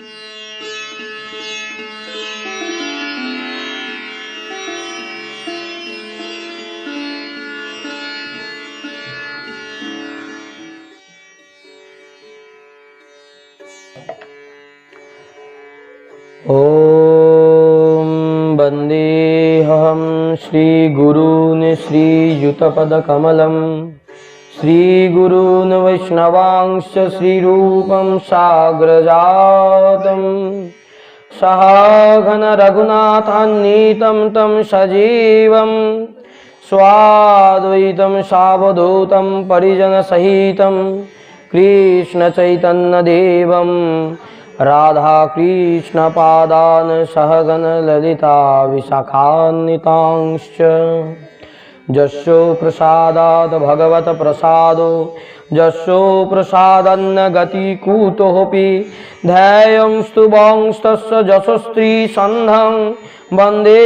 ॐ वन्देऽहं श्रीगुरून् श्रीयुतपदकमलं श्रीगुरून् वैष्णवांश्च श्रीरूपं साग्रजातं सहाघन रघुनाथान्वितं तं सजीवं स्वाद्वैतं सावधूतं परिजनसहितं कृष्णचैतन्यदेवं राधा कृष्ण पादान सहगन ललिता विशाखान्वितांश्च जस्यो प्रसादात् भगवत प्रसादो जस्यो प्रसादन्न गति कुतोऽपि ध्येयं स्तुवंस्तस्य जशस्त्री सन्धं वन्दे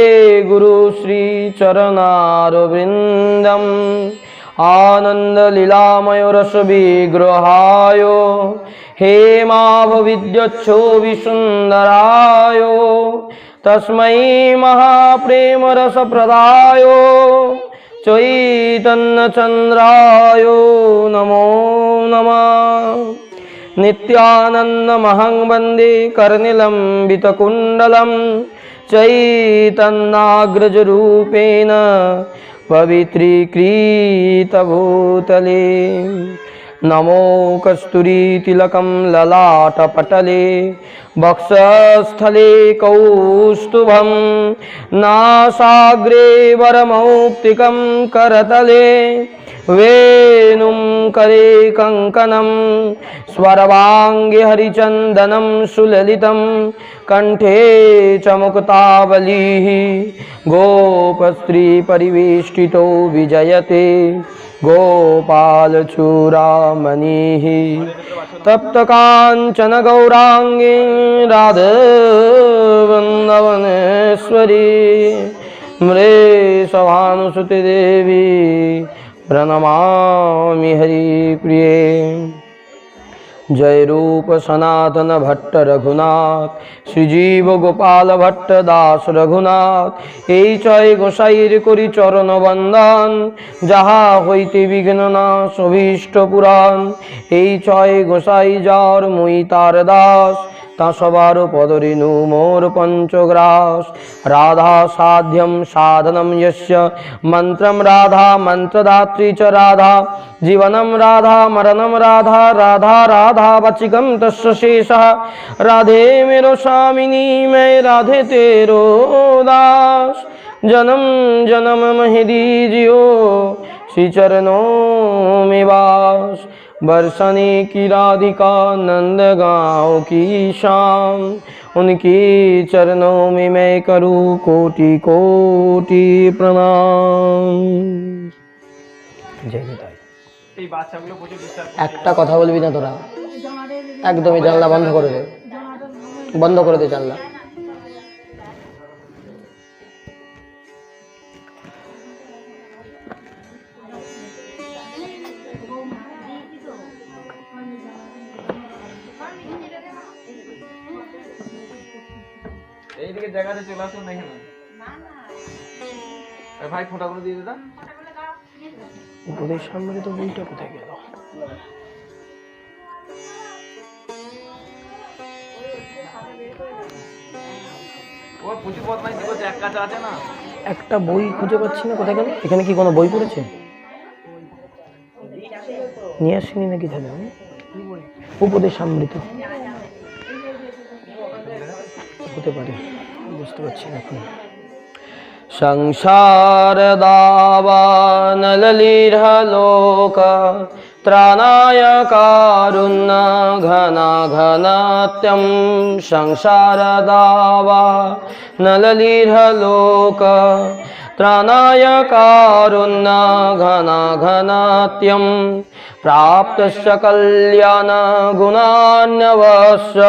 गुरु श्री चरणारविन्दम् आनंद लीलामय रस विग्रहाय हेमाभविद्यच्छो विसुंदराय तस्मै महाप्रेम रस प्रदाय चैतन्य चंद्राय नमो नमः। नित्यानन्दमहं वन्दे कर्निलम्बितकुण्डलं चैतन्याग्रजरूपेण पवित्रीकृतभूतले नमो कस्तूरीतिलकं ललाटपटले वक्षस्थले कौस्तुभं नासाग्रे वरमौक्तिकं करतले वेणुं करे कङ्कणं स्वरवाङ्गे हरिचन्दनं सुललितं कंठे च मुक्तावलिः गोपस्त्रीपरिवेष्टितो विजयते गोपालचूडामणिः तप्तकाञ्चन गौराङ्गी राधे वृन्दावनेश्वरी मृषभानुसुते देवी प्रणमामि हरिप्रिये। जय रूप सनातन भट्ट रघुनाथ श्रीजीव गोपाल भट्ट दास रघुनाथ এই ছয় গোসাইর করি চরণ বন্দন যাহা হইতে বিঘ্ন নাশ অভীষ্ট পুরাণ এই ছয় গোসাই যার মুই তার দাস তা সবার পদরিনু মোর পঞ্চগ্রাস রাধা সাধ্যম সাধনম यस्य मंत्रम राधा मंत्रदात्री च राधा जीवनम राधा मरणम राधा राधा राधा वचिकम तस्य शेषः राधे मेरो स्वामिनी मैं राधे तेरो दास जन्म जन्म महि दीजियो श्री चरणों में वास बरसने की राधिका नंद गाँव की शाम उनकी चरणों में मैं करूँ कोटि कोटि प्रणाम। जय निताई। একটা কথা বলবি না তোরা একদমই জানলা বন্ধ করে দে জানলা। এইদিকে জায়গাতে চলে আসুন না এখানে ভাই ফোঁটাগুলো দিয়ে দাদা উপদেশ সামনে তো বইটা কোথায় গেল ও প্রচুর বদমাইশি করছে এক কাছে আছে না একটা বই খুঁজে পাচ্ছি না কোথায় গেল এখানে কি কোনো বই পড়েছে নিয়ে আসিনি নাকি তাহলে উপদেশ সামনে তো হতে পারে বুঝতে পারছি না এখন। संसार दावान ललिर्हलोक त्राणाय कारुण्य घना घनात्यं संसार दावान ललिर्हलोक त्राणाय कारुण्य घना घनात्यं प्राप्तस्य कल्याण गुणान्यवस्य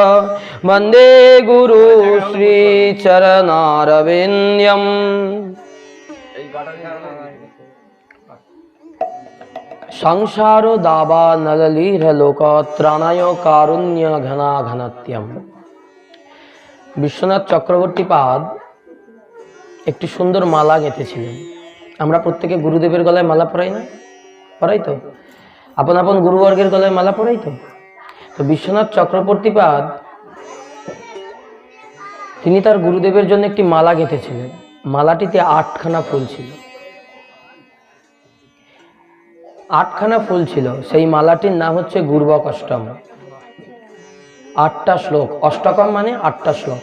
वन्दे गुरु श्री चरणारविन्द्यम्। संसारो दावा नललीर लोक त्राणाय कारुण्य घना घनत्यम বিশ্বনাথ চক্রবর্তী পাদ একটি সুন্দর মালা গেঁথেছিলেন। আমরা প্রত্যেকে গুরুদেবের গলায় মালা পরাই না? পরাই তো? আপন আপন গুরুবর্গের গলায় মালা পরাই তো? তো বিশ্বনাথ চক্রবর্তী পাদ তিনি তার গুরুদেবের জন্য একটি মালা গেঁথেছিলেন। মালাটিতে 8খানা ফুল ছিল। 8খানা ফুল ছিল। সেই মালাটির নাম হচ্ছে গুরবক অষ্টম। 8টা শ্লোক, অষ্টকম মানে 8টা শ্লোক।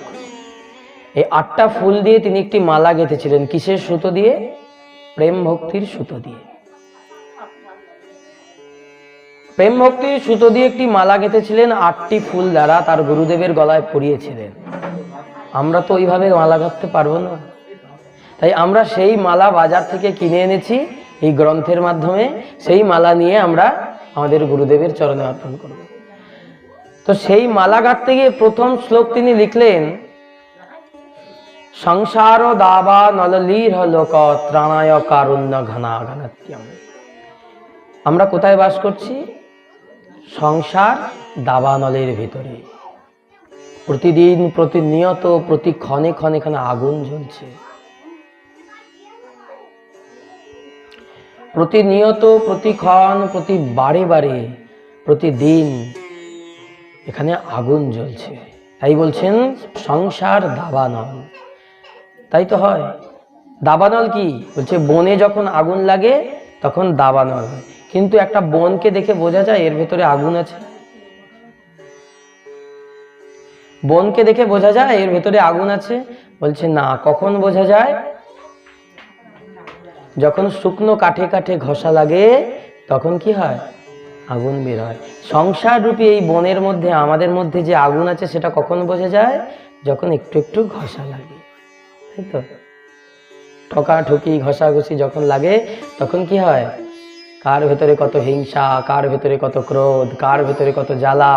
এই 8টা ফুল দিয়ে তিনি একটি মালা গেঁথেছিলেন। কিসের সুতো দিয়ে? প্রেম ভক্তির সুতো দিয়ে। প্রেম ভক্তির সুতো দিয়ে একটি মালা গেঁথেছিলেন, 8টি ফুল দ্বারা তার গুরুদেবের গলায় পরিয়েছিলেন। আমরা তো ওইভাবে মালা গাঁথতে পারবো না, তাই আমরা সেই মালা বাজার থেকে কিনে এনেছি। এই গ্রন্থের মাধ্যমে সেই মালা নিয়ে আমরা আমাদের গুরুদেবের চরণে অর্পণ করব। তো সেই মালা গাঁথতে গিয়ে প্রথম শ্লোক তিনি লিখলেন, সংসার দাবা নললীর লোক ত্রাণায় কারুণ্য ঘনা ঘনাত্যম। আমরা কোথায় বাস করছি? সংসার দাবানলের ভিতরে। প্রতিদিন, প্রতিনিয়ত, প্রতি ক্ষণে ক্ষণে এখানে আগুন জ্বলছে। প্রতিনিয়ত, প্রতিক্ষণ, প্রতি বারে বারে, প্রতিদিন এখানে আগুন জ্বলছে। তাই বলছেন সংসার দাবানল। তাই তো হয়। দাবানল কি বলছে? বনে যখন আগুন লাগে তখন দাবানল হয়। কিন্তু একটা বনকে দেখে বোঝা যায় এর ভেতরে আগুন আছে? বনকে দেখে বোঝা যায় এর ভেতরে আগুন আছে? বলছে না। কখন বোঝা যায়? যখন শুকনো কাঠে কাঠে ঘষা লাগে তখন কি হয়? আগুন বের হয়। সংসার রূপী এই বনের মধ্যে আমাদের মধ্যে যে আগুন আছে সেটা কখন বোঝা যায়? যখন একটু একটু ঘষা লাগে। তাই তো? ঠকাঠকি, ঘষাঘষি যখন লাগে তখন কি হয়? কার ভেতরে কত হিংসা, কার ভেতরে কত ক্রোধ, কার ভেতরে কত জ্বালা,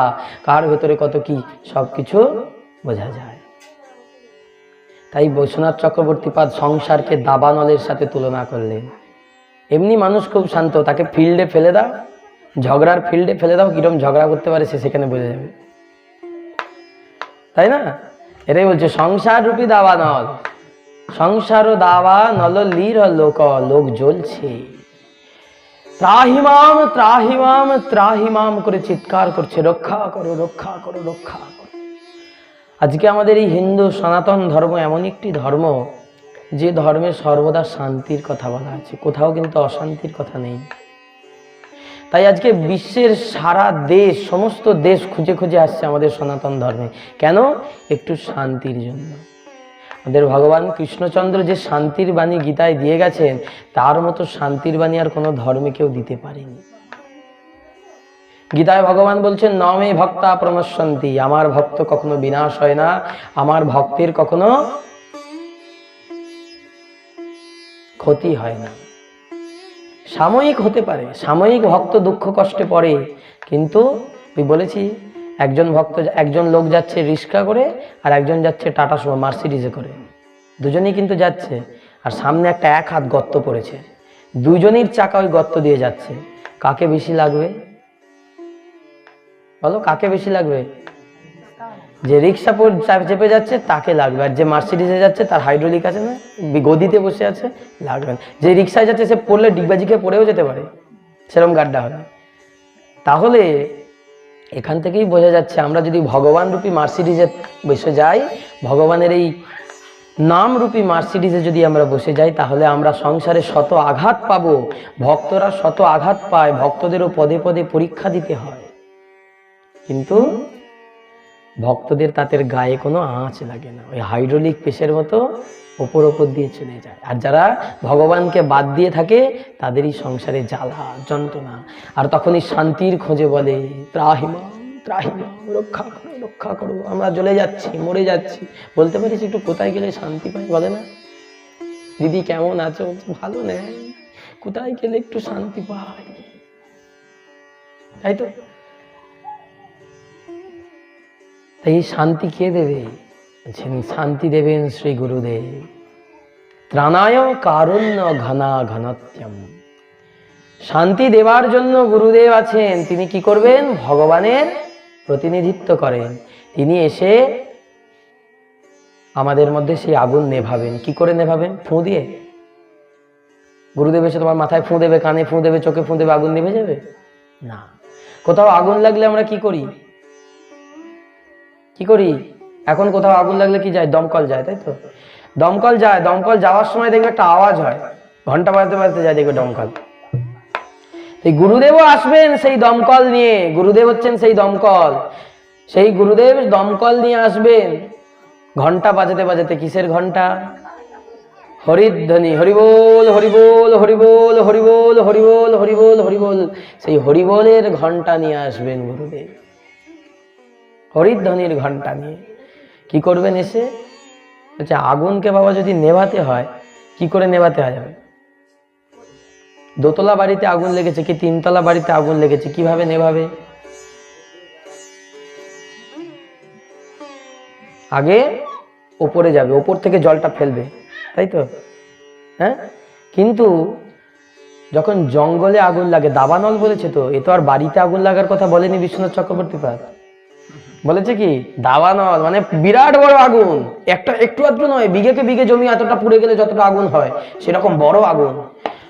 কার ভেতরে কত কি, সবকিছু বোঝা যায়। তাই বিশ্বনাথ চক্রবর্তী পাদ সংসারকে দাবানলের সাথে তুলনা করলেন। এমনি মানুষ খুব শান্ত, তাকে ফিল্ডে ফেলে দাও, ঝগড়ার ফিল্ডে ফেলে দাও, কিরকম ঝগড়া করতে পারে সে সেখানে বোঝা যাবে। তাই না? এটাই বলছে সংসার রূপী দাবানল। সংসার দাবা নল লীর লোক, লোক জ্বলছে। ত্রাহিমাম ত্রাহিমাম ত্রাহিমাম করে চিৎকার করছে, রক্ষা করো, রক্ষা করো, রক্ষা করো। আজকে আমাদের এই হিন্দু সনাতন ধর্ম এমন একটি ধর্ম যে ধর্মে সর্বদা শান্তির কথা বলা আছে, কোথাও কিন্তু অশান্তির কথা নেই। তাই আজকে বিশ্বের সারা দেশ, সমস্ত দেশ খুঁজে খুঁজে আসছে আমাদের সনাতন ধর্মে। কেন? একটু শান্তির জন্য। আমাদের ভগবান কৃষ্ণচন্দ্র যে শান্তির বাণী গীতায় দিয়ে গেছেন, তার মতো শান্তির বাণী আর কোনো ধর্মে কেউ দিতে পারেনি। গীতায় ভগবান বলছেন, নমে ভক্তা প্রণশ্যন্তি, আমার ভক্ত কখনো বিনাশ হয় না, আমার ভক্তের কখনো ক্ষতি হয় না। সাময়িক হতে পারে, সাময়িক ভক্ত দুঃখ কষ্টে পড়ে, কিন্তু আমি বলেছি একজন ভক্ত, একজন লোক যাচ্ছে রিক্সা করে আর একজন যাচ্ছে টাটা সুমো মার্সিডিজে করে, দুজনেই কিন্তু যাচ্ছে, আর সামনে একটা 1 হাত গর্ত পড়েছে, দুজনের চাকা ওই গর্ত দিয়ে যাচ্ছে। কাকে বেশি লাগবে বলো? কাকে বেশি লাগবে? যে রিক্সা চেপে যাচ্ছে তাকে লাগবে, আর যে মার্সিডিজে যাচ্ছে তার হাইড্রোলিক আছে না, গদিতে বসে আছে, লাগবে না। যে রিক্সায় যাচ্ছে সে পড়লে ডিগবাজি খেয়ে পড়েও যেতে পারে, সেরকম গাড্ডা হয়। তাহলে এখান থেকেই বোঝা যাচ্ছে আমরা যদি ভগবান রূপী মার্সিডিজে বসে যাই, ভগবানের এই নাম রূপী মার্সিডিজে যদি আমরা বসে যাই, তাহলে আমরা সংসারে শত আঘাত পাবো। ভক্তরা শত আঘাত পায়, ভক্তদেরও পদে পদে পরীক্ষা দিতে হয়, কিন্তু ভক্তদের তাদের গায়ে কোনো আঁচ লাগে না, ওই হাইড্রোলিক পেশের মতো ওপর ওপর দিয়ে চলে যায়। আর যারা ভগবানকে বাদ দিয়ে থাকে তাদেরই সংসারে জ্বালা যন্ত্রণা, আর তখনই শান্তির খোঁজে বলে ত্রাহিমাম ত্রাহিমাম, রক্ষা করো, রক্ষা করো, আমরা জ্বলে যাচ্ছি, মরে যাচ্ছি। বলতে পারিস একটু কোথায় গেলে শান্তি পাই? বলে না, দিদি কেমন আছো? ভালো নেই, কোথায় গেলে একটু শান্তি পাই? তাই তো। এই শান্তি কে দেবে? শান্তি দেবেন শ্রী গুরুদেব। ত্রাণায় কারুণ্য ঘনা ঘনত্যম। শান্তি দেওয়ার জন্য গুরুদেব আছেন। তিনি কি করবেন? ভগবানের প্রতিনিধিত্ব করেন। তিনি এসে আমাদের মধ্যে সেই আগুন নেভাবেন। কি করে নেভাবেন? ফুঁ দিয়ে? গুরুদেব এসে তোমার মাথায় ফুঁ দেবে, কানে ফুঁ দেবে, চোখে ফুঁ দেবে, আগুন নিভে যাবে না। কোথাও আগুন লাগলে আমরা কি করি? কি করি? এখন কোথাও আগুন লাগলে কি যায়? দমকল যায়, তাই তো? দমকল যায়, দমকল যাওয়ার সময় দেখবে একটা আওয়াজ হয়, ঘন্টা বাজতে বাজতে যায় দেখবে দমকল। এই গুরুদেবও আসবেন সেই দমকল নিয়ে। গুরুদেব হচ্ছেন সেই দমকল। সেই গুরুদেব দমকল নিয়ে আসবেন ঘন্টা বাজাতে বাজাতে। কিসের ঘন্টা? হরিধ্বনি, হরিবোল হরিবোল হরিবোল হরিবোল হরিবোল হরিবোল হরিবোল। সেই হরিবোলের ঘন্টা নিয়ে আসবেন গুরুদেব, হরিধ্বনির ঘন্টা নিয়ে। কি করবেন এসে? আচ্ছা, আগুনকে বাবা যদি নেভাতে হয়, কি করে নেভাতে হয়? দোতলা বাড়িতে আগুন লেগেছে কি তিনতলা বাড়িতে আগুন লেগেছে, কিভাবে নেভাবে? আগে ওপরে যাবে, ওপর থেকে জলটা ফেলবে, তাই তো? হ্যাঁ, কিন্তু যখন জঙ্গলে আগুন লাগে, দাবানল বলেছে তো, এ তো আর বাড়িতে আগুন লাগার কথা বলেনি বিশ্বনাথ চক্রবর্তী পাদ। বলেছে কি? দাবানল মানে বিরাট বড় আগুন, একটা একটু আধটু নয়, বিঘেকে বিঘে জমি এতটা পুড়ে গেলে যতটা আগুন হয় সেরকম বড় আগুন।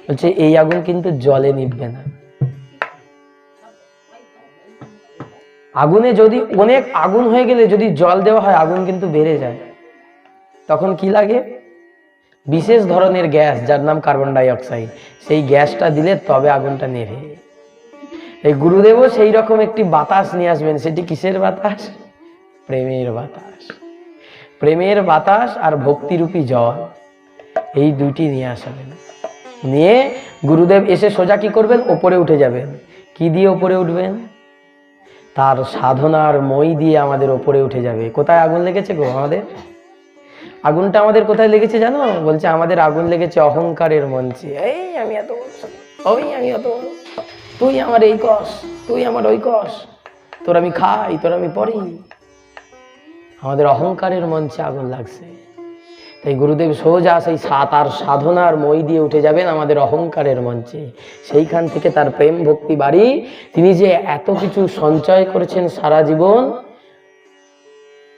বলছে এই আগুন কিন্তু জলে নিভবে না। আগুনে যদি অনেক আগুন হয়ে গেলে যদি জল দেওয়া হয়, আগুন কিন্তু বেড়ে যায়। তখন কি লাগে? বিশেষ ধরনের গ্যাস, যার নাম কার্বন ডাই অক্সাইড। সেই গ্যাসটা দিলে তবে আগুনটা নেভে। এই গুরুদেবও সেই রকম একটি বাতাস নিয়ে আসবেন। সেটি কিসের বাতাস? প্রেমের বাতাস। প্রেমের বাতাস আর ভক্তিরূপী জল, এই দুইটি নিয়ে আসবেন। নিয়ে গুরুদেব এসে সোজা কি করবেন? ওপরে উঠে যাবেন। কি দিয়ে ওপরে উঠবেন? তার সাধনার মই দিয়ে আমাদের ওপরে উঠে যাবে। কোথায় আগুন লেগেছে গো আমাদের? আগুনটা আমাদের কোথায় লেগেছে জানো? বলছে আমাদের আগুন লেগেছে অহংকারের মঞ্চে। এই আমি এত, ওই আমি এত, তুই আমার এই কস, তুই আমার ওই কস, তোর আমি খাই, তোর আমি পড়ি। আমাদের অহংকারের মঞ্চে আগুন লাগছে। তাই গুরুদেব সোজা সেই তার সাধনার মই দিয়ে উঠে যাবেন আমাদের অহংকারের মঞ্চে। সেইখান থেকে তার প্রেম ভক্তি বাড়ি, তিনি যে এত কিছু সঞ্চয় করেছেন সারা জীবন,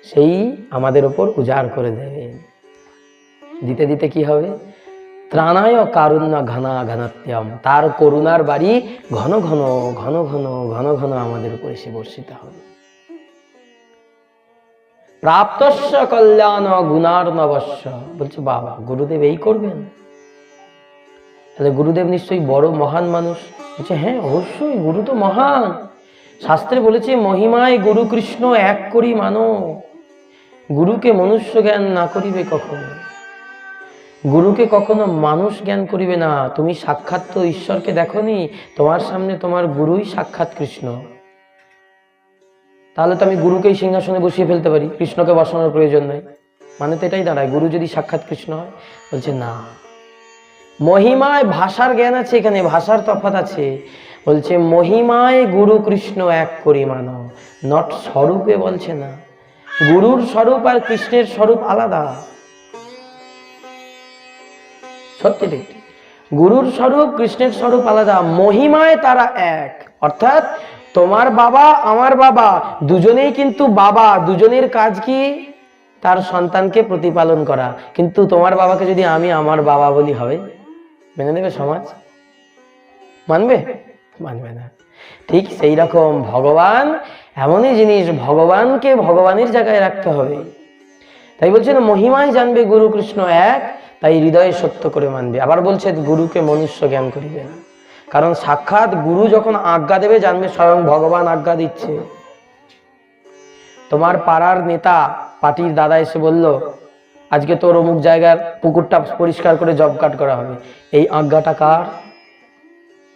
সেই আমাদের ওপর উজাড় করে দেবেন। দিতে দিতে কি হবে? ত্রাণায় কারুণ্য ঘনা ঘনাত্যম, তার করুণার বাড়ি ঘন ঘন ঘন ঘন ঘন ঘন আমাদের উপর এসে বর্ষিত হবে। প্রাপ্তস্য কল্যাণ গুণার্ণবস্য। বলছে বাবা, গুরুদেব এই করবেন? তাহলে গুরুদেব নিশ্চয়ই বড় মহান মানুষ। বলছে হ্যাঁ অবশ্যই, গুরু তো মহান। শাস্ত্রে বলেছে মহিমায় গুরু কৃষ্ণ এক করি মানো, গুরুকে মনুষ্য জ্ঞান না করিবে কখনো। গুরুকে কখনো মানুষ জ্ঞান করিবে না। তুমি সাক্ষাৎ তো ঈশ্বরকে দেখোনি, তোমার সামনে তোমার গুরুই সাক্ষাৎ কৃষ্ণ। তাহলে তো আমি গুরুকেই সিংহাসনে বসিয়ে ফেলতে পারি, কৃষ্ণকে বসানোর প্রয়োজন নাই। মানে তো এটাই দাঁড়ায়, গুরু যদি সাক্ষাৎ কৃষ্ণ হয়। বলছে না, মহিমায় ভাষার জ্ঞান আছে, এখানে ভাষার তফাৎ আছে। বলছে মহিমায় গুরু কৃষ্ণ এক করি মানো, নট স্বরূপে বলছে না। গুরুর স্বরূপ আর কৃষ্ণের স্বরূপ আলাদা। সত্যি ঠিক, গুরুর স্বরূপ কৃষ্ণের স্বরূপ আলাদা। মহিমায় তারা এক, অর্থাৎ তোমার বাবা আমার বাবা দুজনেই কিন্তু বাবা। দুজনের কাজ কি? তার সন্তানকে প্রতিপালন করা। কিন্তু তোমার বাবাকে যদি আমি আমার বাবা বলি, হবে? মেনে নেবে সমাজ? মানবে? মানবে না। ঠিক সেই রকম ভগবান এমনই জিনিস, ভগবানকে ভগবানের জায়গায় রাখতে হবে। তাই বলছে না, মহিমায় জানবে গুরু কৃষ্ণ এক, তাই হৃদয়ে সত্য করে মানবে। আবার বলছে গুরুকে মনুষ্য জ্ঞান করিবে না, কারণ সাক্ষাৎ গুরু যখন আজ্ঞা দেবে জানবে স্বয়ং ভগবান আজ্ঞা দিচ্ছে। তোমার পাড়ার নেতা, পার্টির দাদা এসে বলল আজকে তোর অমুক জায়গার পুকুরটা পরিষ্কার করে জব কাট করা হবে, এই আজ্ঞাটা কার?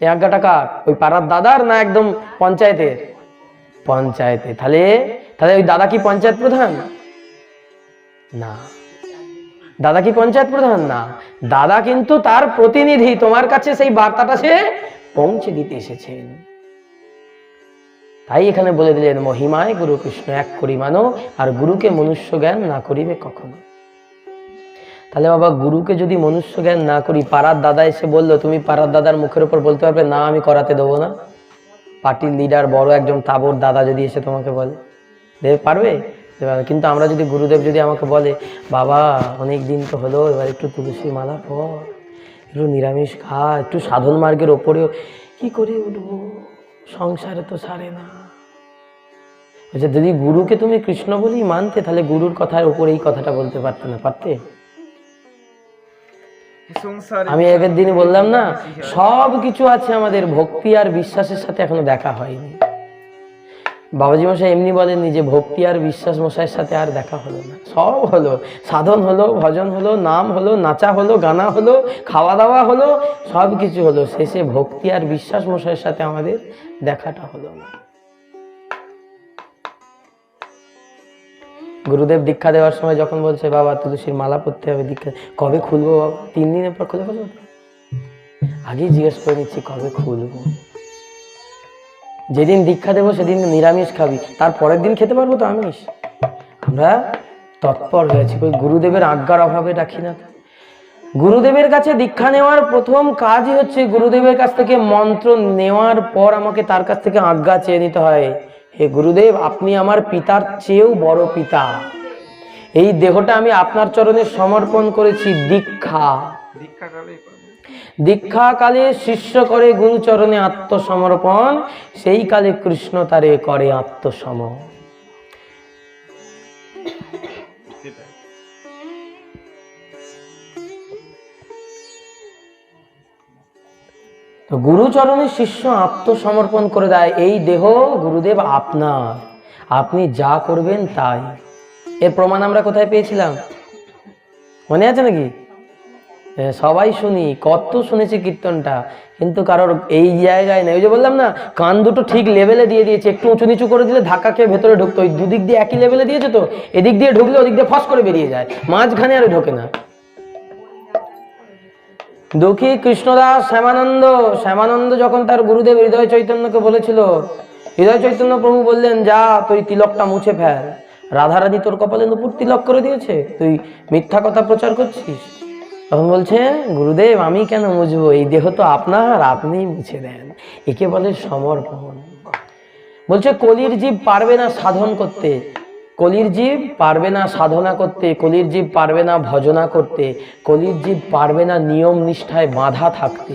এই আজ্ঞাটা কার? ওই পাড়ার দাদার না একদম পঞ্চায়েতের? পঞ্চায়েতে। তাহলে তাহলে ওই দাদা কি পঞ্চায়েত প্রধান? না। দাদা কি পঞ্চায়েত প্রধান? না। দাদা কিন্তু তার প্রতিনিধি, তোমার কাছে সেই বার্তাটা সে পৌঁছে দিতে এসেছেন। তাই এখানে বলে দিলেন মহিমায় গুরু কৃষ্ণ এক করি মানো, আর গুরুকে মনুষ্য জ্ঞান না করিবে কখনো। তাহলে বাবা, গুরুকে যদি মনুষ্য জ্ঞান না করি, পাড়ার দাদা এসে বললো, তুমি পাড়ার দাদার মুখের উপর বলতে পারবে না আমি করাতে দেবো না? পার্টির লিডার বড় একজন তাবর দাদা যদি এসে তোমাকে বলে, দেবে? পারবে? কিন্তু আমরা যদি গুরুদেব যদি আমাকে বলে বাবা অনেক দিন তো হলো, এবার একটু তুলসী মালা পর, একটু নিরামিষ খা, একটু সাধন মার্গের ওপরেও, কি করে উঠবো, সংসারে তো সারে না। আচ্ছা, যদি গুরুকে তুমি কৃষ্ণ বলেই মানতে, তাহলে গুরুর কথার উপরে এই কথাটা বলতে পারতে না? পারতে? আমি আগের দিনই বললাম না, সব কিছু আছে আমাদের, ভক্তি আর বিশ্বাসের সাথে এখনো দেখা হয়নি। বাবাজি মশাই এমনি বলেননি যে ভক্তি আর বিশ্বাস মশাইয়ের সাথে আর দেখা হলো না। সব হলো, সাধন হলো, ভজন হলো, নাম হলো, নাচা হলো, গানা হলো, খাওয়া দাওয়া হলো, সব কিছু হলো, শেষে ভক্তি আর বিশ্বাস মশাইয়ের সাথে আমাদের দেখাটা হলো না। গুরুদেব দীক্ষা দেওয়ার সময় যখন বলছে বাবা তুলসীর মালা পরতে হবে, দীক্ষা কবে খুলবো বাবা? 3 দিনের পর খুলে ফেলবো। আগেই জিজ্ঞেস করে নিচ্ছি কবে খুলবো। যেদিন দীক্ষা দেবো সেদিন নিরামিষ খাবি, তার পরের দিন খেতে পারবো তো আমিষ? আমরা তৎপর হয়েছি, ওই গুরুদেবের আজ্ঞার অভাবে রাখি না। গুরুদেবের কাছে দীক্ষা নেওয়ার প্রথম কাজই হচ্ছে গুরুদেবের কাছ থেকে মন্ত্র নেওয়ার পর আমাকে তার কাছ থেকে আজ্ঞা চেয়ে নিতে হয়। হে গুরুদেব, আপনি আমার পিতার চেয়েও বড় পিতা, এই দেহটা আমি আপনার চরণে সমর্পণ করেছি। দীক্ষাকালে শিষ্য করে গুরুচরণে আত্মসমর্পণ, সেই কালে কৃষ্ণ তারে করে আত্মসম। তো গুরুচরণে শিষ্য আত্মসমর্পণ করে দেয়, এই দেহ গুরুদেব আপনার, আপনি যা করবেন তাই। এর প্রমাণ আমরা কোথায় পেয়েছিলাম মনে আছে নাকি? সবাই শুনি, কত শুনেছি কীর্তনটা, কিন্তু কারোর এই জায়গায় নেই। ওই যে বললাম না, কান দুটো ঠিক লেভেলে দিয়ে দিয়েছে, একটু উঁচু নিচু করে দিলে ধাক্কা খেয়ে ভেতরে ঢুকতো। ওই দুদিক দিয়ে একই লেভেলে দিয়েছে, তো এদিক দিয়ে ঢুকলে ওদিক দিয়ে ফস করে বেরিয়ে যায়, মাঝখানে আর ঢোকে না। দুঃখী কৃষ্ণদাস শ্যামানন্দ যখন তার গুরুদেব হৃদয় চৈতন্যকে বলেছিল, হৃদয় চৈতন্য প্রভু বললেন যা তুই তিলকটা মুছে ফেল, রাধারানী তোর কপালে নুপুর তিলক করে দিয়েছে, তুই মিথ্যা কথা প্রচার করছিস। তখন বলছে গুরুদেব আমি কেন মুছবো, এই দেহ তো আপনার, আপনিই মুছে দেন। একে বলে সমর্পণ। বলছে কলির জীব পারবে না সাধন করতে, কলির জীব পারবে না সাধনা করতে, কলির জীব পারবে না ভজনা করতে, কলির জীব পারবে না নিয়ম নিষ্ঠায় বাঁধা থাকতে।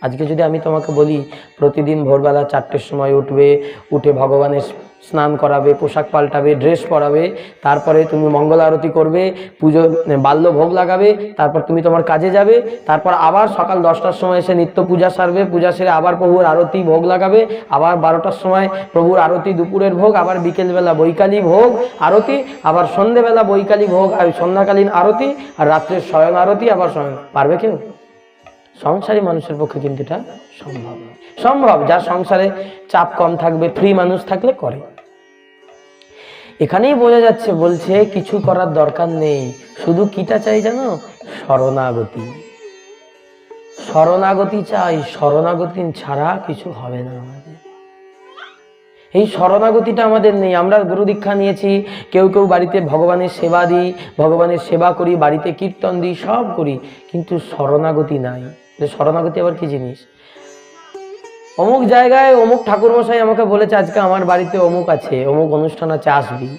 আজকে যদি আমি তোমাকে বলি প্রতিদিন ভোরবেলা 4টের সময় উঠবে, উঠে ভগবানের স্নান করাবে, পোশাক পাল্টাবে, ড্রেস পরাবে, তারপরে তুমি মঙ্গল আরতি করবে, পুজো বাল্য ভোগ লাগাবে, তারপর তুমি তোমার কাজে যাবে, তারপর আবার সকাল 10টার সময় এসে নিত্য পূজা সারবে, পূজা সেরে আবার প্রভুর আরতি ভোগ লাগাবে, আবার 12টার সময় প্রভুর আরতি দুপুরের ভোগ, আবার বিকেলবেলা বৈকালী ভোগ আরতি, আবার সন্ধেবেলা বৈকালী ভোগ আর সন্ধ্যাকালীন আরতি, আর রাত্রের শয়ন আরতি, আবার শয়ন। পারবে কেউ? সংসারী মানুষের পক্ষে কিন্তু এটা সম্ভব নয়। সম্ভব যার সংসারে চাপ কম থাকবে, ফ্রি মানুষ থাকলে করে। এখানেই বোঝা যাচ্ছে, বলছে কিছু করার দরকার নেই, শুধু কিটা চাই জানো? শরণাগতি। শরণাগতি চাই, শরণাগতি ছাড়া কিছু হবে না আমাদের। এই শরণাগতিটা আমাদের নেই। আমরা গুরু দীক্ষা নিয়েছি, কেউ কেউ বাড়িতে ভগবানের সেবা দিই, ভগবানের সেবা করি, বাড়িতে কীর্তন দিই, সব করি, কিন্তু শরণাগতি নাই। শরণাগতি আবার কি জিনিস? অমুক জায়গায় অমুক ঠাকুরমশাই আমাকে বলেছে আজকে আমার বাড়িতে অমুক আছে, অমুক অনুষ্ঠান আছে, আসবি।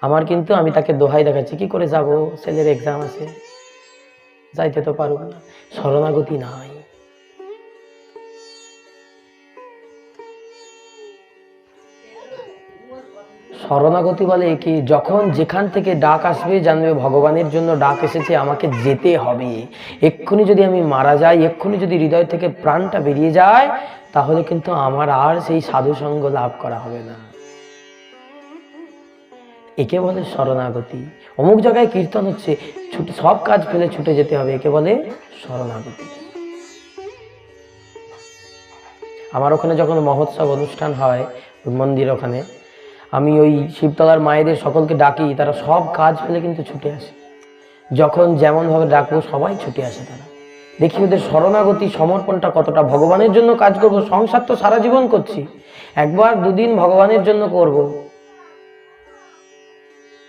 আমার কিন্তু আমি তাকে দোহাই দেখাচ্ছি, কি করে যাব, ছেলের এক্সাম আছে, যাইতে তো পারবো না। শরণাগতি নাই। শরণাগতি বলে কি, যখন যেখান থেকে ডাক আসবে জানবে ভগবানের জন্য ডাক এসেছে, আমাকে যেতে হবে। এক্ষুনি যদি আমি মারা যাই, এক্ষুনি যদি হৃদয় থেকে প্রাণটা বেরিয়ে যায়, তাহলে কিন্তু আমার আর সেই সাধু সঙ্গ লাভ করা হবে না। একে বলে শরণাগতি। অমুক জায়গায় কীর্তন হচ্ছে, ছুটে সব কাজ ফেলে ছুটে যেতে হবে, একে বলে শরণাগতি। আমার ওখানে যখন মহোৎসব অনুষ্ঠান হয় মন্দির, ওখানে আমি ওই শিবতলার মায়েদের সকলকে ডাকি, তারা সব কাজ ফেলে কিন্তু ছুটে আসে। যখন যেমনভাবে ডাকবো সবাই ছুটে আসে। তারা দেখি ওদের শরণাগতি, সমর্পণটা কতটা। ভগবানের জন্য কাজ করব, সংসার তো সারা জীবন করছি, একবার দুদিন ভগবানের জন্য করব,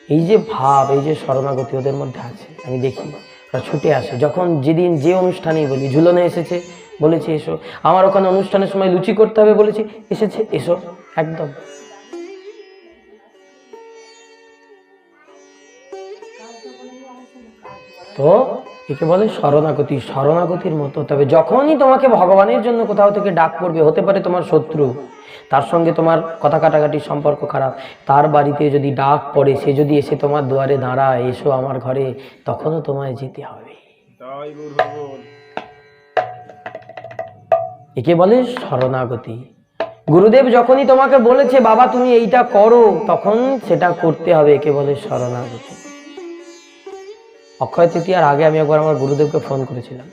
এই যে ভাব, এই যে শরণাগতি ওদের মধ্যে আছে। আমি দেখি ওরা ছুটে আসে। যখন যেদিন যে অনুষ্ঠানেই বলি, ঝুলনে এসেছে, বলেছি এসো। আমার ওখানে অনুষ্ঠানের সময় লুচি করতে হবে, বলেছি এসেছে, এসো। একদম তো একে বলে শরণাগতি, শরণাগতির মতো। তবে যখনই তোমাকে ভগবানের জন্য কোথাও থেকে ডাক পড়বে, হতে পারে তোমার শত্রু, তার সঙ্গে তোমার কথা কাটাকাটির সম্পর্ক খারাপ, তার বাড়িতে যদি ডাক পড়ে, সে যদি এসে তোমার দুয়ারে দাঁড়ায়, এসো আমার ঘরে, তখনও তোমায় যেতে হবে। একে বলে শরণাগতি। গুরুদেব যখনই তোমাকে বলেছে বাবা তুমি এইটা করো, তখন সেটা করতে হবে, একে বলে শরণাগতি। অক্ষয় তৃতীয়ার আগে আমি একবার আমার গুরুদেবকে ফোন করেছিলাম।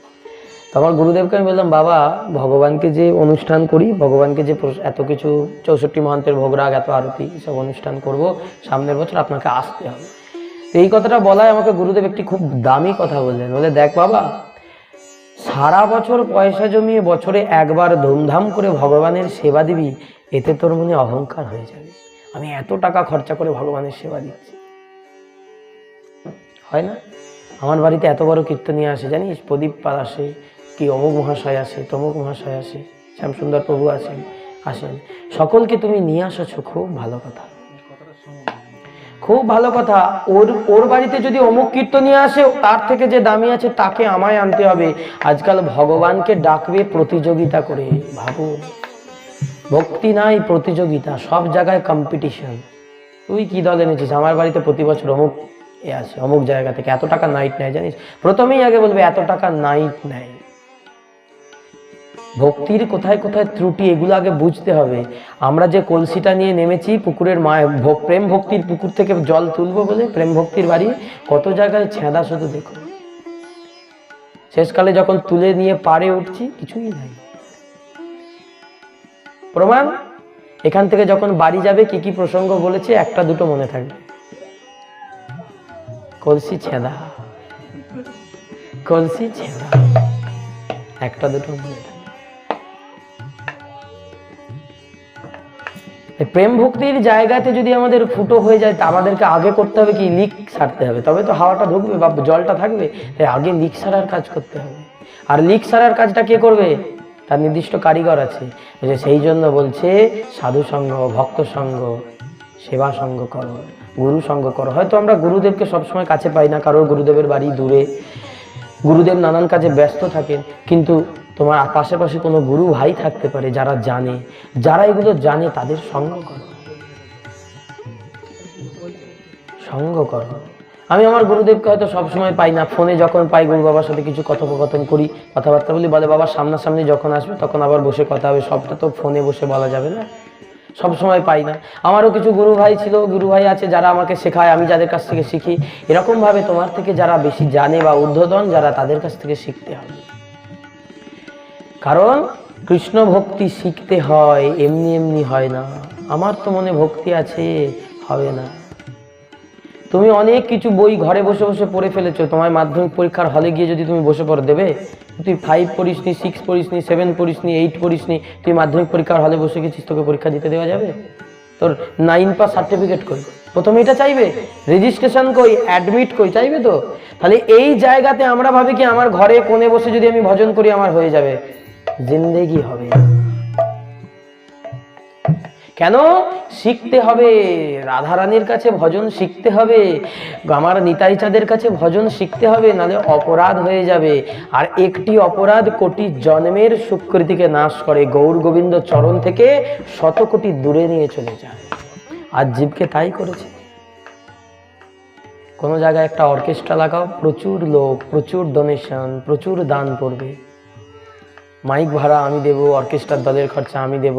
তো আমার গুরুদেবকে আমি বললাম, বাবা ভগবানকে যে অনুষ্ঠান করি, ভগবানকে যে এত কিছু 64 মহান্তের ভোগরাগ, এত আরতি, সব অনুষ্ঠান করব, সামনের বছর আপনাকে আসতে হবে। তো এই কথাটা বলায় আমাকে গুরুদেব একটি খুব দামি কথা বললেন। বলে, দেখ বাবা, সারা বছর পয়সা জমিয়ে বছরে একবার ধুমধাম করে ভগবানের সেবা দিবি, এতে তোর মনে অহংকার হয়ে যাবে। আমি এত টাকা খরচা করে ভগবানের সেবা দিচ্ছি, হয় না? আমার বাড়িতে এত বড় কীর্তনিয়া আসে, জানিস, প্রদীপ পাল আসে, কি অমুক মহাশয় আসে, তমুক মহাশয় আসে, শ্যামসুন্দর প্রভু আসেন, সকলকে তুমি নিয়ে আসছো, খুব ভালো কথা, খুব ভালো কথা। ওর বাড়িতে যদি অমুক কীর্তনিয়া আসে, তার থেকে যে দামি আছে তাকে আমায় আনতে হবে। আজকাল ভগবানকে ডাকবে প্রতিযোগিতা করে, ভাবো, ভক্তি নাই, প্রতিযোগিতা, সব জায়গায় কম্পিটিশন। তুই কি দল এনেছিস? আমার বাড়িতে প্রতি বছর অমুক এ আসে, অমুক জায়গা থেকে এত টাকা নাইট নেয়, জানিস, প্রথমেই আগে বলবে এত টাকা নাইট নেয়। ভক্তির কোথায় কোথায় ত্রুটি, এগুলো আগে বুঝতে হবে। আমরা যে কলসিটা নিয়ে নেমেছি পুকুরের প্রেম ভক্তির পুকুর থেকে জল তুলবো বলে, প্রেম ভক্তির বাড়ি, কত জায়গায় ছেঁদা, শুধু দেখো। শেষকালে যখন তুলে নিয়ে পাড়ে উঠছি, কিছুই নাই। প্রমাণ, এখান থেকে যখন বাড়ি যাবে কি কি প্রসঙ্গ বলেছে, একটা দুটো মনে থাকবে। কলসি ছেঁদা, কলসি ছেঁদা, একটা দুটো মনে থাকবে। প্রেম ভক্তির জায়গাতে যদি আমাদের ফুটো হয়ে যায়, তা আমাদেরকে আগে করতে হবে কি, লিক সারতে হবে, তবে তো হাওয়াটা ঢুকবে বা জলটা থাকবে। তাই আগে লিক সারার কাজ করতে হবে। আর লিক সারার কাজটা কে করবে? তার নির্দিষ্ট কারিগর আছে। সেই জন্য বলছে সাধু সঙ্গ, ভক্ত সঙ্গ, সেবা সঙ্গ করো, গুরু সঙ্গ করো। হয়তো আমরা গুরুদেবকে সবসময় কাছে পাই না, কারোর গুরুদেবের বাড়ি দূরে, গুরুদেব নানান কাজে ব্যস্ত থাকেন, কিন্তু তোমার পাশাপাশি কোনো গুরু ভাই থাকতে পারে যারা জানে, যারা এগুলো জানে, তাদের সঙ্গ করো, সঙ্গ করো। আমি আমার গুরুদেবকে হয়তো সবসময় পাই না, ফোনে যখন পাই গুরু বাবার সাথে কিছু কথোপকথন করি, কথাবার্তা বলি, বলে বাবা সামনাসামনি যখন আসবে তখন আবার বসে কথা হবে, সবটা তো ফোনে বসে বলা যাবে না, সব সময় পাই না। আমারও কিছু গুরু ভাই ছিল, গুরু ভাই আছে যারা আমাকে শেখায়, আমি যাদের কাছ থেকে শিখি। এরকম ভাবে তোমার থেকে যারা বেশি জানে বা ঊর্ধ্বতন যারা, তাদের কাছ থেকে শিখতে হবে। কারণ কৃষ্ণ ভক্তি শিখতে হয়, এমনি এমনি হয় না। আমার তো মনে ভক্তি আছে, হবে না। তুমি অনেক কিছু বই ঘরে বসে বসে পড়ে ফেলেছো, তোমার মাধ্যমিক পরীক্ষার হলে গিয়ে যদি তুমি বসে পড়ে দেবে? তুই 5 পড়িসনি, 6 পড়িসনি, 7 পড়িসনি, 8 পড়িসনি, তুই মাধ্যমিক পরীক্ষার হলে বসে গেছিস, তোকে পরীক্ষা দিতে দেওয়া যাবে? তোর 9 পাস সার্টিফিকেট কই? প্রথমে এটা চাইবে, রেজিস্ট্রেশন কই, অ্যাডমিট কই, চাইবে তো। তাহলে এই জায়গাতে আমরা ভাবি কি আমার ঘরে কোণে বসে যদি আমি ভজন করি আমার হয়ে যাবে, জিন্দেগি হবে। কেন? শিখতে হবে, রাধারানীর কাছে ভজন শিখতে হবে, আমার নিতাই চাঁদের কাছে ভজন শিখতে হবে, নালে অপরাধ হয়ে যাবে। আর একটি অপরাধ কোটি জন্মের সুকৃতিকে নাশ করে, গৌর গোবিন্দ চরণ থেকে 100 কোটি দূরে নিয়ে চলে যায়। আর জীবকে তাই করেছে। কোনো জায়গায় একটা অর্কেস্ট্রা লাগাও, প্রচুর লোক, প্রচুর ডোনেশন, প্রচুর দান করবে, মাইক ভাড়া আমি দেব, অর্কেস্ট্রার দলের খরচা আমি দেব,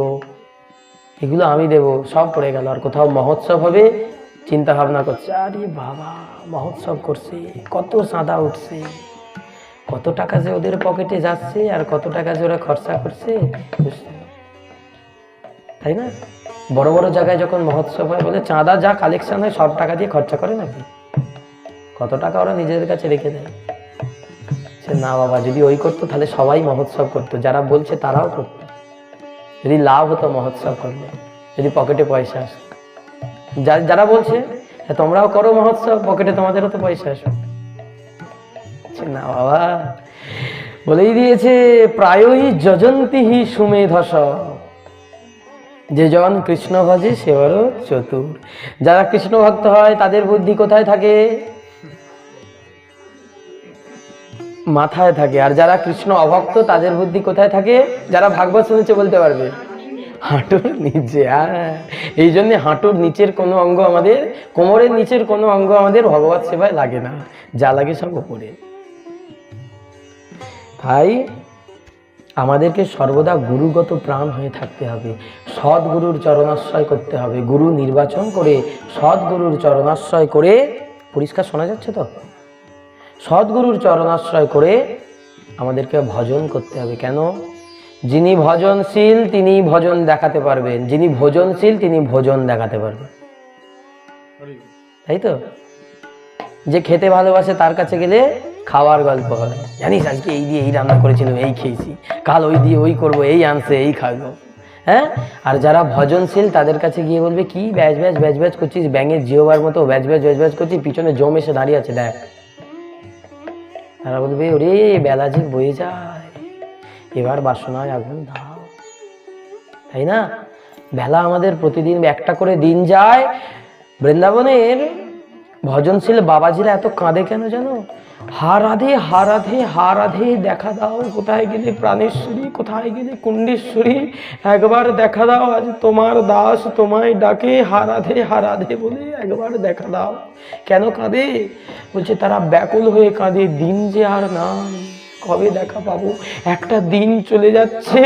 এগুলো আমি দেব, সব পড়ে গেল। আর কোথাও মহোৎসব হবে, চিন্তা ভাবনা করছে, আরে বাবা মহোৎসব করছে, কত চাঁদা উঠছে, কত টাকা যে ওদের পকেটে যাচ্ছে, আর কত টাকা যে ওরা খরচা করছে, তাই না? বড় বড় জায়গায় যখন মহোৎসব হয়, বলে চাঁদা যা কালেকশন হয় সব টাকা দিয়ে খরচা করে নাকি? কত টাকা ওরা নিজেদের কাছে রেখে দেয়। না বাবা, যদি ওই করতো তাহলে সবাই মহোৎসব করতো, যারা বলছে তারাও করতো, যদি লাভ হতো মহোৎসব করলে, যদি পকেটে পয়সা আসে। যারা বলছে তোমরাও করো মহোৎসব, পকেটে তোমাদেরও তো পয়সা আসে। না বাবা, বলেই দিয়েছে প্রায়ই যজন্তি হি সুমেধস, যে জন কৃষ্ণ ভজে সে বড় চতুর। যারা কৃষ্ণ ভক্ত হয় তাদের বুদ্ধি কোথায় থাকে? মাথায় থাকে। আর যারা কৃষ্ণ অভক্ত তাদের বুদ্ধি কোথায় থাকে? যারা ভাগবত শুনেছে বলতে পারবে, হাঁটুর নিচে। হ্যাঁ, এই জন্য হাঁটুর নিচের কোনো অঙ্গ আমাদের, কোমরের নিচের কোনো অঙ্গ আমাদের ভগবত সেবায় লাগে না, যা লাগে সব উপরে। তাই আমাদেরকে সর্বদা গুরুগত প্রাণ হয়ে থাকতে হবে, সদ্গুরুর চরণাশ্রয় করতে হবে, গুরু নির্বাচন করে সদ্গুরুর চরণাশ্রয় করে, পরিষ্কার শোনা যাচ্ছে তো? সদ্গুরুর চরণাশ্রয় করে আমাদেরকে ভজন করতে হবে। কেন? যিনি ভজনশীল তিনি ভজন দেখাতে পারবেন, যিনি ভোজনশীল তিনি ভোজন দেখাতে পারবেন, তাই তো? যে খেতে ভালোবাসে তার কাছে গেলে খাওয়ার গল্প হয়, জানিস আজকে এই দিয়ে এই রান্না করেছিল, এই খেয়েছি, কাল ওই দিয়ে ওই করবো, এই আনছে এই খাবো। হ্যাঁ, আর যারা ভজনশীল তাদের কাছে গিয়ে বলবে কি ব্যাচ ব্যাচ ব্যাচ ব্যাচ করছিস, ব্যাঙের জিওবার মতো ব্যাচ ব্যাচ ব্যাচ ব্যাচ করছিস, পিছনে জম এসে দাঁড়িয়ে আছে দেখ। তারা বলবে ওরে বেলা যে বয়ে যায়, এবার বাসনায় আগুন দাও, তাই না? বেলা আমাদের প্রতিদিন একটা করে দিন যায়। বৃন্দাবনের ভজনশীল বাবাজিরা এত কাঁদে কেন জানো? হা রাধে হা রাধে হা রাধে দেখা দাও, কোথায় গেলে প্রাণেশ্বরী, কোথায় গেলে কুণ্ডেশ্বরী, একবার দেখা দাও, আজ তোমার দাস তোমায় ডাকে, হা রাধে বলে একবার দেখা দাও। কেন কাঁদে? বলছে তারা ব্যাকুল হয়ে কাঁদে, দিন যে আর নাই, কবে দেখা পাবো? একটা দিন চলে যাচ্ছে,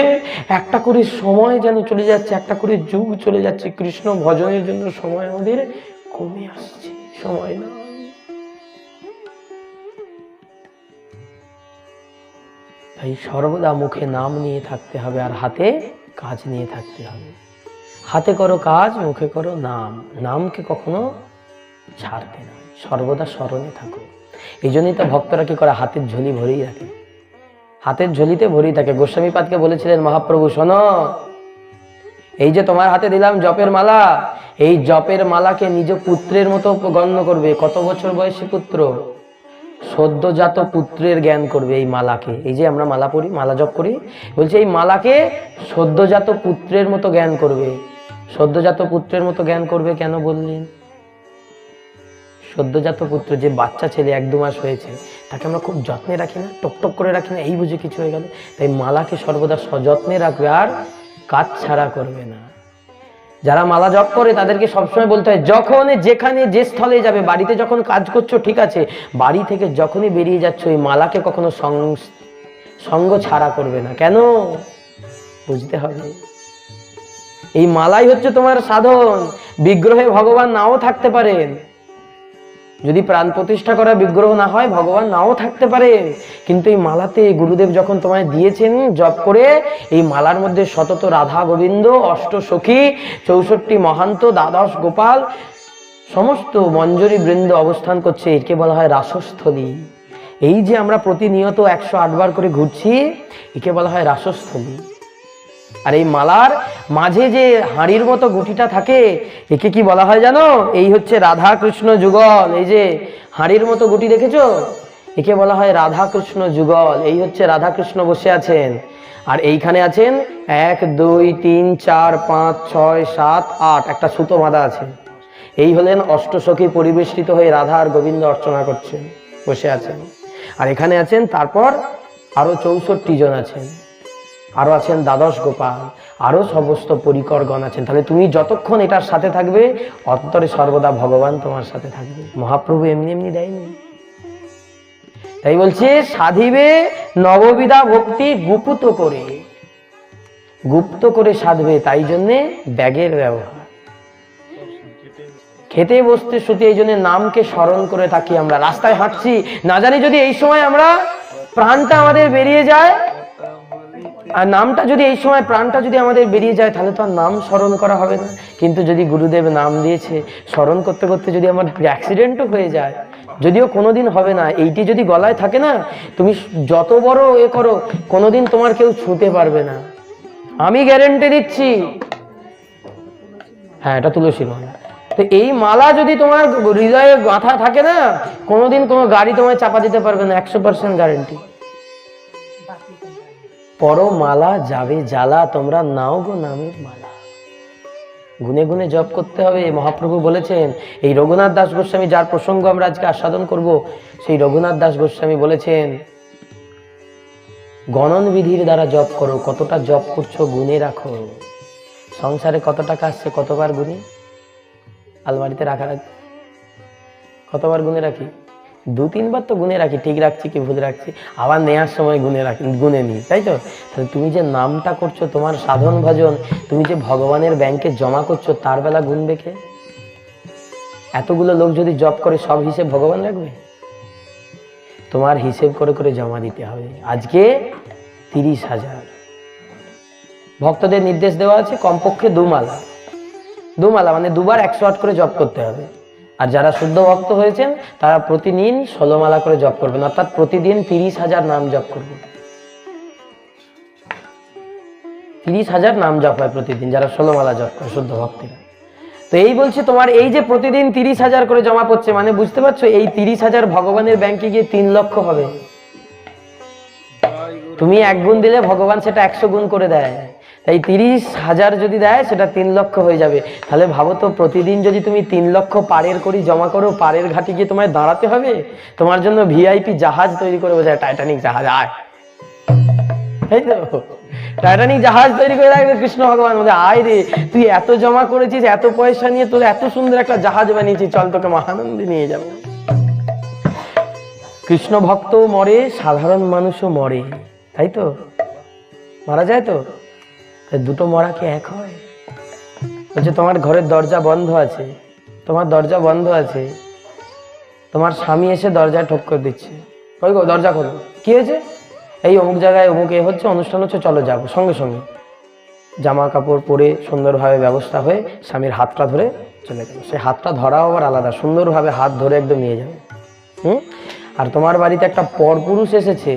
একটা করে সময় যেন চলে যাচ্ছে, একটা করে যুগ চলে যাচ্ছে, কৃষ্ণ ভজনের জন্য সময় আমাদের কমে আসছে, সময় না। তাই সর্বদা মুখে নাম নিয়ে থাকতে হবে, আর হাতে কাজ নিয়ে থাকতে হবে। হাতে করো কাজ, মুখে করো নাম, নামকে কখনো ছাড়তে না, সর্বদা স্মরণে থাকো। এই জন্যই তো ভক্তরা কি করে, হাতের ঝুলি ভরেই রাখে, হাতের ঝুলিতে ভরেই থাকে। গোস্বামীপাদকে বলেছিলেন মহাপ্রভু, শোনো, এই যে তোমার হাতে দিলাম জপের মালা, এই জপের মালাকে নিজ পুত্রের মতো গণ্য করবে। কত বছর বয়সী পুত্র? সদ্যজাত পুত্রের জ্ঞান করবে এই মালাকে। এই যে আমরা মালা পড়ি, মালা জপ করি, বলছে এই মালাকে সদ্যজাত পুত্রের মতো জ্ঞান করবে। সদ্যজাত পুত্রের মতো জ্ঞান করবে কেন বললেন? সদ্যজাত পুত্র যে বাচ্চা ছেলে 1-2 মাস হয়েছে, তাকে আমরা খুব যত্নে রাখি না, টকটক করে রাখি না, এই বুঝে কিছু হয়ে গেল। তাই মালাকে সর্বদা সযত্নে রাখবে, আর কাজ ছাড়া করবে না। যারা মালা জপ করে তাদেরকে সবসময় বলতে হয়, যখন যেখানে যে স্থলে যাবে, বাড়িতে যখন কাজ করছো ঠিক আছে, বাড়ি থেকে যখনই বেরিয়ে যাচ্ছ এই মালাকে কখনো সঙ্গ ছাড়া করবে না। কেন? বুঝতে হবে, এই মালাই হচ্ছে তোমার সাধন। বিগ্রহে ভগবান নাও থাকতে পারেন, যদি প্রাণ প্রতিষ্ঠা করা বিগ্রহ না হয় ভগবান নাও থাকতে পারে, কিন্তু এই মালাতে গুরুদেব যখন তোমায় দিয়েছেন জপ করে, এই মালার মধ্যে শতত রাধা গোবিন্দ, অষ্টসখী, 64 মহান্ত, দ্বাদশ গোপাল, সমস্ত মঞ্জরি বৃন্দ অবস্থান করছে, একে বলা হয় রাসস্থলী। এই যে আমরা প্রতিনিয়ত 108 বার করে ঘুরছি, একে বলা হয় রাসস্থলী। আর এই মালার মাঝে যে হাঁড়ির মতো গুটিটা থাকে, একে কি বলা হয় জানো? এই হচ্ছে রাধা কৃষ্ণ যুগল। এই যে হাঁড়ির মতো গুটি দেখেছো, একে বলা হয় রাধা কৃষ্ণ যুগল। এই হচ্ছে রাধা কৃষ্ণ বসে আছেন, আর এইখানে আছেন 1 2 3 4 5 6 7 8, একটা সুতো বাঁধা আছে। এই হলেন অষ্টসখী, পরিবেষ্টিত হয়ে রাধা আর গোবিন্দ অর্চনা করছেন, বসে আছেন। আর এখানে আছেন তারপর আরো 64 জন আছেন, আরো আছেন দ্বাদশ গোপাল, আরো সমস্ত পরিকরগণ আছেন। তাহলে তুমি যতক্ষণ এটার সাথে থাকবে, অন্তরে সর্বদা ভগবান তোমার সাথে থাকবে। মহাপ্রভু এমনি এমনি দেয়নি। তাই বলছে সাধিবে নববিধা ভক্তি গুপ্ত করে, গুপ্ত করে সাধবে। তাই জন্যে ব্যাগের ব্যবহার, খেতে বসতে শুতে এই জন্য নামকে স্মরণ করে থাকি। আমরা রাস্তায় হাঁটছি, না জানি যদি এই সময় আমরা প্রাণটা আমাদের বেরিয়ে যায়, আর নামটা যদি এই সময় প্রাণটা যদি আমাদের বেরিয়ে যায়, তাহলে তো আর নাম স্মরণ করা হবে না। কিন্তু যদি গুরুদেব নাম দিয়েছে, স্মরণ করতে করতে যদি আমার অ্যাক্সিডেন্টও হয়ে যায়, যদিও কোনোদিন হবে না, এইটি যদি গলায় থাকে না, তুমি যত বড় এ করো, কোনোদিন তোমার কেউ ছুঁতে পারবে না, আমি গ্যারেন্টি দিচ্ছি। হ্যাঁ, এটা তুলসী মালা। তো এই মালা যদি তোমার হৃদয়ে গাঁথা থাকে না, কোনোদিন কোনো গাড়ি তোমায় চাপা দিতে পারবে না, 100% গ্যারেন্টি। পরো মালা যাবে জ্বালা, তোমরা নাও গো নামের মালা। গুনে গুনে জপ করতে হবে। মহাপ্রভু বলেছেন, এই রঘুনাথ দাস গোস্বামী, যার প্রসঙ্গ আমরা আজকে আস্বাদন করব, সেই রঘুনাথ দাস গোস্বামী বলেছেন, গণন বিধির দ্বারা জপ করো, কতটা জপ করছো গুনে রাখো। সংসারে কত টাকা আসছে কতবার গুনি, আলমারিতে রাখা রাখি কতবার গুনে রাখি, 2-3 বার তো গুনে রাখি, ঠিক রাখছি কি ভুল রাখছি, আবার নেওয়ার সময় গুনে রাখি, গুনে নিই, তাই তো? তাহলে তুমি যে নামটা করছো, তোমার সাধন ভজন, তুমি যে ভগবানের ব্যাংকে জমা করছো, তার বেলা গুনবে কে? এতগুলো লোক যদি জব করে সব হিসেব ভগবান রাখবে? তোমার হিসেব করে করে জমা দিতে হবে। আজকে 30,000 ভক্তদের নির্দেশ দেওয়া আছে কমপক্ষে 2 মালা মানে 2 বার 108 করে জপ করতে হবে। আর যারা শুদ্ধ ভক্ত হয়েছেন তারা প্রতিদিন 16 মালা করে জপ করবেন, অর্থাৎ প্রতিদিন 30,000 নাম জপ করবেন। 30,000 নাম জপ হয় প্রতিদিন, যারা 16 মালা জপ করে শুদ্ধ ভক্তরা। তো এই বলছে তোমার এই যে প্রতিদিন 30,000 করে জমা পড়ছে, মানে বুঝতে পারছো এই 30,000 ভগবানের ব্যাংকে গিয়ে 3 লক্ষ হবে। তুমি 1 গুণ দিলে ভগবান সেটা 100 গুণ করে দেয়। তাই 30,000 যদি দেয় সেটা 3 লক্ষ হয়ে যাবে। তাহলে ভাবো তো, প্রতিদিন যদি তুমি 3 লক্ষ পারের করি জমা করো, পারের ঘাটে গিয়ে তোমায় দাঁড়াতে হবে, তোমার জন্য ভিআইপি জাহাজ তৈরি করে বোঝায়, টাইটানিক জাহাজ আয়, তাই তো? টাইটানিক জাহাজ তৈরি করে রাখবে কৃষ্ণ ভগবান, বলে আয় রে, তুই এত জমা করেছিস, এত পয়সা নিয়ে তোর এত সুন্দর একটা জাহাজ বানিয়েছিস, চল তোকে মহানন্দে নিয়ে যাবো। কৃষ্ণ ভক্ত মরে, সাধারণ মানুষও মরে, তাই তো? মারা যায় তো? দুটো মরা কি এক হয়? বলছে তোমার ঘরের দরজা বন্ধ আছে, তোমার দরজা বন্ধ আছে, তোমার স্বামী এসে দরজায় ঠক করে দিচ্ছে, কই গো দরজা খোলো, কি হয়েছে? এই অমুক জায়গায় অমুক এ হচ্ছে, অনুষ্ঠান হচ্ছে, চলো যাবো। সঙ্গে সঙ্গে জামা কাপড় পরে সুন্দরভাবে ব্যবস্থা হয়ে স্বামীর হাতটা ধরে চলে গেল। সে হাতটা ধরাও আবার আলাদা, সুন্দরভাবে হাত ধরে একদম নিয়ে যাবে। আর তোমার বাড়িতে একটা পরপুরুষ এসেছে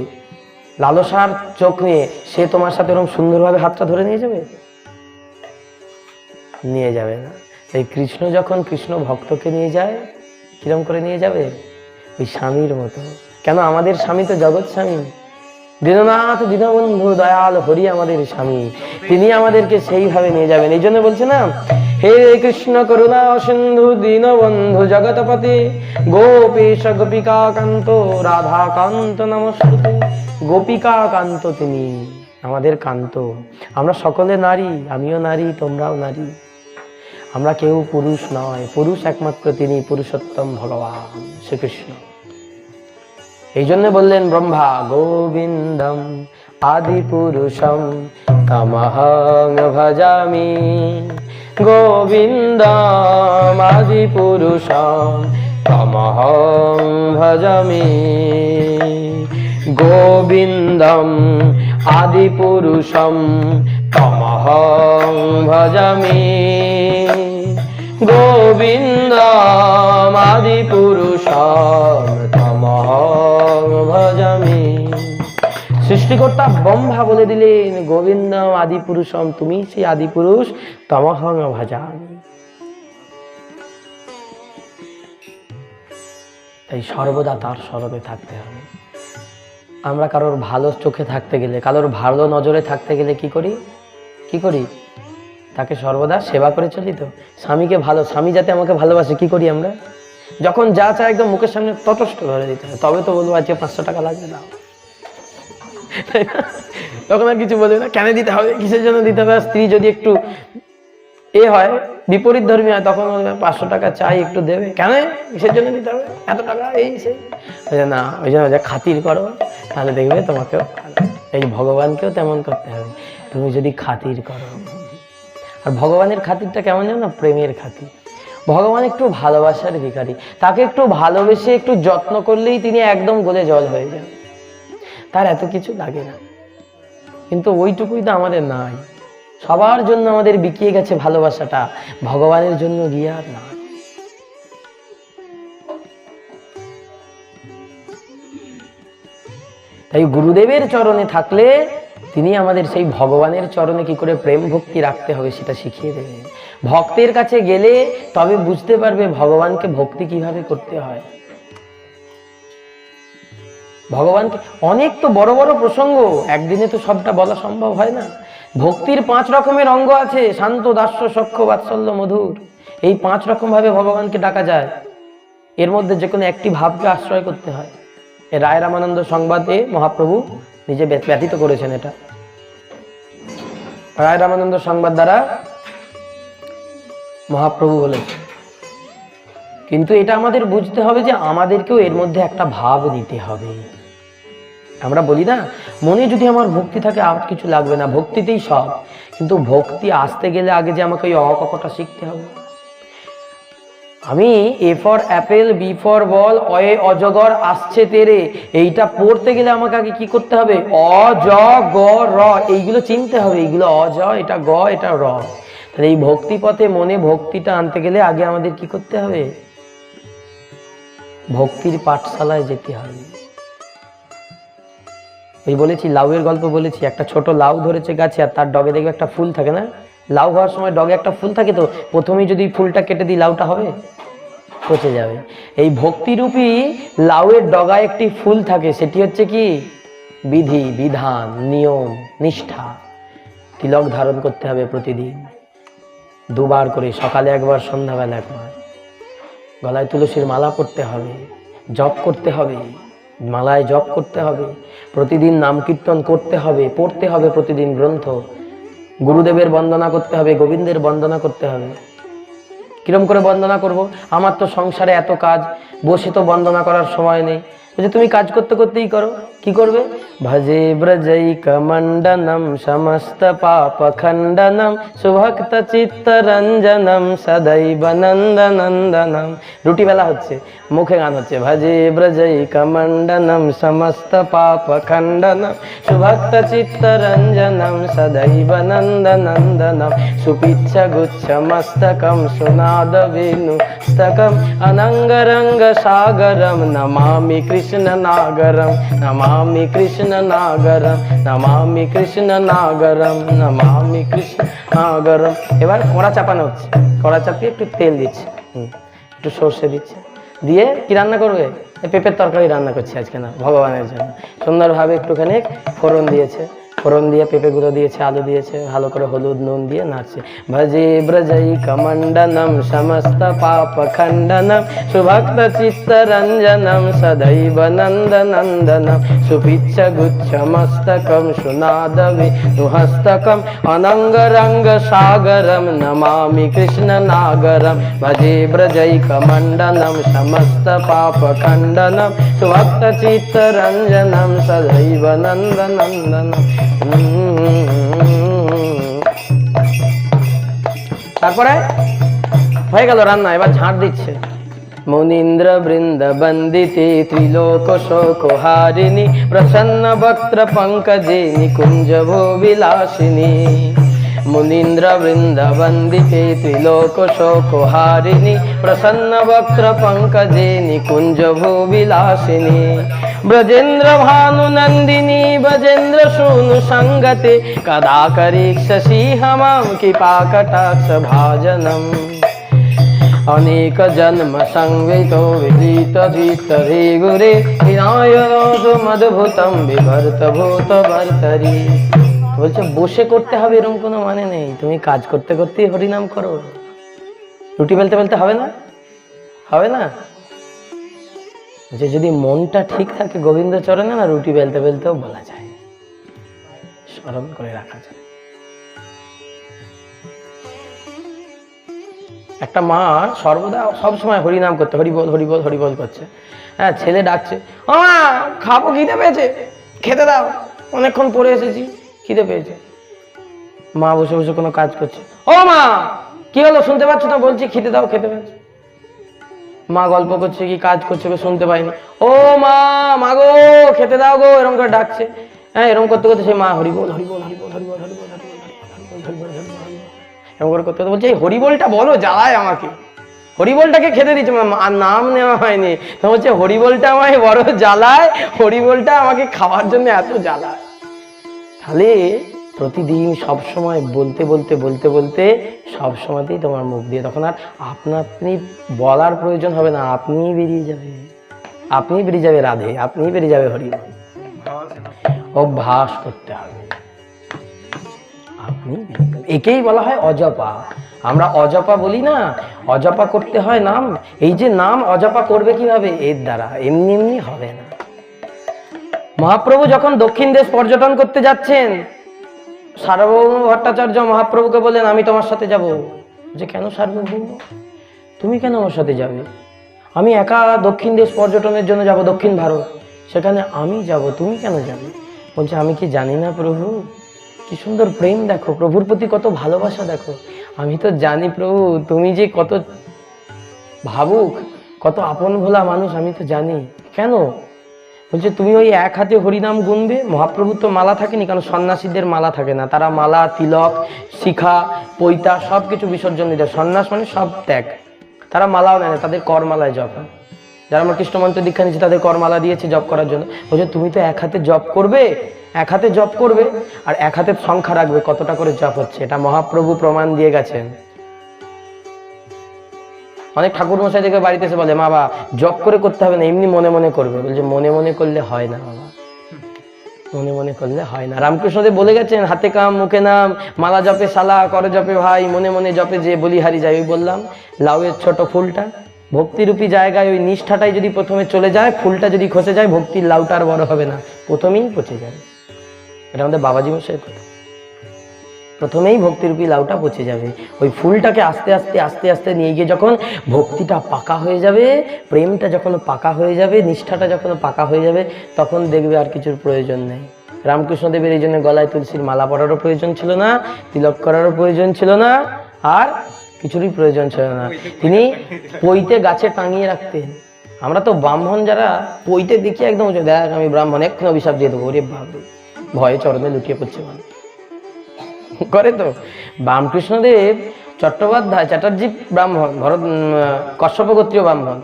লালসার চোখ নিয়ে, সে তোমার সাথে এরকম সুন্দরভাবে হাতটা ধরে নিয়ে যাবে? নিয়ে যাবে না। তাই কৃষ্ণ যখন কৃষ্ণ ভক্তকে নিয়ে যায়, কিরম করে নিয়ে যাবে? ওই স্বামীর মতো। কেন? আমাদের স্বামী তো জগৎ স্বামী, দীননাথ দীনবন্ধু দয়াল হরি আমাদের স্বামী, তিনি আমাদেরকে সেইভাবে নিয়ে যাবেন। এই জন্য বলছে না, হে কৃষ্ণ করুণা সিন্ধু দীনবন্ধু জগৎপতি গোপীশ গোপিকা কান্ত রাধা কান্ত নমস্তুতে। গোপিকা কান্ত তিনি আমাদের কান্ত। আমরা সকলে নারী, আমিও নারী, তোমরাও নারী, আমরা কেউ পুরুষ নয়, পুরুষ একমাত্র তিনি, পুরুষোত্তম ভগবান শ্রীকৃষ্ণ। এই জন্য বললেন ব্রহ্মা গোবিন্দম আদি পুরুষম তমহং ভজামি, গোবিন্দম আদি পুরুষম তমহং ভজামি, গোবিন্দম আদি পুরুষম তমহং ভজামি, গোবিন্দম আদি পুরুষম তমহং ভজামি। সৃষ্টিকর্তা ব্রহ্মা বলে দিলেন গোবিন্দম আদি পুরুষম, তুমি সেই আদি পুরুষ, তমহং ভজামি। তাই সর্বদা তার স্মরণে থাকতে হবে। আমরা কারোর ভালো চোখে থাকতে গেলে, কারোর ভালো নজরে থাকতে গেলে কি করি? তাকে সর্বদা সেবা করে চলি। তো স্বামীকে ভালো, স্বামী যাতে আমাকে ভালোবাসে, কি করি আমরা? যখন যা চায় একদম মুখের সামনে তটস্থ ধরে দিতে হয়, তবে তো বলবো আজকে 500 টাকা লাগবে, দাও। তখন আর কিছু বলবে না, কেন দিতে হবে, কিসের জন্য দিতে হবে। স্ত্রী যদি একটু হয়, বিপরীত ধর্মী হয়, তখন 500 টাকা চাই, একটু দেবে, কেন, কিসের জন্য দিতে হবে এত টাকা, এই সেই না, ওই জন্য খাতির করো, তাহলে দেখবে তোমাকেও। এই ভগবানকেও তেমন করতে হবে, তুমি যদি খাতির করো। আর ভগবানের খাতিরটা কেমন জানো? প্রেমের খাতির। ভগবান একটু ভালোবাসার ভিখারি, তাকে একটু ভালোবেসে একটু যত্ন করলেই তিনি একদম গলে জল হয়ে যান, তার এত কিছু লাগে না। কিন্তু ওইটুকুই তো আমাদের নাই। সবার জন্য আমাদের বিকিয়ে গেছে ভালোবাসাটা, ভগবানের জন্য গিয়ে আর না। তাই গুরুদেবের চরণে থাকলে তিনি আমাদের সেই ভগবানের চরণে কি করে প্রেম ভক্তি রাখতে হবে সেটা শিখিয়ে দেবেন। ভক্তের কাছে গেলে তবে বুঝতে পারবে ভগবানকে ভক্তি কিভাবে করতে হয়। ভগবানকে অনেক তো বড় বড় প্রসঙ্গ, একদিনে তো সবটা বলা সম্ভব হয় না। ভক্তির 5 রকমের অঙ্গ আছে, শান্ত, দাস্য, সখ্য, বাৎসল্য, মধুর। এই 5 রকম ভাবে ভগবানকে ডাকা যায়। এর মধ্যে যে কোনো একটি ভাবকে আশ্রয় করতে হয়। রায় রামানন্দ সংবাদে মহাপ্রভু নিজে ব্যতীত করেছেন এটা। রায় রামানন্দ সংবাদ দ্বারা মহাপ্রভু বলেছেন। কিন্তু এটা আমাদের বুঝতে হবে যে আমাদেরকেও এর মধ্যে একটা ভাব নিতে হবে। আমরা বলি না, মনে যদি আমার ভক্তি থাকে আর কিছু লাগবে না, ভক্তিতেই সব। কিন্তু ভক্তি আসতে গেলে আগে যে আমাকে ওই অকটা শিখতে হবে। আমি A for apple, B for ball, অয়ে অজগর আসছে তেরে, এইটা পড়তে গেলে আমাকে আগে কি করতে হবে? অ জ গ র, এইগুলো চিনতে হবে। এইগুলো অ জ, এটা গ, এটা র। তাহলে এই ভক্তি পথে মনে ভক্তিটা আনতে গেলে আগে আমাদের কি করতে হবে? ভক্তির পাঠশালায় যেতে হবে। এই বলেছি, লাউয়ের গল্প বলেছি। একটা ছোট লাউ ধরেছে গাছে, আর তার ডগে দেখবে একটা ফুল থাকে না? লাউ হওয়ার সময় ডগে একটা ফুল থাকে, তো প্রথমেই যদি ফুলটা কেটে দিই লাউটা হবে? পচে যাবে। এই ভক্তিরূপী লাউয়ের ডগায় একটি ফুল থাকে, সেটি হচ্ছে কি? বিধি, বিধান, নিয়ম, নিষ্ঠা। তিলক ধারণ করতে হবে প্রতিদিন, দুবার করে, সকালে একবার, সন্ধ্যাবেলা একবার। গলায় তুলসীর মালা পড়তে হবে, জপ করতে হবে, মালায় জপ করতে হবে, প্রতিদিন নাম কীর্তন করতে হবে, পড়তে হবে প্রতিদিন গ্রন্থ, গুরুদেবের বন্দনা করতে হবে, গোবিন্দের বন্দনা করতে হবে। কিরম করে বন্দনা করব? আমার তো সংসারে এত কাজ, বসে তো বন্দনা করার সময় নেই। যে তুমি কাজ করতে করতেই করো। কি করবে? ভজে ব্রজৈক মণ্ডনম সমস্ত পাপ খণ্ডনম সুভক্ত চিত্ত রঞ্জনম সদৈব নন্দনন্দনম। রুটি বেলা হচ্ছে, মুখে গান হচ্ছে, ভজে ব্রজৈক মণ্ডনম সমস্ত পাপ খণ্ডনম সুভক্ত চিত্ত রঞ্জনম সদৈব নন্দনন্দনম সুপিচ্ছ গুচ্ছ মস্তকম সুনাদ বেণু স্তকম অনঙ্গরঙ্গ সাগরম নমামি কৃষ্ণ নাগরম, নমামি কৃষ্ণ নাগরম, নমামি কৃষ্ণ নাগরম, নমামি কৃষ্ণ নাগরম। এবার কড়া চাপানো হচ্ছে, কড়া চাপিয়ে একটু তেল দিচ্ছে, একটু সর্ষে দিচ্ছে, দিয়ে কি রান্না করবে? পেঁপের তরকারি রান্না করছে আজকে না ভগবানের জন্য। সুন্দরভাবে একটুখানি ফোড়ন দিয়েছে, ফোড়ন দিয়ে পেঁপে গুঁড়ো দিয়েছে, আলু দিয়েছে, ভালো করে হলুদ নুন দিয়ে নাড়ছে। ভজে ব্রজৈক মণ্ডনম সমস্ত পাপ খণ্ডনম সুভক্ত চিত্ত রঞ্জনম সদৈব নন্দনন্দনম সুপিচ্ছ গুচ্ছ মস্তকম সুনাদ বেণুহস্তকম অনঙ্গরঙ্গ সাগরম নমামি কৃষ্ণ নাগরম। ভজে ব্রজৈক মণ্ডনম সমস্ত পাপ খণ্ডনম সুভক্ত চিত্ত রঞ্জনম সদৈব নন্দনন্দনম। তারপরে হয়ে গেল রান্না, এবার ঝাঁট দিচ্ছে। মুনীন্দ্র বৃন্দ বন্দিতে ত্রিলোক শোকহারিণী প্রসন্ন বক্ত্র পঙ্কজে নিকুঞ্জ ভো বিলাসিনী। মুনীন্দ্র বৃন্দ বন্দিতে ত্রিলোক শোকহারিণী প্রসন্ন বক্ত্র পঙ্কজে নিকুঞ্জ ভো বিলাসিনী। ব্রজেন্দ্র ভানু নন্দিনী ব্রজেন্দ্র শূনু সঙ্গতে কদা করিষ্যসি হমাম কৃপা কটাক্ষ ভাজনম। অনেক জন্ম সংবিত বিদিত ধৃত রে গুরে বিনায় মদভূতম বিভর্ত ভূত বর্তরি। বলছে বসে করতে হবে এরকম কোনো মানে নেই, তুমি কাজ করতে করতেই হরিনাম করো। রুটি বেলতে বেলতে হবে না? হবে না? যে যদি মনটা ঠিক থাকে গোবিন্দ চরণে না, রুটি বেলতে বেলতেও বলা যায়, স্মরণ করে রাখা যায়। একটা মা সর্বদা সবসময় হরিনাম করতে, হরিবল হরিবল হরিবল করছে। হ্যাঁ, ছেলে ডাকছে, ও মা খাবো, খিদে পেয়েছে, খেতে দাও, অনেকক্ষণ পরে এসেছি, খিদে পেয়েছে। মা বসে বসে কোনো কাজ করছে। ও মা কি হলো, শুনতে পাচ্ছ না? বলছি খেতে দাও, খেতে পেয়েছে। মা গল্প করছে কি কাজ করছে, শুনতে পাইনি। ও মা, মা গো খেতে দাও গো, এরকম করে ডাকছে। হ্যাঁ, এরকম করতে করতে সেই মা হরিবল হরিবল হরিবল হরিবল হরিবল হরিবল এরকম করে করতে করতে বলছে, এই হরিবলটা বলো, জ্বালায় আমাকে। হরিবলটাকে খেতে দিচ্ছে, আর নাম নেওয়া হয়নি। তো বলছে হরিবলটা আমায় বড় জ্বালায়, হরিবলটা আমাকে খাওয়ার জন্য এত জ্বালায়। তাহলে প্রতিদিন সবসময় বলতে বলতে বলতে বলতে সবসময়তেই তোমার মুখ দিয়ে তখন আর আপনি বলার প্রয়োজন হবে না, আপনিই বেরিয়ে যাবে, আপনি বেরিয়ে যাবে রাধে, আপনিই বেরিয়ে যাবে হরিবল। অভ্যাস করতে হবে, আপনি একেই বলা হয় অজপা। আমরা অজপা বলি না, অজপা করতে হয় নাম। এই যে নাম অজপা করবে কিভাবে? এর দ্বারা, এমনি এমনি হবে না। মহাপ্রভু যখন দক্ষিণ দেশ পর্যটন করতে যাচ্ছেন, সার্বভৌম ভট্টাচার্য মহাপ্রভুকে বললেন আমি তোমার সাথে যাব। যে কেন সার্বভৌম, তুমি কেন আমার সাথে যাবে? আমি একা দক্ষিণ দেশ পর্যটনের জন্য যাব, দক্ষিণ ভারত, সেখানে আমি যাব, তুমি কেন যাবে? বলছে আমি কি জানি না প্রভু? কি সুন্দর প্রেম দেখো, প্রভুর প্রতি কত ভালোবাসা দেখো। আমি তো জানি প্রভু তুমি যে কত ভাবুক, কত আপন ভোলা মানুষ, আমি তো জানি। কেন? বলছে তুমি ওই এক হাতে হরিনাম গুনবে। মহাপ্রভুর তো মালা থাকেনি, কারণ সন্ন্যাসীদের মালা থাকে না, তারা মালা, তিলক, শিখা, পৈতা সব কিছু বিসর্জন দিতে। সন্ন্যাস মানে সব ত্যাগ। তারা মালাও নেয় না, তাদের করমালায় জপ হয়। যারা আমার কৃষ্ণ মন্ত্র দীক্ষা নিচ্ছে তাদের করমালা দিয়েছে জপ করার জন্য। বলছে তুমি তো এক হাতে জপ করবে, এক হাতে জপ করবে আর এক হাতে সংখ্যা রাখবে কতটা করে জপ হচ্ছে। এটা মহাপ্রভু প্রমাণ দিয়ে গেছেন। অনেক ঠাকুর মশাই থেকে বাড়িতে এসে বলে মা বাবা জপ করে করতে হবে না, এমনি মনে মনে করবে। বলছে মনে মনে করলে হয় না বাবা, মনে মনে করলে হয় না। রামকৃষ্ণদেব বলে গেছেন হাতে কাম মুখে নাম, মালা জপে শালা, করে জপে ভাই, মনে মনে জপে যে বলিহারি যায়। ওই বললাম লাউয়ের ছোট ফুলটা, ভক্তিরূপী জায়গায় ওই নিষ্ঠাটাই যদি প্রথমে চলে যায়, ফুলটা যদি খসে যায়, ভক্তির লাউটা আর বড় হবে না, প্রথমেই পচে যাবে। এটা আমাদের বাবাজি মশাইয়ের কথা। প্রথমেই ভক্তিরূপী লাউটা পচে যাবে। ওই ফুলটাকে আস্তে আস্তে আস্তে আস্তে নিয়ে গিয়ে যখন ভক্তিটা পাকা হয়ে যাবে, প্রেমটা যখন পাকা হয়ে যাবে, নিষ্ঠাটা যখন পাকা হয়ে যাবে, তখন দেখবে আর কিছুর প্রয়োজন নেই। রামকৃষ্ণদেবের এই জন্য গলায় তুলসীর মালা পরারও প্রয়োজন ছিল না, তিলক করারও প্রয়োজন ছিল না, আর কিছুরই প্রয়োজন ছিল না। তিনি পইতে গাছে টাঙিয়ে রাখতেন। আমরা তো ব্রাহ্মণ যারা পইতে দেখি একদম দেখ আমি ব্রাহ্মণ, এক্ষুনি অভিশাপ দিয়ে দেবো। ওরে বাবা, ভয়ে চরণে লুটিয়ে পড়ছে মানুষ করে তো। রামকৃষ্ণদেব চট্টোপাধ্যায় চ্যাটার্জি ব্রাহ্মণ, ভরত কশ্যপ গোত্রীয় ব্রাহ্মণ।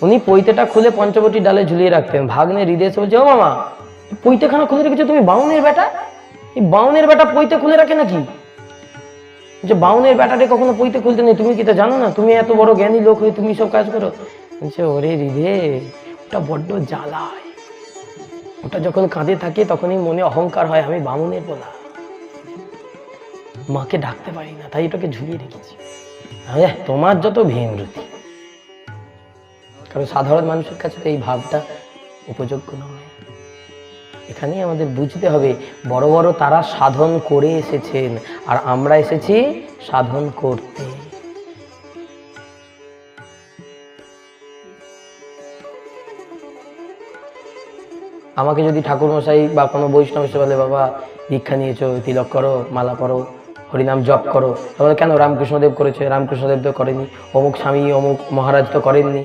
উনি পৈতেটা খুলে পঞ্চবটি ডালে ঝুলিয়ে রাখতেন। ভাগ্নে হৃদয় এসে বলছে ও মামা পৈতেখানা খুলে রেখেছো তুমি, বাউনের বেটা? এই বাউনের বেটা পৈতে খুলে রাখে নাকি? যে বাউনের বেটাটে কখনো পৈতে খুলতে নেই, তুমি কি তা জানো না? তুমি এত বড় জ্ঞানী লোক হয়ে তুমি সব কাজ করো। বলছে ওরে হৃদয়, ওটা বড্ড জ্বালায়। ওটা যখন কাঁধে থাকে তখনই মনে অহংকার হয় আমি বামুনের বলা, মাকে ডাকতে পারি না, তাই এটাকে ঝুলিয়ে রেখেছি। তোমার যত ভীমরতি, কারণ সাধারণ মানুষের কাছে তো এই ভাবটা উপযোগ্য নয়। এখানেই আমাদের বুঝতে হবে বড় বড় তারা সাধন করে এসেছেন, আর আমরা এসেছি সাধন করতে। আমাকে যদি ঠাকুর মশাই বা কোনো বৈষ্ণব এসে বলে বাবা দীক্ষা নিয়েছো, তিলক করো, মালা পরো, হরিনাম জপ করো, তাহলে কেন রামকৃষ্ণদেব করেছে? রামকৃষ্ণদেব তো করেনি, অমুক স্বামী অমুক মহারাজ তো করেননি,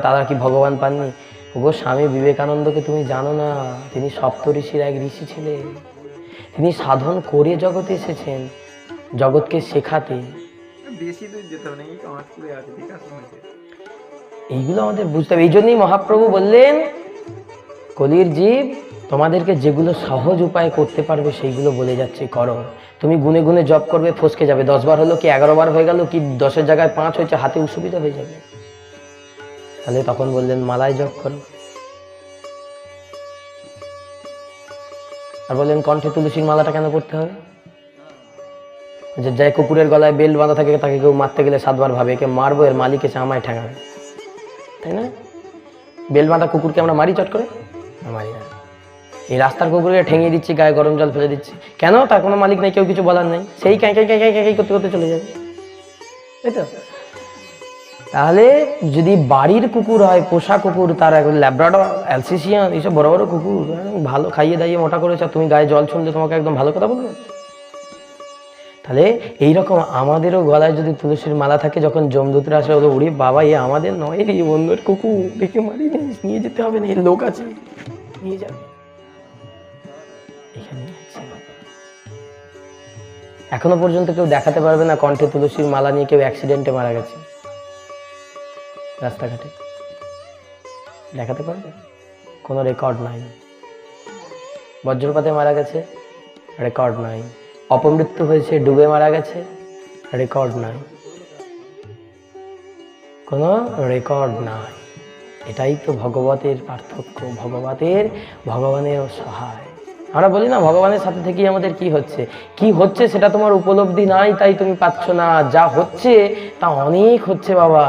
তারা কি ভগবান পাননি? ওগো স্বামী বিবেকানন্দকে তুমি জানো না? তিনি সপ্তঋষির এক ঋষি ছিলেন। তিনি সাধন করে জগতে এসেছেন, জগৎকে শেখাতে। এইগুলো আমাদের বুঝতে হবে। এই জন্যই মহাপ্রভু বললেন কলির জীব তোমাদেরকে যেগুলো সহজ উপায় করতে পারবে সেইগুলো বলে যাচ্ছে করো। তুমি গুনে গুনে জপ করবে, ফসকে যাবে। 10 বার হলো কি 11 বার হয়ে গেল কি 10-এর জায়গায় 5 হয়েছে, হাতে অসুবিধা হয়ে যাবে। তাহলে তখন বললেন মালায় জপ করো। আর বললেন কণ্ঠে তুলসীর মালাটা কেন পড়তে হবে? যে যাই কুকুরের গলায় বেল্ট বাঁধা থাকে তাকে কেউ মারতে গেলে 7 বার ভাবে একে মারবো, এর মালিক এসে আমায় ঠেঙাবে, তাই না? বেল্ট বাঁধা কুকুরকে আমরা মারি চট করে? মারি না। এই রাস্তার কুকুরকে ঠেঙিয়ে দিচ্ছি, গায়ে গরম জল ফেলে দিচ্ছি, কেন? তার কোনো মালিক নেই, কেউ কিছু বলার নেই, সেই ক্যাঁ ক্যাঁ ক্যাঁ ক্যাঁ করতে করতে চলে যাবে, তাই তো? তাহলে যদি বাড়ির কুকুর হয়, পোষা কুকুর, তার ল্যাব্রাডর, অ্যালসেশিয়ান, এইসব বড় বড় কুকুর, ভালো খাইয়ে দাইয়ে মোটা করেছে, তুমি গায়ে জল ছুঁড়লে তোমাকে একদম ভালো কথা বলবে? তাহলে এইরকম আমাদেরও গলায় যদি তুলসীর মালা থাকে, যখন যমদূতরা আসে বলে ওরে বাবা এ আমাদের নয় রে, অন্যের কুকুর, দেখে মারি নিয়ে যেতে হবে না, এর লোক আছে, নিয়ে যাবে। এখানে এখনো পর্যন্ত কেউ দেখাতে পারবে না কণ্ঠে তুলসীর মালা নিয়ে কেউ অ্যাক্সিডেন্টে মারা গেছে রাস্তাঘাটে, দেখাতে পারবে? কোনো রেকর্ড নাই। বজ্রপাতে মারা গেছে, রেকর্ড নাই। অপমৃত্যু হয়েছে, ডুবে মারা গেছে, রেকর্ড নাই, কোনো রেকর্ড নাই। এটাই তো ভগবতের পার্থক্য, ভগবানের সহায়। আমরা বলি না ভগবানের সাথে থেকে আমাদের কি হচ্ছে সেটা তোমার উপলব্ধি নাই, তাই তুমি পাচ্ছ না। যা হচ্ছে তা অনেক হচ্ছে বাবা।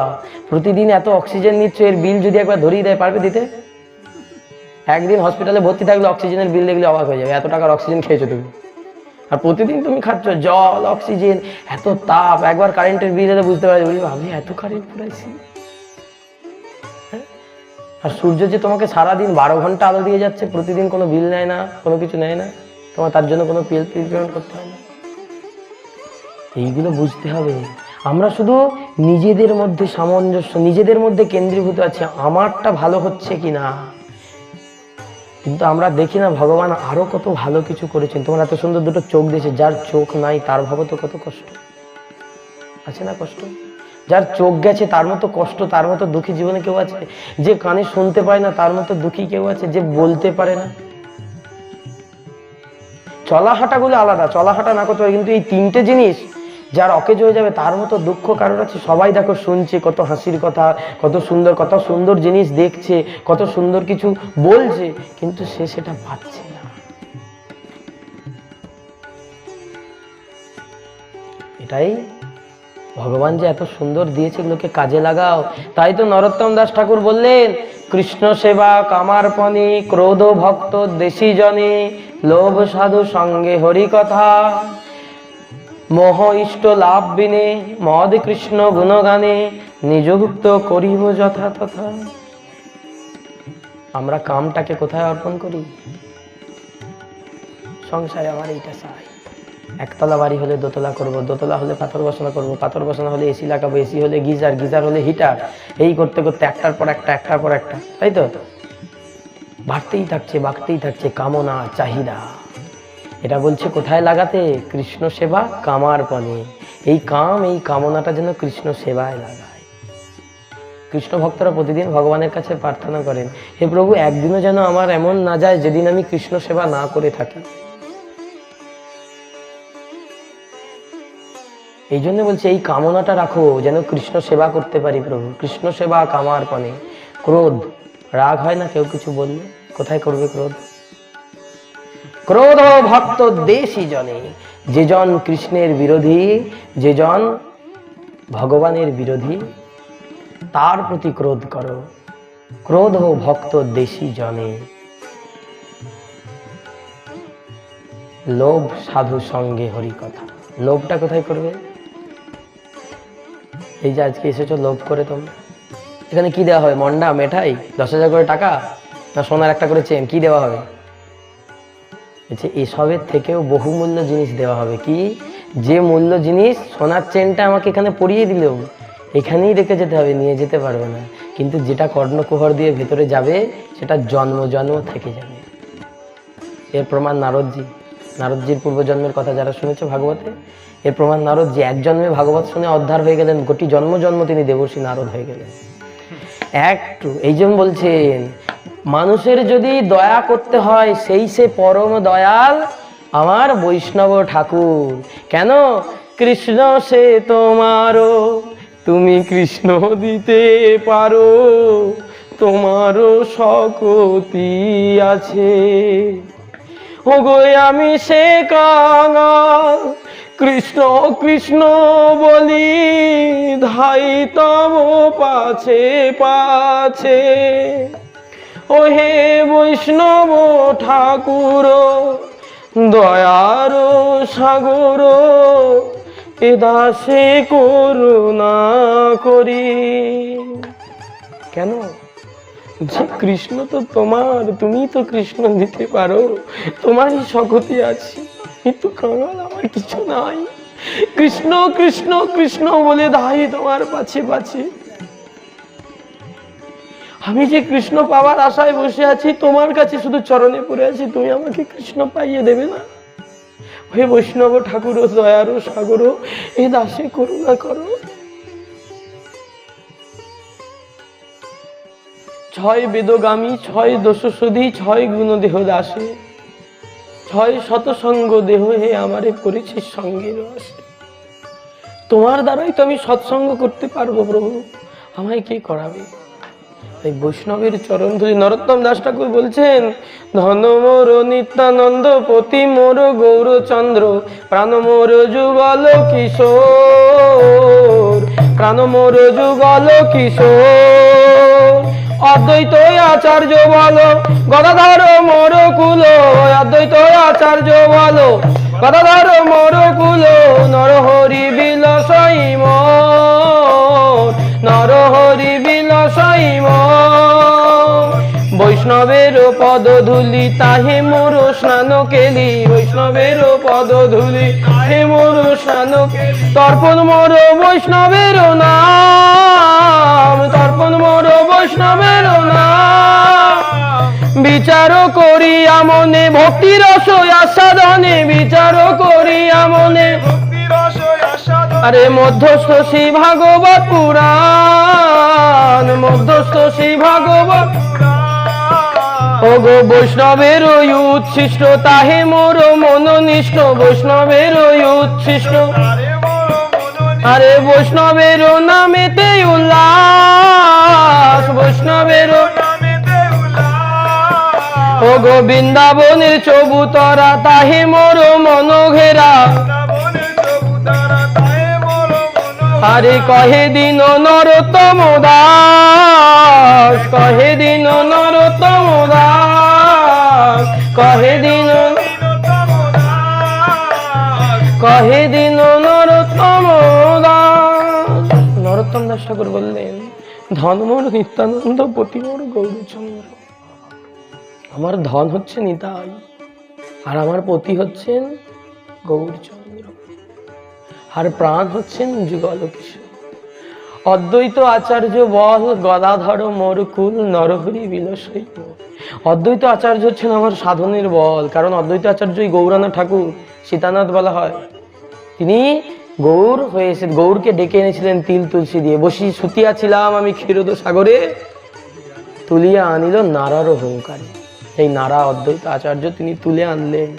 প্রতিদিন এত অক্সিজেন নিচ্ছ, এর বিল যদি একবার ধরিয়ে দেয় পারবে দিতে? একদিন হসপিটালে ভর্তি থাকলে অক্সিজেনের বিল দেখলে অবাক হয়ে যাবে, এত টাকার অক্সিজেন খেয়েছো তুমি। আর প্রতিদিন তুমি খাচ্ছ জল, অক্সিজেন, এত তাপ, একবার কারেন্টের বিল এলে বুঝতে পারবে, বলি ভাবি এত কারেন্ট পুরাইছি। আর সূর্য যে তোমাকে সারাদিন 12 ঘন্টা আলো দিয়ে যাচ্ছে, প্রতিদিন কোনো বিল নেয় না, কোনো কিছু নেয় না, তোমার তার জন্য কোনো বিল পেমেন্ট করতে হয় না। এইগুলো বুঝতে হবে। আমরা শুধু নিজেদের মধ্যে সামঞ্জস্য, নিজেদের মধ্যে কেন্দ্রীভূত আছি, আমারটা ভালো হচ্ছে কিনা, কিন্তু আমরা দেখি না ভগবান আরো কত ভালো কিছু করেছেন। তোমার এত সুন্দর দুটো চোখ দিয়েছে, যার চোখ নাই তার ভাবো তো কত কষ্ট আছে না, কষ্ট। যার চোখ গেছে তার মতো কষ্ট, তার মতো দুঃখী জীবনে কেউ আছে? যে কানে শুনতে পায় না তার মতো দুঃখী কেউ আছে? যে বলতে পারে না, চলা হাঁটাগুলো আলাদা, চলা হাঁটা না করতে পারে, কিন্তু এই তিনটে জিনিস যার অকেজ হয়ে যাবে তার মতো দুঃখ কারোর আছে? সবাই দেখো শুনছে কত হাসির কথা, কত সুন্দর জিনিস দেখছে, কত সুন্দর কিছু বলছে, কিন্তু সে সেটা পাচ্ছে না। এটাই ভগবান যে এত সুন্দর দিয়েছে, এগুলোকে কাজে লাগাও। তাই তো নরোত্তম দাস ঠাকুর বললেন, কৃষ্ণ সেবা কামার্পণে, ক্রোধ ভক্ত দেশি জনে, লোভ সাধু সঙ্গে হরি কথা, মোহ ইষ্ট লাভ বিনে, মদ কৃষ্ণ গুণগানে, নিযুক্ত করিব যথা তথা। আমরা কামটাকে কোথায় অর্পণ করি? সংসারে আমার এইটা চাই, একতলা বাড়ি হলে দোতলা করব, দোতলা হলে পাথর বসানো করব, পাথর বসানো হলে এসি লাগাবো, এসি হলে গিজার, গিজার হলে হিটার, এই করতে করতে একটার পর একটা, একটার পর একটা, তাই তো বাড়তেই থাকছে কামনা চাহিদা। এটা বলছে কোথায় লাগাতে? কৃষ্ণ সেবা কামার্পণে। এই কাম, এই কামনাটা যেন কৃষ্ণ সেবায় লাগায়। কৃষ্ণ ভক্তরা প্রতিদিন ভগবানের কাছে প্রার্থনা করেন, হে প্রভু একদিনও যেন আমার এমন না যায় যেদিন আমি কৃষ্ণ সেবা না করে থাকি। এই জন্য বলছে এই কামনাটা রাখো যেন কৃষ্ণ সেবা করতে পারি প্রভু। কৃষ্ণ সেবা কামার্পণে। ক্রোধ, রাগ হয় না কেউ কিছু বললে? কোথায় করবে ক্রোধ? ক্রোধ ভক্ত দেশি জনে, যেজন কৃষ্ণের বিরোধী, যেজন ভগবানের বিরোধী, তার প্রতি ক্রোধ করো। ক্রোধ ভক্ত দেশি জনে, লোভ সাধু সঙ্গে হরি কথা। লোভটা কোথায় করবে? এই যে আজকে এসেছো লোভ করে তোমরা, এখানে কি দেওয়া হবে? মন্ডা, মেঠাই, 10,000 করে টাকা, না সোনার একটা করে চেন? কি দেওয়া হবে? এসবের থেকেও বহুমূল্য জিনিস দেওয়া হবে। কি? যে মূল্য জিনিস, সোনার চেনটা আমাকে এখানে পরিয়ে দিলেও এখানেই রেখে যেতে হবে, নিয়ে যেতে পারবে না। কিন্তু যেটা কর্ণকুহর দিয়ে ভেতরে যাবে সেটা জন্ম জন্ম থেকে যাবে। এর প্রমাণ নারদজির পূর্বজন্মের কথা যারা শুনেছে ভাগবতে, এর প্রমাণ নারদজি এক জন্মে ভাগবত শুনে অদ্ধার হয়ে গেলেন, গোটি জন্ম জন্ম তিনি দেবর্ষী নারদ হয়ে গেলেন। একটু এই জন্য বলছেন, মানুষের যদি দয়া করতে হয় সেই সে পরম দয়াল আমার বৈষ্ণব ঠাকুর। কেন? কৃষ্ণ সে তোমারও, তুমি কৃষ্ণ দিতে পারো, তোমারও শক্তি আছে। ওগো আমি সে কাঙাল, কৃষ্ণ কৃষ্ণ বলি ধাই তব পাছে পাছে। ও হে বৈষ্ণব ঠাকুর, দয়ার সাগর, এ দাসে করুণা করি। কেন? যে কৃষ্ণ তো তোমার, তুমি তো কৃষ্ণ দিতে পারো, তোমারই শক্তি আছে। আমি তো কাঙাল, আমার কিছু নাই। কৃষ্ণ কৃষ্ণ কৃষ্ণ বলে ধাই তোমার পাছে পাছে। আমি যে কৃষ্ণ পাওয়ার আশায় বসে আছি, তোমার কাছে শুধু চরণে পড়ে আছি, তুমি আমাকে কৃষ্ণ পাইয়ে দেবে না? হে বৈষ্ণব ঠাকুর, দয়ারও সাগর, এ দাসে করুণা করো। ছয় বেদগামী, ছয় দোষসুধি, ছয় গুণ দেহ দাসে, ছয় শতসঙ্গ দেহ হে আমারে পরিচিত সঙ্গের আসে। তোমার দ্বারাই তো আমি সৎসঙ্গ করতে পারবো প্রভু, আমায় কি করাবে? এই বৈষ্ণবের চরণ ধরে নরোত্তম দাস ঠাকুর বলছেন, ধন মোর নিত্যানন্দ, পতি মোর গৌরচন্দ্র, প্রাণ মোর যুগল কিশোর, প্রাণ মোর যুগল কিশোর। অদ্বৈত আচার্য বলো গদাধর মোর কুল, অদ্বৈত আচার্য বলো গদাধর মোর কুল, নরহরি বিলাসই মোর, নরহরি বিলাসই মোর। বৈষ্ণবের পদ ধুলি তাহে মোর স্নান কেলি, বৈষ্ণবের পদ ধুলি তাহে মোর স্নান কেলি। তর্পণ মোর বৈষ্ণবের নাম, তর্পণ মোর বৈষ্ণবের নাম। বিচার করিয়া মনে ভক্তি রস আস্বাদনে, বিচার করিয়া মনে আরে মধ্যস্থ শ্রী ভাগবত পুরাণ, মধ্যস্থ শ্রী ভাগবত। ওগো বৈষ্ণবের উচ্ছিষ্ট তাহে মোর মনোনিষ্ঠ, বৈষ্ণবের উচ্ছিষ্ট আরে বৈষ্ণবের নামেতে উল্লাস, বৈষ্ণবের। ওগো বৃন্দাবনের চবুতরা তাহে মোর মন ঘেরা, আরে কহে দিন নরোত্তম দাস, কহে দিন নরোত্তম দাস, কহে দিন, কহে দিন নরোত্তম দাস। নরোত্তম দাস ঠাকুর বললেন, ধন মোর নিত্যানন্দ পতি মোর গৌরচন্দ্র। আমার ধন হচ্ছে নিতাই আর আমার পতি হচ্ছেন গৌরচন্দ্র, আর প্রাণ হচ্ছেন যুগল কিশোর। অদ্বৈত আচার্য বল গদাধর মোর কুল, নরহরি বিলাসই মোর। অদ্বৈত আচার্য হচ্ছেন আমার সাধনের বল, কারণ অদ্বৈত আচার্যই গৌরানা ঠাকুর, সীতানাথ বলা হয়। তিনি গৌর হয়েছে, গৌরকে ডেকে এনেছিলেন তিল তুলসী দিয়ে। বসি শুতিয়াছিলাম আমি ক্ষীরোদ সাগরে, তুলিয়া আনিল নারার হুঙ্কারে। এই নারা অদ্বৈত আচার্য তিনি তুলে আনলেন।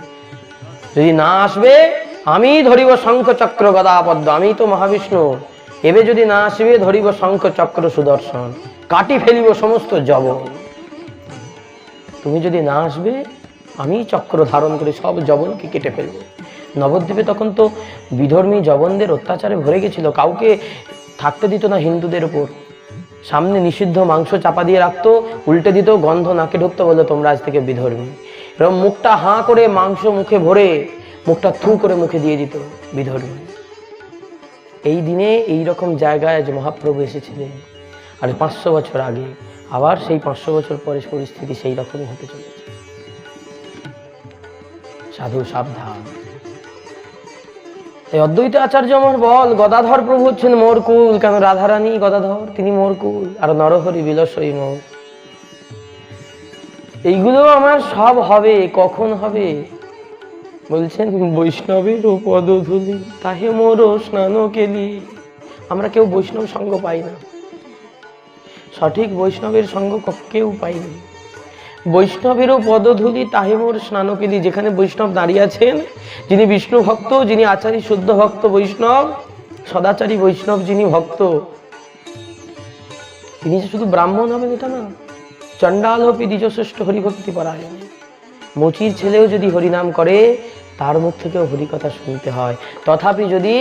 যদি না আসবে আমি ধরিব শঙ্খ চক্র গদা পদ্ম, আমি তো মহাবিষ্ণু। এবে যদি না আসবে ধরিব শঙ্খ চক্র সুদর্শন, কাটি ফেলিব সমস্ত যবন। তুমি যদি না আসবে আমি চক্র ধারণ করে সব যবনকে কেটে ফেলব। নবদ্বীপে তখন তো বিধর্মী যবনদের অত্যাচারে ভরে গেছিল, কাউকে থাকতে দিত না হিন্দুদের উপর। সামনে নিষিদ্ধ মাংস চাপা দিয়ে রাখতো, উল্টে দিত, গন্ধ নাকে ঢুকতো, বলতো তোমরা আজ থেকে বিধর্মী। এরকম মুখটা হাঁ করে মাংস মুখে ভরে মুখটা থু করে মুখে দিয়ে দিত বিধর্মী। এই দিনে এই রকম জায়গায় যে মহাপ্রভু এসেছিলেন, আর 500 বছর আগে, আবার সেই 500 বছর পরে পরিস্থিতি সেই রকমই হতে চলেছে। সাধু সাবধান। এই অদ্বৈত আচার্য আমার বল গদাধর প্রভু হচ্ছেন মোর কুল, কেন রাধারানী গদাধর, তিনি মোর কুল, আর নরহরি বিলাসই মোর। এইগুলো আমার সব হবে, কখন হবে বলছেন, বৈষ্ণবের পদধূলি তাহে মোর স্নান কেলি। আমরা কেউ বৈষ্ণব সঙ্গ পাই না, সঠিক বৈষ্ণবের সঙ্গ কেউ পাইনি। বৈষ্ণবেরও পদধূলি তাহে মোর স্নান কেলি। যেখানে বৈষ্ণব দাঁড়িয়ে আছেন, যিনি বিষ্ণু ভক্ত, যিনি আচারী শুদ্ধ ভক্ত বৈষ্ণব, সদাচারী বৈষ্ণব যিনি ভক্ত, তিনি যে শুধু ব্রাহ্মণ হবেন এটা না, চণ্ডাল হপি দ্বিজশ্রেষ্ঠ হরিভক্তি পরায়ণ। মুচির ছেলেও যদি হরিনাম করে তার মুখ থেকেও হরিকথা শুনতে হয়। তথাপি যদি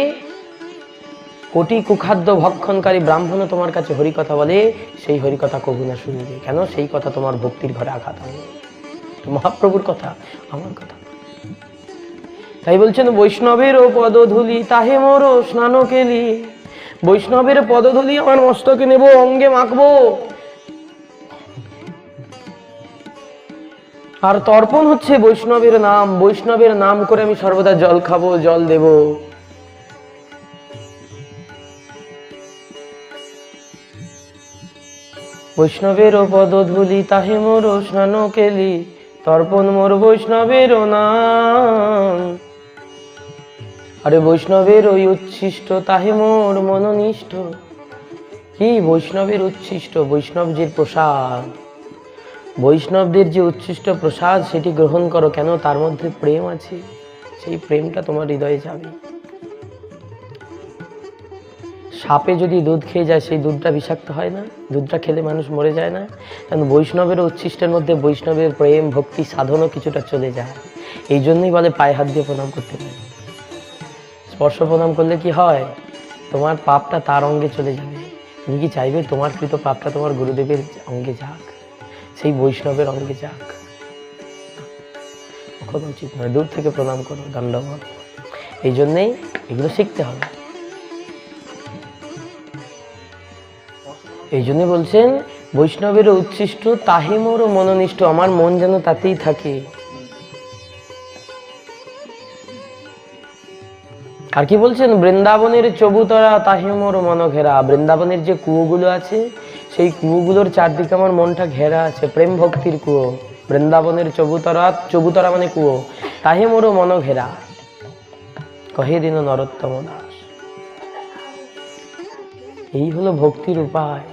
কোটি কুখাদ্য ভক্ষণকারী ব্রাহ্মণও তোমার কাছে হরিকথা বলে, সেই হরিকথা কবু না শুনবে, কেন সেই কথা তোমার ভক্তির ঘরে আঘাত হবে। মহাপ্রভুর কথা, আমার কথা। তাই বলছেন বৈষ্ণবের পদধূলি তাহে মোর স্নান কেলি। বৈষ্ণবের পদধূলি আমার মস্তকে নেব, অঙ্গে মাখবো। আর তর্পণ হচ্ছে বৈষ্ণবের নাম, বৈষ্ণবের নাম করে আমি সর্বদা জল খাবো, জল দেব। বৈষ্ণবের পদধূলি তাহে মোর স্নান কেলি, তর্পণ মোর বৈষ্ণবের নাম। আরে বৈষ্ণবের ওই উচ্ছিষ্ট তাহে মোর মনোনিষ্ঠ। কি বৈষ্ণবের উচ্ছিষ্ট? বৈষ্ণবজির প্রসাদ, বৈষ্ণবদের যে উচ্ছিষ্ট প্রসাদ সেটি গ্রহণ করো, কেন তার মধ্যে প্রেম আছে, সেই প্রেমটা তোমার হৃদয়ে যাবে। সাপে যদি দুধ খেয়ে যায় সেই দুধটা বিষাক্ত হয় না? দুধটা খেলে মানুষ মরে যায় না? কারণ বৈষ্ণবের উচ্ছিষ্টের মধ্যে বৈষ্ণবের প্রেম ভক্তি সাধনও কিছুটা চলে যায়। এই জন্যই বলে পায়ে হাত দিয়ে প্রণাম করতে পারে। স্পর্শ প্রণাম করলে কি হয়? তোমার পাপটা তার অঙ্গে চলে যাবে। তুমি কি চাইবে তোমার কৃত পাপটা তোমার গুরুদেবের অঙ্গে যাক, সেই বৈষ্ণবের অঙ্গে যাক? কখনো উচিত নয়। দূর থেকে প্রণাম করো, দণ্ডবত। এই জন্যেই এগুলো শিখতে হবে। এই জন্য বলছেন বৈষ্ণবের উচ্ছিষ্ট তাহে মোর মনোনিষ্ঠ, আমার মন যেন তাতেই থাকে। আর কি বলছেন, বৃন্দাবনের চবুতরা তাহে মোর মন ঘেরা। বৃন্দাবনের যে কুয়োগুলো আছে সেই কুয়োগুলোর চারদিকে আমার মনটা ঘেরা আছে, প্রেম ভক্তির কুয়ো। বৃন্দাবনের চবুতরা, চবুতরা মানে কুয়ো, তাহে মোর মন ঘেরা, কহে দিন নরোত্তম দাস। এই হলো ভক্তির উপায়।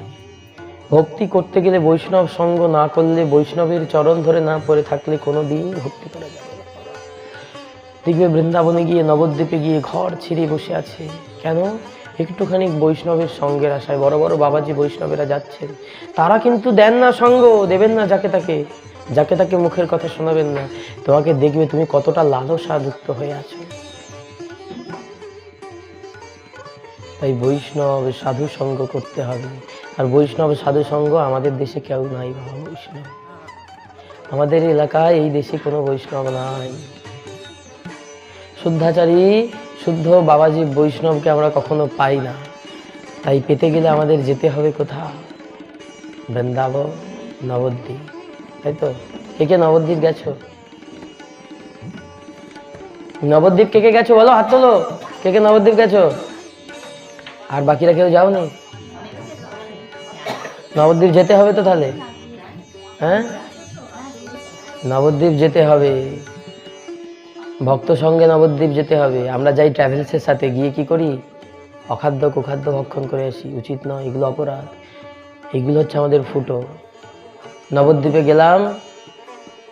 ভক্তি করতে গেলে বৈষ্ণব সঙ্গ না করলে, বৈষ্ণবের চরণ ধরে না পড়ে থাকলে কোনোদিন ভক্তি করা যাবে না। দেখবে বৃন্দাবনে গিয়ে, নবদ্বীপে গিয়ে ঘর ছেড়ে বসে আছে, কেন? একটুখানি বৈষ্ণবের সঙ্গের আশায়। বড় বড় বাবাজি বৈষ্ণবেরা যাচ্ছেন, তারা কিন্তু দেন না সঙ্গ, দেবেন না যাকে তাকে, যাকে তাকে মুখের কথা শোনাবেন না। তোমাকে দেখবে তুমি কতটা লালসা যুক্ত হয়ে আছো। তাই বৈষ্ণব সাধু সঙ্গ করতে হবে। আর বৈষ্ণব সাধু সঙ্গ আমাদের দেশে কেউ নাই বাবা। বৈষ্ণব আমাদের এলাকায়, এই দেশে কোনো বৈষ্ণব নাই। শুদ্ধাচারী শুদ্ধ বাবাজি বৈষ্ণবকে আমরা কখনো পাই না। তাই পেতে গেলে আমাদের যেতে হবে কোথাও? বৃন্দাবন, নবদ্বীপ। তাই তো? কে কে নবদ্বীপ গেছো? নবদ্বীপ কে কে গেছো বলো, হাত তোলো। কে কে নবদ্বীপ গেছো? আর বাকিরা কেউ যাওনি? নবদ্বীপ যেতে হবে তো তাহলে, হ্যাঁ? নবদ্বীপ যেতে হবে, ভক্ত সঙ্গে নবদ্বীপ যেতে হবে। আমরা যাই ট্রাভেলসের সাথে, গিয়ে কি করি? অখাদ্য কুখাদ্য ভক্ষণ করে আসি। উচিত নয়, এগুলো অপরাধ। এগুলো হচ্ছে আমাদের ফুটো। নবদ্বীপে গেলাম,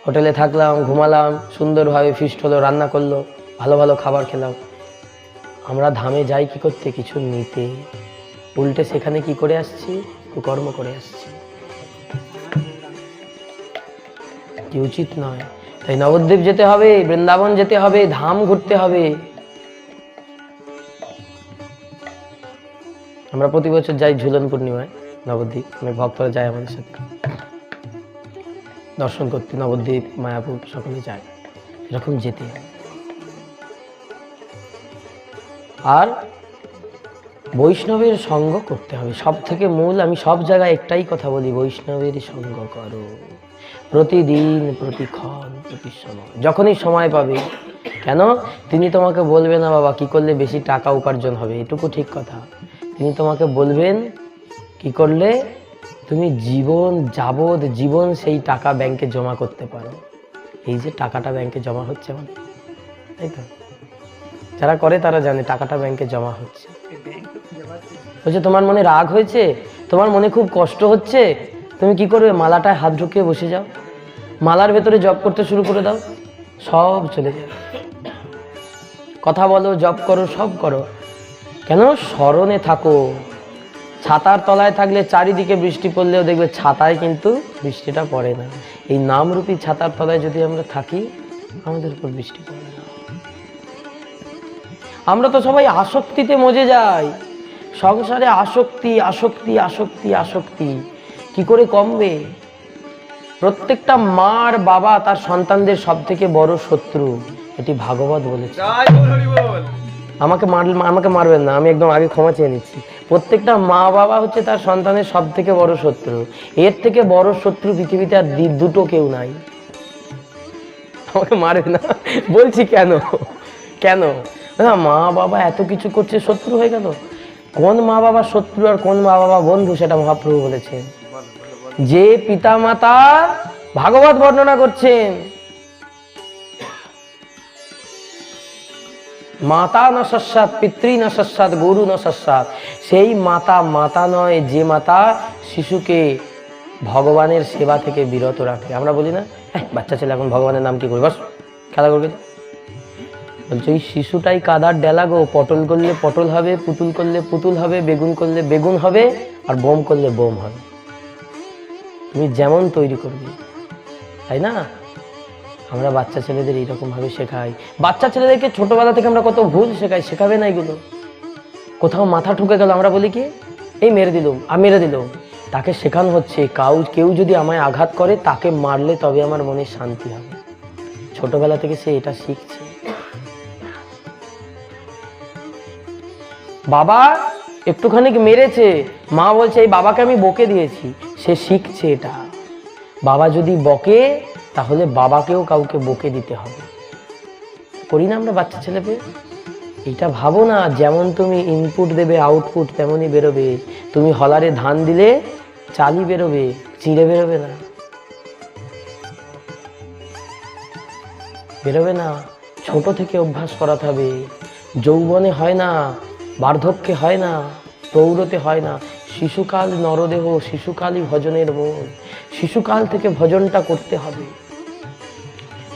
হোটেলে থাকলাম, ঘুমালাম, সুন্দরভাবে ফিস্ট হলো, রান্না করলো, ভালো ভালো খাবার খেলাম। আমরা ধামে যাই কি করতে? কিছু নিতে। উল্টে সেখানে কি করে আসছি? কুকর্ম করে আসছি। কি উচিত নয়। তাই নবদ্বীপ যেতে হবে, বৃন্দাবন যেতে হবে, ধাম ঘুরতে হবে। আমরা প্রতি বছর যাই ঝুলন পূর্ণিমায় নবদ্বীপ, অনেক ভক্তরা যায় আমাদের সাথে দর্শন করতে। নবদ্বীপ, মায়াপুর সকলে যায়, এরকম যেতে হবে। আর বৈষ্ণবের সঙ্গ করতে হবে সব থেকে মূল। আমি সব জায়গায় একটাই কথা বলি, বৈষ্ণবের সঙ্গ করো প্রতিদিন, প্রতিক্ষণ, প্রতি সময়, যখনই সময় পাবে। কেন? তিনি তোমাকে বলবে না বাবা কি করলে বেশি টাকা উপার্জন হবে, এটুকু ঠিক কথা। তিনি তোমাকে বলবেন কি করলে তুমি জীবন যাবৎ জীবন সেই টাকা ব্যাংকে জমা করতে পারো। এই যে টাকাটা ব্যাংকে জমা হচ্ছে আমাদের, তাই তো? যারা করে তারা জানে টাকাটা ব্যাংকে জমা হচ্ছে। বলছে তোমার মনে রাগ হয়েছে, তোমার মনে খুব কষ্ট হচ্ছে, তুমি কি করবে? মালাটায় হাত ঢুকিয়ে বসে যাও, মালার ভেতরে জপ করতে শুরু করে দাও, সব চলে যাবে। কথা বলো, জপ করো, সব করো। কেন? স্মরণে থাকো। ছাতার তলায় থাকলে চারিদিকে বৃষ্টি পড়লেও দেখবে ছাতায় কিন্তু বৃষ্টিটা পড়ে না। এই নামরূপী ছাতার তলায় যদি আমরা থাকি, আমাদের উপর বৃষ্টি পড়ে না। আমরা তো সবাই আসক্তিতে মজে যাই। সংসারে আসক্তি, আসক্তি, আসক্তি, আসক্তি। কি করে কমবে? প্রত্যেকটা মার বাবা তার সন্তানদের সব থেকে বড় শত্রু, এটি ভাগবত বলেছে। আমাকে মারবেন না, আমি একদম আগে ক্ষমা চেয়ে নিচ্ছি। প্রত্যেকটা মা বাবা হচ্ছে তার সন্তানের সব থেকে বড় শত্রু। এর থেকে বড় শত্রু পৃথিবীতে আর দুটো কেউ নাই। আমাকে মারবে না বলছি। কেন? কেন না? মা বাবা এত কিছু করছে, শত্রু হয়ে গেল। কোন মা বাবা শত্রু আর কোন মা বাবা বন্ধু, সেটা মহাপ্রভু বলেছেন। যে পিতা মাতা ভাগবত বর্ণনা করছেন, মাতা ন সস্যাৎ পিতৃ ন সস্যাৎ গুরু ন সস্যাৎ, সেই মাতা মাতা নয় যে মাতা শিশুকে ভগবানের সেবা থেকে বিরত রাখে। আমরা বলি না, বাচ্চা ছেলে এখন ভগবানের নাম কি করবে, বস খেলা করবে। বলছে এই শিশুটাই কাদার ডেলা গো, পটল করলে পটল হবে, পুতুল করলে পুতুল হবে, বেগুন করলে বেগুন হবে, আর বোম করলে বোম হবে। তুমি যেমন তৈরি করবে, তাই না? আমরা বাচ্চা ছেলেদের এইরকম ভাবে শেখাই। বাচ্চা ছেলেদেরকে ছোটবেলা থেকে আমরা কত ভুল শেখাই, শেখাবে না এগুলো। কোথাও মাথা ঠুকে গেল আমরা বলি কি, এই মেরে দিলুম, আমি মেরে দিলুম। তাকে শেখানো হচ্ছে কেউ যদি আমায় আঘাত করে তাকে মারলে তবে আমার মনে শান্তি হবে। ছোটবেলা থেকে সে এটা শিখছে। বাবা একটুখানি মেরেছে, মা বলছে এই বাবাকে আমি বকে দিয়েছি, সে শিখছে এটা। বাবা যদি বকে তাহলে বাবাকেও কাউকে বকে দিতে হবে। করি না আমরা বাচ্চা ছেলে পেয়ে? এটা ভাবো না যেমন তুমি ইনপুট দেবে আউটপুট তেমনই বেরোবে। তুমি হলারে ধান দিলে চালই বেরোবে, চিড়ে বেরোবে না, বেরোবে না। ছোট থেকে অভ্যাস করাতে হবে। যৌবনে হয় না, বার্ধক্যে হয় না, প্রৌঢ়তে হয় না। শিশুকাল নরদেহ, শিশুকালই ভজনের মূল। শিশুকাল থেকে ভজনটা করতে হবে,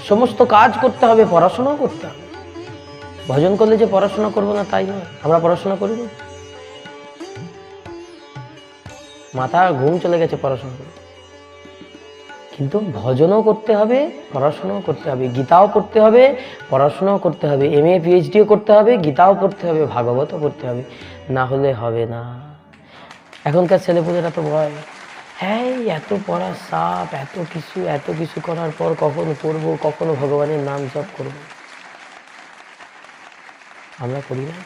সমস্ত কাজ করতে হবে, পড়াশোনাও করতে হবে। ভজন করলে যে পড়াশোনা করবো না তাই নয়, আমরা পড়াশোনা করি না, মাথা ঘুম চলে গেছে পড়াশোনা করে। কিন্তু ভজনও করতে হবে, পড়াশোনাও করতে হবে, গীতাও পড়তে হবে, পড়াশোনাও করতে হবে, MA PhDও করতে হবে, গীতাও পড়তে হবে, ভাগবতও পড়তে হবে, না হলে হবে না। এখনকার ছেলেপুলেরা তো ভয়, হ্যাঁ এত পড়ার চাপ, এত কিছু করার পর কখন পড়বো, কখনো ভগবানের নাম জপ করবো। আমরা করি না?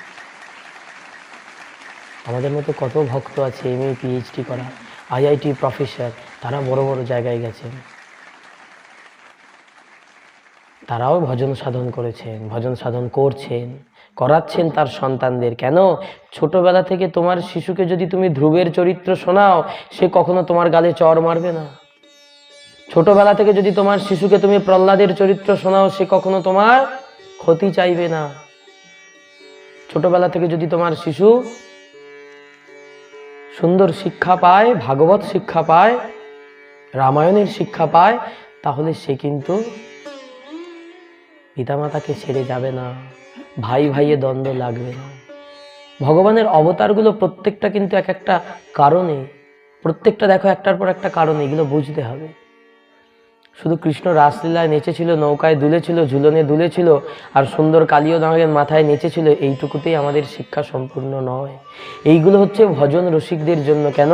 আমাদের মতো কত ভক্ত আছে MA PhD করা, IIT প্রফেসর, তারা বড় বড় জায়গায় গেছেন, তারাও ভজন সাধন করেছেন, ভজন সাধন করছেন, করাচ্ছেন তার সন্তানদের। কেন? ছোটবেলা থেকে তোমার শিশুকে যদি তুমি ধ্রুবের চরিত্র শোনাও, সে কখনো তোমার গালে চড় মারবে না। ছোটবেলা থেকে যদি তোমার শিশুকে তুমি প্রহ্লাদের চরিত্র শোনাও, সে কখনো তোমার ক্ষতি চাইবে না। ছোটবেলা থেকে যদি তোমার শিশু সুন্দর শিক্ষা পায়, ভাগবত শিক্ষা পায়, রামায়ণের শিক্ষা পায়, তাহলে সে কিন্তু পিতামাতাকে ছেড়ে যাবে না, ভাই ভাইয়ে দ্বন্দ্ব লাগবে না। ভগবানের অবতারগুলো প্রত্যেকটা কিন্তু এক একটা কারণে, প্রত্যেকটা দেখো একটার পর একটা কারণে, এগুলো বুঝতে হবে। শুধু কৃষ্ণ রাসলীলায় নেচেছিল, নৌকায় দুলেছিল, ঝুলনে দুলেছিল, আর সুন্দর কালীয় নাগের মাথায় নেচেছিল, এইটুকুতেই আমাদের শিক্ষা সম্পূর্ণ নয়। এইগুলো হচ্ছে ভজন রসিকদের জন্য। কেন?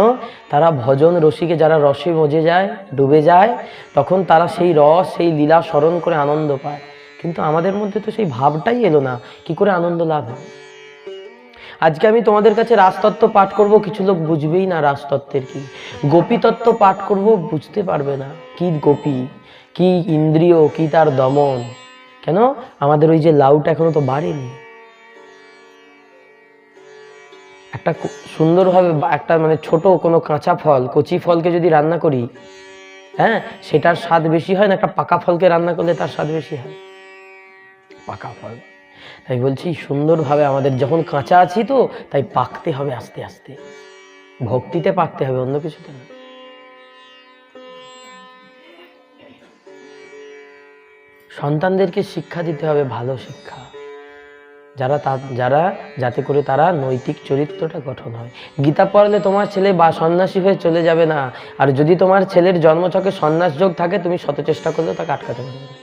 তারা ভজন রসিকে যারা রসে মজে যায়, ডুবে যায়, তখন তারা সেই রস, সেই লীলা স্মরণ করে আনন্দ পায়। কিন্তু আমাদের মধ্যে তো সেই ভাবটাই এলো না, কি করে আনন্দ লাভ হয়? আজকে আমি তোমাদের কাছে রাজতত্ত্ব পাঠ করব, কিছু লোক বুঝবেই না রাজতত্ত্বের কি। গোপী তত্ত্ব পাঠ করব, বুঝতে পারবে না কি গোপী, কি ইন্দ্রিয়, কি তার দমন। কেন? আমাদের ওই যে লাউটা এখনো তো বাড়েনি। একটা সুন্দরভাবে একটা মানে ছোট কোনো কাঁচা ফল, কচি ফলকে যদি রান্না করি, হ্যাঁ, সেটার স্বাদ বেশি হয় না একটা পাকা ফলকে রান্না করলে তার স্বাদ বেশি হয়? পাকা ফল। তাই বলছি সুন্দরভাবে আমাদের যখন কাঁচা আছি তো, তাই পাকতে হবে আস্তে আস্তে, ভক্তিতে পাকতে হবে, অন্য কিছুতে না। সন্তানদেরকে শিক্ষা দিতে হবে, ভালো শিক্ষা, যারা যাতে করে তারা নৈতিক চরিত্রটা গঠন হয়। গীতা পড়লে তোমার ছেলে বা সন্ন্যাসী হয়ে চলে যাবে না। আর যদি তোমার ছেলের জন্মছকে সন্ন্যাস যোগ থাকে, তুমি শত চেষ্টা করলেও তাকে আটকাতে পারবে না।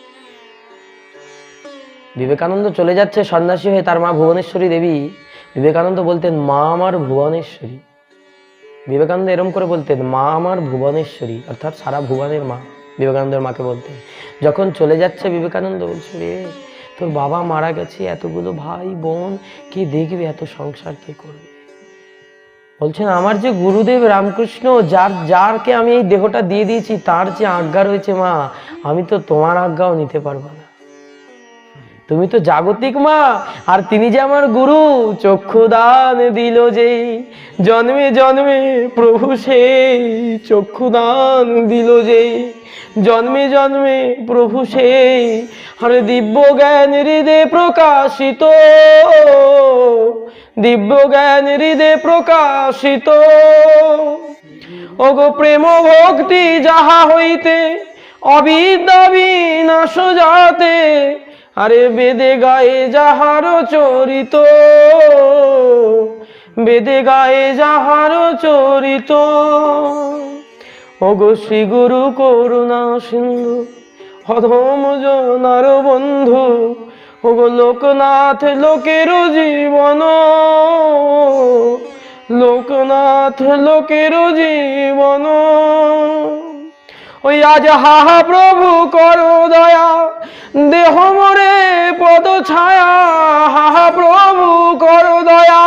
বিবেকানন্দ চলে যাচ্ছে সন্ন্যাসী হয়ে, তার মা ভুবনেশ্বরী দেবী। বিবেকানন্দ বলতেন মা আমার ভুবনেশ্বরী। বিবেকানন্দ এরম করে বলতেন মা আমার ভুবনেশ্বরী, অর্থাৎ সারা ভুবনের মা। বিবেকানন্দের মাকে বলতেন। যখন চলে যাচ্ছে বিবেকানন্দ বলছে, রে তোর বাবা মারা গেছে, এতগুলো ভাই বোন কে দেখবে, এত সংসার কে করবে? বলছেন আমার যে গুরুদেব রামকৃষ্ণ, যারকে আমি এই দেহটা দিয়ে দিয়েছি, তার যে আজ্ঞা রয়েছে মা, আমি তো তোমার আজ্ঞাও নিতে পারবো না। তুমি তো জাগতিক মা, আর তিনি যে আমার গুরু। চক্ষু দান দিল যে জন্মে জন্মে প্রভু, সেই চক্ষু দান দিল যে জন্মে জন্মে প্রভু, সেই আরে দিব্য জ্ঞান হৃদে প্রকাশিত, দিব্য জ্ঞান হৃদে প্রকাশিত। ওগো প্রেম ভক্তি যাহা হইতে অবিদ্যা বিনাশ যাতে, আরে বেদে গায়ে যাহার চরিত, বেদে গায়ে যাহার চরিত। ওগো শ্রী গুরু করুণা সিন্ধু, অধম জনার বন্ধু, ওগো লোকনাথ লোকের জীবন, লোকনাথ লোকের জীবন, ওই আজ হাহা প্রভু করো দয়া, দেহ মরে পদ ছায়া, হাহা প্রভু করো দয়া,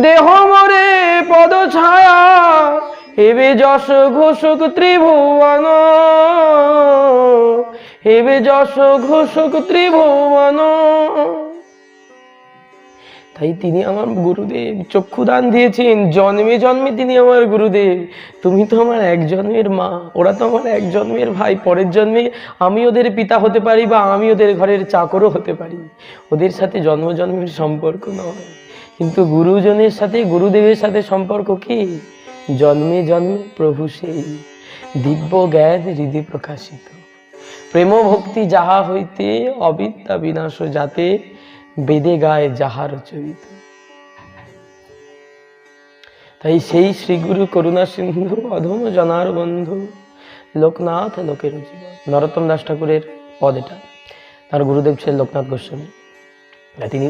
দেহ মরে পদ ছায়া, হেবে যশ ঘোষক ত্রিভুবন, হেবে যশ ঘোষক ত্রিভুবন। তাই তিনি আমার গুরুদেব, চক্ষুদান দিয়েছেন, জন্মে জন্মে তিনি আমার গুরুদেব। তুমি তো আমার এক জন্মের মা, ওরা তো আমার এক জন্মের ভাই, পরের জন্মে আমি ওদের পিতা হতে পারি বা আমি ওদের ঘরের চাকরও হতে পারি, ওদের সাথে জন্ম জন্মের সম্পর্ক নয়। কিন্তু গুরুজনের সাথে, গুরুদেবের সাথে সম্পর্ক কি? জন্মে জন্মে প্রভু সেই, দিব্য জ্ঞান হৃদে প্রকাশিত, প্রেম ভক্তি যাহা হইতে, অবিদ্যা বিনাশ যাতে, বেদে গায় যাহার চরিত। তাই সেই শ্রীগুরু করুণা সিন্ধু, অধম জনার বন্ধু, লোকনাথ লোকের জীবন। নরোত্তম দাস ঠাকুরের পদ এটা, তার গুরুদেব ছিলেন লোকনাথ গোস্বামী। তিনি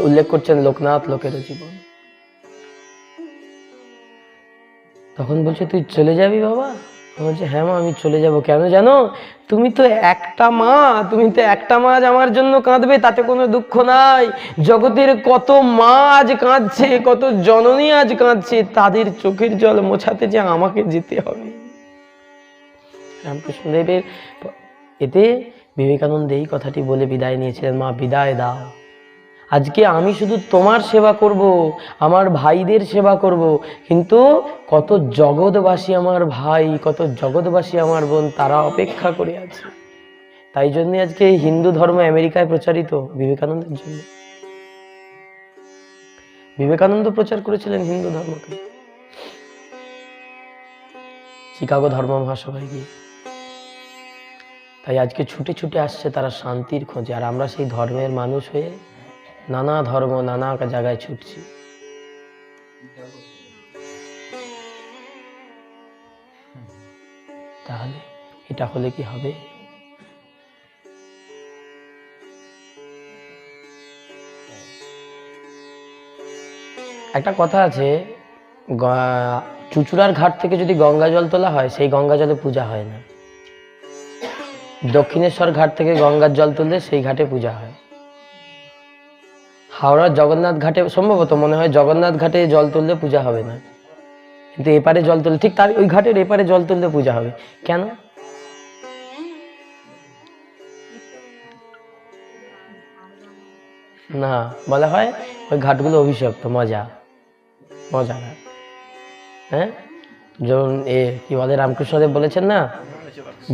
উল্লেখ করছেন লোকনাথ লোকের জীবন। তখন বলছে তুই চলে যাবি বাবা? বলছে হ্যাঁ মা আমি চলে যাব। কেন জানো? তুমি তো একটা মা, তুমি তো একটা মা আজ আমার জন্য কাঁদবে, তাতে কোনো দুঃখ নাই। জগতের কত মা আজ কাঁদছে, কত জননী আজ কাঁদছে, তাদের চোখের জল মোছাতে যে আমাকে যেতে হবে। রামকৃষ্ণদেবের এতে বিবেকানন্দ এই কথাটি বলে বিদায় নিয়েছিলেন, মা বিদায় দাও, আজকে আমি শুধু তোমার সেবা করব, আমার ভাইদের সেবা করব, কিন্তু কত জগৎবাসী আমার ভাই, কত জগৎবাসী আমার বোন, তারা অপেক্ষা করে আছে। তাই জন্য আজকে হিন্দু ধর্ম আমেরিকায় প্রচারিত বিবেকানন্দের জন্য। বিবেকানন্দ প্রচার করেছিলেন হিন্দু ধর্মকে শিকাগো ধর্ম মহাসভায় গিয়ে। তাই আজকে ছুটে ছুটে আসছে তারা শান্তির খোঁজে, আর আমরা সেই ধর্মের মানুষ হয়ে নানা ধর্ম নানা জায়গায় ছুটছি। তাহলে এটা হলে কি হবে? একটা কথা আছে, চুচুড়ার ঘাট থেকে যদি গঙ্গা জল তোলা হয়, সেই গঙ্গা জলে পূজা হয় না। দক্ষিণেশ্বর ঘাট থেকে গঙ্গার জল তুললে সেই ঘাটে পূজা হয়। হাওড়ার জগন্নাথ ঘাটে সম্ভবত মনে হয় জগন্নাথ ঘাটে জল তুললে পূজা হবে না, কিন্তু এপারে জল তুললে, ঠিক তার ওই ঘাটের এপারে জল তুললে পূজা হবে। কেন? না, বলা হয় ওই ঘাটগুলো অভিশপ্ত, মজা মজা না। হ্যাঁ, যেমন কি বলে, রামকৃষ্ণদেব বলেছেন না,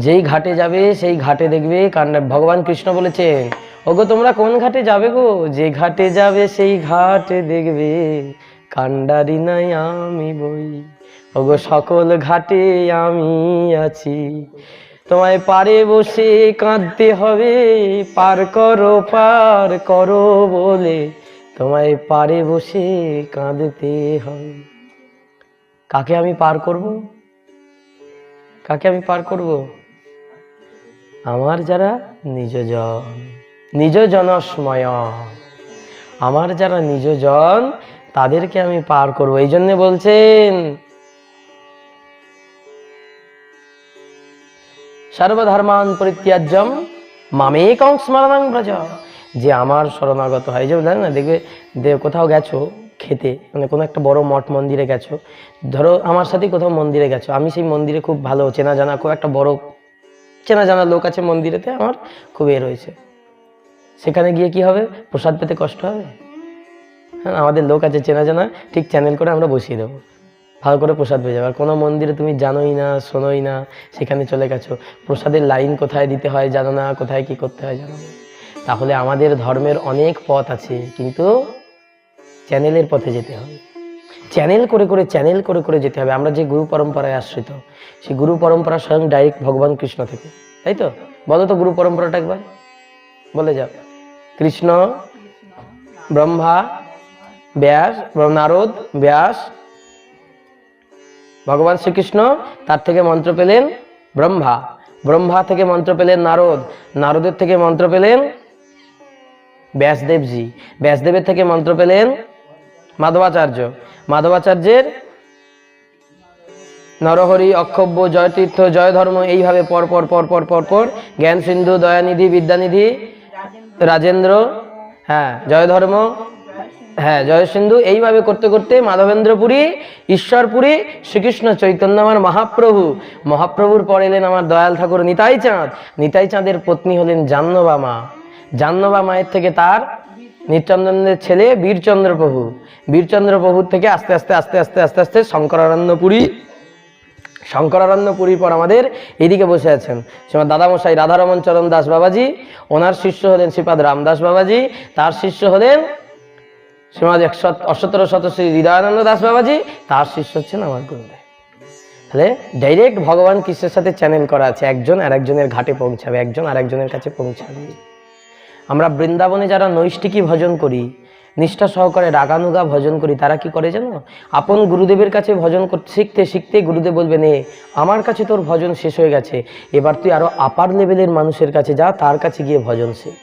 যেই ঘাটে যাবে সেই ঘাটে দেখবে কান্ডা। ভগবান কৃষ্ণ বলেছেন, ওগো তোমরা কোন ঘাটে যাবে গো? যে ঘাটে যাবে সেই ঘাটে দেখবে কান্ডারি নাই আমি বই, ওগো সকল ঘাটে আমি আছি, তোমায় পারে বসে কাঁদতে হবে, পার করো বলে তোমায় পারে বসে কাঁদতে হবে। কাকে আমি পার করব? কাকে আমি পার করব? আমার যারা নিজ জনস্ময়, আমার যারা নিজজন, তাদেরকে আমি পার করব। এই জন্য বলছেন সর্বধর্মান পরিত্যাজ্যম মামেকং স্মরণং ব্রজ, যে আমার শরণাগত হয়। যে জানেন না, দেখবে কোথাও গেছো খেতে, মানে কোনো একটা বড় মঠ মন্দিরে গেছো, ধরো আমার সাথে কোথাও মন্দিরে গেছো, আমি সেই মন্দিরে খুব ভালো চেনা জানা, খুব একটা বড় চেনা জানা লোক আছে মন্দিরেতে, আমার খুব রয়েছে, সেখানে গিয়ে কি হবে? প্রসাদ পেতে কষ্ট হবে? হ্যাঁ, আমাদের লোক আছে চেনা জানা, ঠিক চ্যানেল করে আমরা বসিয়ে দেবো, ভালো করে প্রসাদ পেয়ে যাবে। আর কোনো মন্দিরে তুমি জানোই না, শোনোই না, সেখানে চলে গেছো, প্রসাদের লাইন কোথায় দিতে হয় জানো না, কোথায় কি করতে হয় জানো না। তাহলে আমাদের ধর্মের অনেক পথ আছে, কিন্তু চ্যানেলের পথে যেতে হবে, চ্যানেল করে করে যেতে হবে। আমরা যে গুরু পরম্পরায় আশ্রিত, সেই গুরু পরম্পরা স্বয়ং ডাইরেক্ট ভগবান কৃষ্ণ থেকে, তাই তো? বলো তো গুরু পরম্পরাটা একবার বলে যাও। কৃষ্ণ, ব্রহ্মা, ব্যাস, নারদ, ব্যাস, ভগবান শ্রীকৃষ্ণ, তার থেকে মন্ত্র পেলেন ব্রহ্মা, ব্রহ্মা থেকে মন্ত্র পেলেন নারদ, নারদের থেকে মন্ত্র পেলেন ব্যাসদেবজি, ব্যাসদেবের থেকে মন্ত্র পেলেন মাধবাচার্য, মাধবাচার্যের নরহরি, অক্ষব্য, জয়তীর্থ, জয় ধর্ম, এইভাবে পর পর পর পর পর পর জ্ঞান সিন্ধু, দয়ানিধি, বিদ্যানিধি, রাজেন্দ্র, হ্যাঁ জয় ধর্ম, হ্যাঁ জয় সিন্ধু, এইভাবে করতে করতে মাধবেন্দ্রপুরী, ঈশ্বরপুরী, শ্রীকৃষ্ণ চৈতন্য আমার মহাপ্রভু, মহাপ্রভুর পর এলেন আমার দয়াল ঠাকুর নিতাই চাঁদ, নিতাই চাঁদের পত্নী হলেন জাহ্নবা মা, জাহ্নবা মায়ের থেকে তার নিত্যানন্দের ছেলে বীরচন্দ্র প্রভু, বীরচন্দ্র প্রভুর থেকে আস্তে আস্তে আস্তে আস্তে আস্তে আস্তে শঙ্করারণ্যপুরী, শঙ্করারণ্যপুরীর পর আমাদের এদিকে বসে আছেন শ্রীমৎ দাদামশাই রাধারমন চরণ দাস বাবাজি, ওনার শিষ্য হলেন শ্রীপাদ রামদাস বাবাজি, তার শিষ্য হলেন শ্রীমৎ অষ্টোত্তর শতশ্রী হৃদয়ানন্দ দাস বাবাজি, তার শিষ্য হচ্ছেন আমার গুরুদেব। তাহলে ডাইরেক্ট ভগবান কৃষ্ণের সাথে চ্যানেল করা আছে, একজন আর একজনের ঘাটে পৌঁছাবে, একজন আর একজনের কাছে পৌঁছাবে। আমরা বৃন্দাবনে যারা নৈষ্ঠিকী ভজন করি, নিষ্ঠা সহকারে রাগানুগা ভজন করি, তারা কি করে জানো? আপন গুরুদেবের কাছে ভজন শিখতে শিখতে গুরুদেব বলবেন, এ আমার কাছে তোর ভজন শেষ হয়ে গেছে, এবার তুই আরো আপার লেভেলের মানুষের কাছে যা, তার কাছে গিয়ে ভজন শিখ।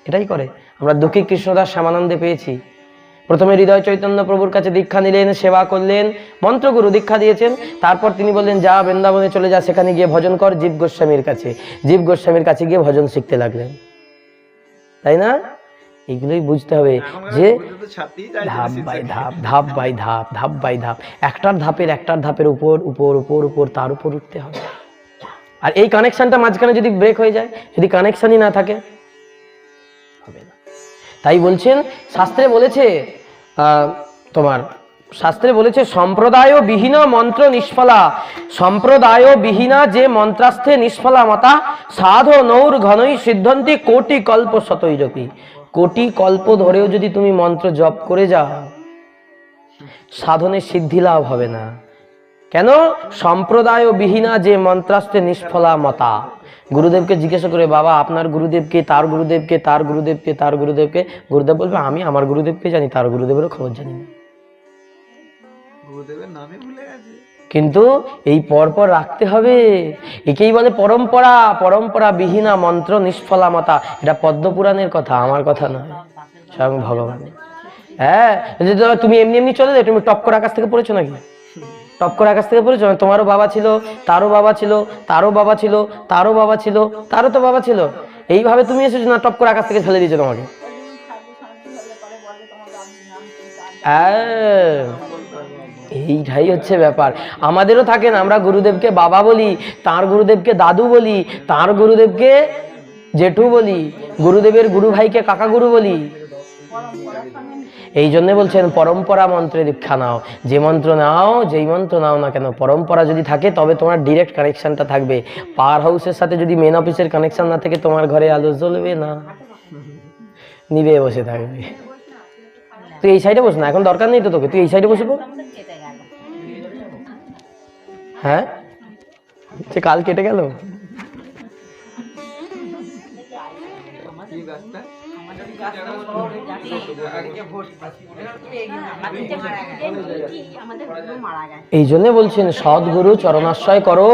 এটাই করে। আমরা দুঃখী কৃষ্ণদাস শ্যামানন্দে পেয়েছি, প্রথমে হৃদয় চৈতন্য প্রভুর কাছে দীক্ষা নিলেন, সেবা করলেন, মন্ত্রগুরু দীক্ষা দিয়েছেন, তারপর তিনি বললেন যা বৃন্দাবনে চলে যা, সেখানে গিয়ে ভজন কর জীব গোস্বামীর কাছে, জীব গোস্বামীর কাছে গিয়ে ভজন শিখতে লাগলেন, তাই না? এইগুলোই বুঝতে হবে যে ধাপ বাই ধাপ, ধাপ বাই ধাপ, ধাপ বাই ধাপ, একটার ধাপের উপর উপর উপর উপর তার উপর উঠতে হবে। আর এই কানেকশনটা মাঝখানে যদি ব্রেক হয়ে যায়, যদি কানেকশনই না থাকে, হবে না। তাই বলছেন শাস্ত্রে বলেছে, তোমার শাস্ত্রে বলেছে সম্প্রদায় বিহীন মন্ত্র নিষ্ফলা, সম্প্রদায় বিহীনা যে মন্ত্রাস্থে নিষ্ফলা মতা সাধ নৌর ঘনই সিদ্ধন্তি কোটি কল্প শতৈরপি। কোটি কল্প ধরেও যদি তুমি মন্ত্র জপ করে যাও, সাধনে সিদ্ধি লাভ হবে না। কেন? সম্প্রদায় বিহীনা যে মন্ত্রাস্তে নিষ্ফলা মতা। গুরুদেবকে জিজ্ঞাসা করে, বাবা আপনার গুরুদেবকে, তার গুরুদেবকে, তার গুরুদেবকে, তার গুরুদেবকে, গুরুদেব বলবে আমি আমার গুরুদেবকে জানি, তার গুরুদেবেরও খবর জানি না, গুরুদেবের নামে ভুলে গেছে। কিন্তু এই পরপর রাখতে হবে। একেই বলে পরম্পরা, পরম্পরা বিহীনা মন্ত্র নিষ্ফলা মতা। এটা পদ্মপুরাণের কথা, আমার কথা নয়, স্বয়ং ভগবান। হ্যাঁ, তুমি এমনি এমনি চলে যাও, তুমি টপ করে আকাশ থেকে পড়েছো নাকি? টপ করে আকাশ থেকে পড়েছো? তোমারও বাবা ছিল, তারও বাবা ছিল, তারও বাবা ছিল, তারও বাবা ছিল, তারও তো বাবা ছিল, এইভাবে তুমি এসেছো না টপ করে আকাশ থেকে ফেলে দিয়েছো তোমাকে। এইটাই হচ্ছে ব্যাপার। আমাদেরও থাকে না, আমরা গুরুদেবকে বাবা বলি, তার গুরুদেবকে দাদু বলি, তার গুরুদেবকে জেঠু বলি, গুরুদেবের গুরু ভাইকে কাকা গুরু বলি। এই জন্য বলছেন পরম্পরা মন্ত্রে দীক্ষা নাও। যে মন্ত্র নাও, যেই মন্ত্র নাও না কেন, পরম্পরা যদি থাকে তবে তোমার ডিরেক্ট কানেকশনটা থাকবে। পাওয়ার হাউসের সাথে যদি মেন অফিসের কানেকশন না থাকে, তোমার ঘরে আলো জ্বলবে না, নিবে বসে থাকবে। তুই এই সাইডে বস না, এখন দরকার নেই তো তোকে, তুই এই সাইডে বসে পড়। হ্যাঁ, সে কাল কেটে গেল। এই জন্য বলছেন সদ্গুরু চরণাশ্রয় করো।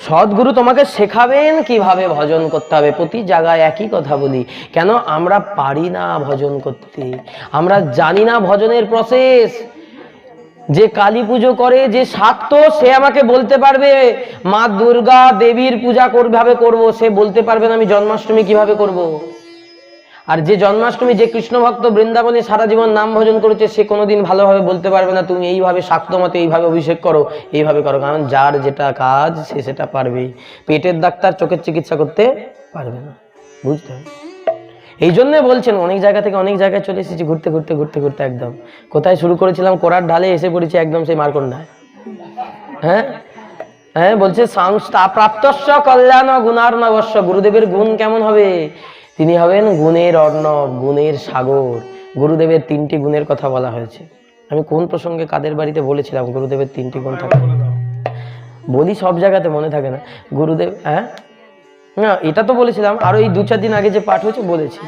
সদ্গুরু তোমাকে শেখাবেন কিভাবে ভজন করতে হবে। প্রতি জায়গায় একই কথা বলি, কেন? আমরা পারি না ভজন করতে, আমরা জানি না ভজনের প্রসেস। যে কালী পুজো করে, যে শাক্ত, সে আমাকে বলতে পারবে মা দুর্গা দেবীর পূজা কিভাবে করবো, সে বলতে পারবে না আমি জন্মাষ্টমী কিভাবে করব। আর যে জন্মাষ্টমী, যে কৃষ্ণ ভক্ত বৃন্দাবনে সারা জীবন নাম ভজন করেছে, সে কোনোদিন ভালোভাবে বলতে পারবে না তুমি এইভাবে শাক্ত মতে এইভাবে অভিষেক করো, এইভাবে করো। কারণ যার যেটা কাজ সে সেটা পারবেই। পেটের ডাক্তার চোখের চিকিৎসা করতে পারবে না, বুঝতে হবে। এই জন্য বলছেন অনেক জায়গা থেকে অনেক জায়গায় চলে এসেছি, ঘুরতে ঘুরতে ঘুরতে ঘুরতে একদম কোথায় শুরু করেছিলাম, কোরার ঢালে এসে পড়েছি একদম সেই মারকন্ডায়। হ্যাঁ হ্যাঁ, বলছে সংস্থা প্রাপ্তস্য কল্যাণ গুণার্ণবস্য। গুরুদেবের গুণ কেমন হবে? তিনি হবেন গুণের অর্ণব, গুণের সাগর। গুরুদেবের 3টি গুণের কথা বলা হয়েছে। আমি কোন প্রসঙ্গে কাদের বাড়িতে বলেছিলাম গুরুদেবের 3টি গুণ থাকে, বলি সব জায়গাতে মনে থাকে না। গুরুদেব, হ্যাঁ না এটা তো বলেছিলাম, আরো এই 2-4 দিন আগে যে পাঠ হয়েছে বলেছি।